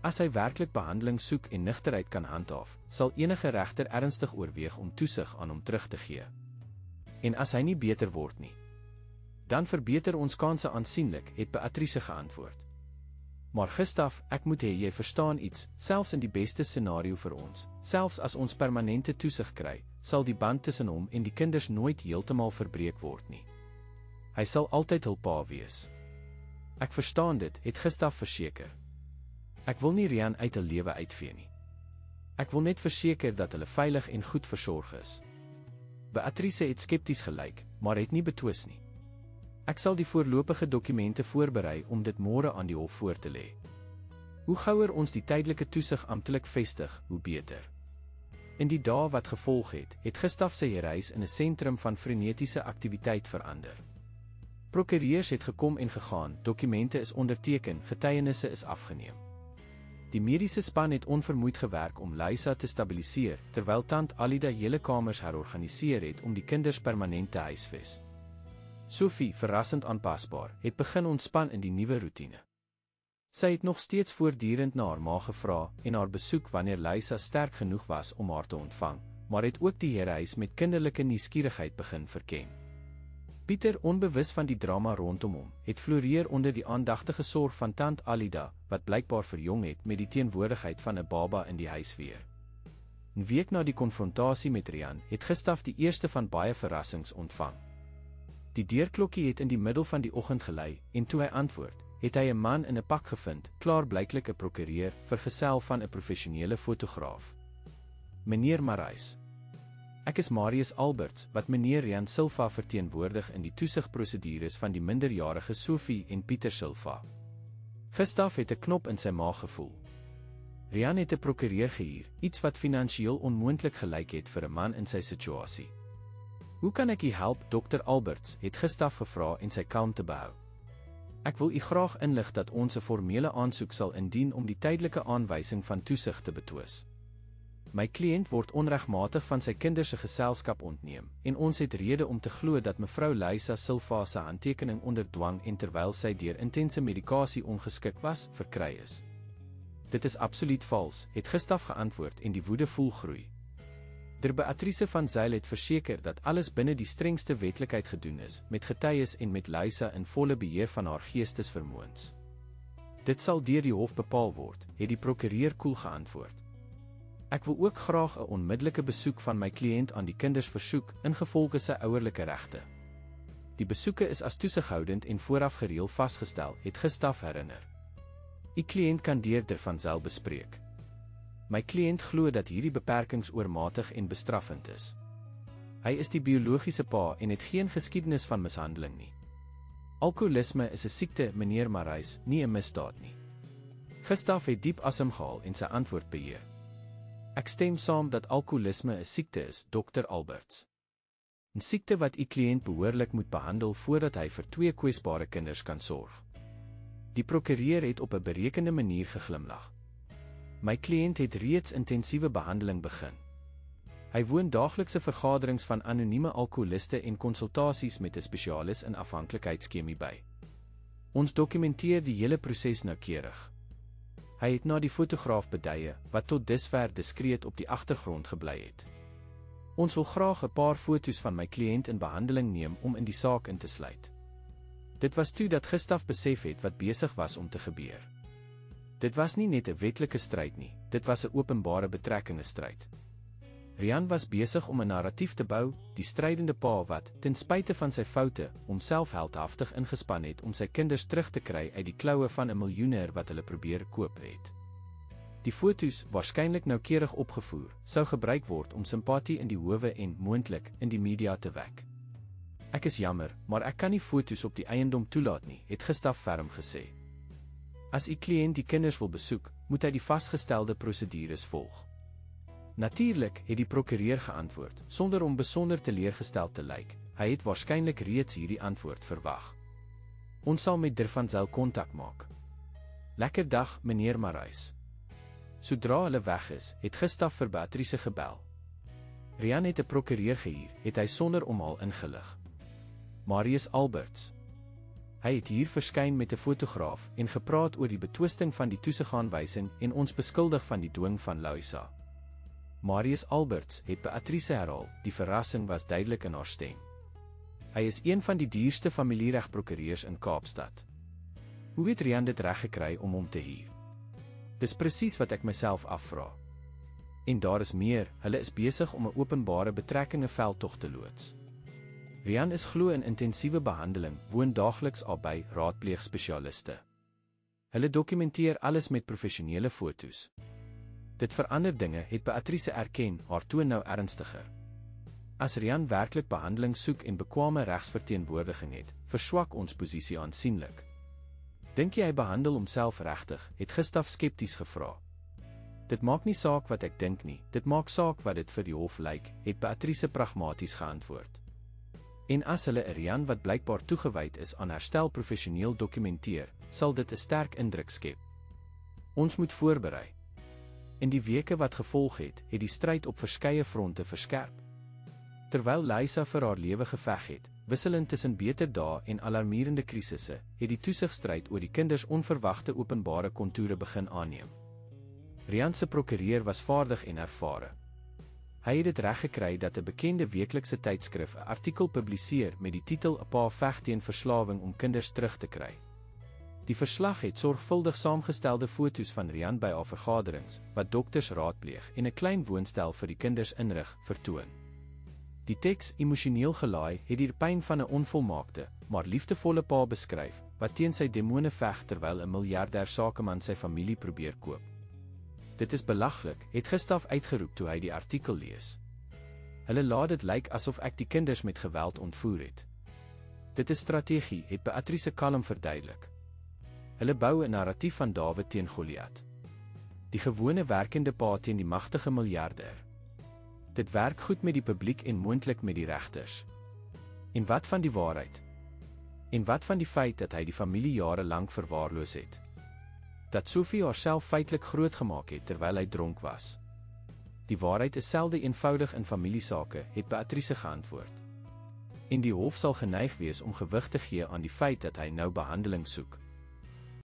As hy werklik behandeling soek en nugterheid kan handhaaf, sal enige regter ernstig oorweeg om toesig aan hom terug te gee. En as hy nie beter word nie, dan verbeter ons kanse aansienlik, het Beatrice geantwoord. Maar Gustav, ek moet hê jy verstaan iets, selfs in die beste scenario vir ons, selfs as ons permanente toesig kry, sal die band tussen hom en die kinders nooit heeltemal verbreek word nie. Hy sal altyd hul pa wees. Ek verstaan dit, het Gustav verseker. Ek wil nie Rian uit 'n lewe uitvee nie. Ek wil net verseker dat hulle veilig en goed versorg is. Beatrice het skepties gelyk, maar het nie betwis nie. Ek sal die voorlopige dokumente voorberei om dit môre aan die hof voor te lê. Hoe gouer ons die tydelike toesig amptelik vestig, hoe beter. In die dae wat gevolg het, het Gustav sy reis in 'n sentrum van frenetiese aktiwiteit verander. Prokureurs het gekom en gegaan, dokumente is onderteken, getuienisse is afgeneem. Die mediese span het onvermoeid gewerk om Lysa te stabiliseer, terwyl tant Alida hele kamers herorganiseer het om die kinders permanent te huisves. Sophie, verrassend aanpasbaar, het begin ontspan in die nuwe roetine. Sy het nog steeds voortdurend na haar ma gevra en haar besoek wanneer Lysa sterk genoeg was om haar te ontvang, maar het ook die herehuis met kinderlike nuuskierigheid begin verken. Pieter, onbewus van die drama rondom hom, het floreer onder die aandagtige sorg van tant Alida, wat blykbaar verjong het met die teenwoordigheid van 'n baba in die huis weer. 'n Week na die konfrontasie met Rian, het Gustaf die eerste van baie verrassings ontvang. Die deurklokkie het in die middel van die oggend gelei, en toe hy antwoord, het hy 'n man in 'n pak gevind, klaarblyklik 'n prokureur, vergesel van 'n professionele fotograaf. Meneer Marais. Ek is Marius Alberts, wat meneer Rian Silva verteenwoordig in die toesigprosedures van die minderjarige Sophie en Pieter Silva. Gustaf het 'n knop in sy maag gevoel. Rian het 'n prokureur gehuur, iets wat finansiëel onmoontlik gelyk het vir 'n man in sy situasie. Hoe kan ek u help, Dr. Alberts, het Gustaf gevra en sy kalmte behou. Ek wil u graag inlig dat ons 'n formele aansoek sal indien om die tydelike aanwysing van toesig te betwis. My kliënt word onregmatig van sy kinders se geselskap ontneem, en ons het rede om te glo dat mevrou Lysa Silva se handtekening onder dwang en terwyl sy deur intense medikasie ongeskik was, verkry is. Dit is absoluut vals, het Gustaf geantwoord en die woede voel groei. Beatrice van Zyl het verseker dat alles binne die strengste wetlikheid gedoen is, met getuies en met Lysa in volle beheer van haar geestesvermoëns. Dit sal deur die hof bepaal word, het die prokureur koel geantwoord. Ek wil ook graag 'n onmiddellike besoek van my kliënt aan die kinders versoek, ingevolge sy ouerlike regte. Die besoeke is as toesighoudend en vooraf gereël vasgestel, het Gustaf herinner. U kliënt kan deur van Zyl bespreek. My kliënt glo dat hierdie beperkings oormatig en bestraffend is. Hy is die biologiese pa en het geen geskiedenis van mishandeling nie. Alkoholisme is 'n siekte, meneer Marais, nie 'n misdaad nie. Gustaf het diep asem gehaal en sy antwoord beheer. Ek stem saam dat alkoholisme 'n siekte is, Dr. Alberts. 'n Siekte wat u kliënt behoorlik moet behandel voordat hy vir 2 kwesbare kinders kan sorg. Die prokureur het op 'n berekende manier geglimlag. My kliënt het reeds intensiewe behandeling begin. Hy woon daaglikse vergaderings van anonieme alkoholiste en konsultasies met 'n spesialis in afhanklikheidskemie by. Ons dokumenteer die hele proses noukeurig. Hy het na die fotograaf beduie, wat tot dusver diskreet op die agtergrond gebly het. Ons wil graag 'n paar foto's van my kliënt in behandeling neem om in die saak in te sluit. Dit was toe dat Gustaf besef het wat besig was om te gebeur. Dit was nie net 'n wetlike stryd nie, dit was 'n openbare betrekkinge stryd. Rian was besig om 'n narratief te bou, die strydende pa wat, ten spyte van sy foute, homself heldhaftig ingespan het om sy kinders terug te kry uit die kloue van 'n miljoenêr wat hulle probeer koop het. Die foto's, waarskynlik noukeurig opgevoer, sou gebruik word om simpatie in die howe en, moontlik, in die media te wek. Ek is jammer, maar ek kan nie foto's op die eiendom toelaat nie, het Gustaf ferm gesê. As u kliënt die kinders wil besoek, moet hy die vasgestelde prosedures volg. Natuurlik, het die prokureur geantwoord, sonder om besonder teleurgestel te lyk. Hy het waarskynlik reeds hierdie antwoord verwag. Ons sal met van Zyl kontak maak. Lekker dag, meneer Marais. Sodra hulle weg is, het Gustaf vir Beatrice gebel. Rian het 'n prokureur gehuur, het hy sonder omhaal ingelig. Marius Alberts. Hy het hier verskyn met 'n fotograaf en gepraat oor die betwisting van die toesigaanwysing en ons beskuldig van die dwing van Lysa. Marius Alberts het Beatrice herhaal, die verrassing was duidelik in haar stem. Hy is een van die duurste familieregprokureurs in Kaapstad. Hoe het Rian dit reg gekry om hom te huur? Dis presies wat ek myself afvra. En daar is meer, hulle is besig om 'n openbare betrekkinge veldtog te loods. Rian is glo in intensiewe behandeling, woon daagliks albei, raadpleeg spesialiste. Hulle dokumenteer alles met professionele foto's. Dit verander dinge, het Beatrice erken, haar toon nou ernstiger. As Rian werklik behandeling soek en bekwame regsverteenwoordiging het, verswak ons posisie aansienlik. Dink jy hy behandel homself regtig, het Gustaf skepties gevra. Dit maak nie saak wat ek dink nie, dit maak saak wat dit vir die hof lyk, het Beatrice pragmaties geantwoord. En as hulle 'n Rian wat blykbaar toegewyd is aan herstel professioneel dokumenteer, sal dit 'n sterk indruk skep. Ons moet voorberei. In die weke wat gevolg het die stryd op verskeie fronte verskerp. Terwyl Lisa vir haar lewe geveg het, wisselend tussen beter dae en alarmerende krisisse, het die toesigstryd oor die kinders onverwagte openbare kontoure begin aanneem. Rian se prokureur was vaardig en ervare. Hy het dit reg gekry dat 'n bekende weeklikse tydskrif 'n artikel publiseer met die titel 'n pa veg teen verslawing om kinders terug te kry. Die verslag het sorgvuldig saamgestelde foto's van Rian by haar vergaderings, wat dokters raadpleeg en 'n klein woonstel vir die kinders inrig, vertoon. Die teks, emosioneel gelaai, het die pyn van 'n onvolmaakte, maar liefdevolle pa beskryf, wat teen sy demone veg terwyl 'n miljardêr sakeman sy familie probeer koop. Dit is belaglik, het Gustaf uitgeroep toe hy die artikel lees. Hulle laat dit lyk asof ek die kinders met geweld ontvoer het. Dit is strategie, het Beatrice kalm verduidelik. Hulle bou 'n narratief van Dawid teen Goliat. Die gewone werkende pa teen die magtige miljardêr. Dit werk goed met die publiek en moontlik met die regters. En wat van die waarheid? En wat van die feit dat hy die familie jare lank verwaarloos het? Dat Sophie haarself feitelik grootgemaak het terwyl hy dronk was. Die waarheid is selde eenvoudig in familiesake, het Beatrice geantwoord. En die hof sal geneig wees om gewig te gee aan die feit dat hy nou behandeling soek.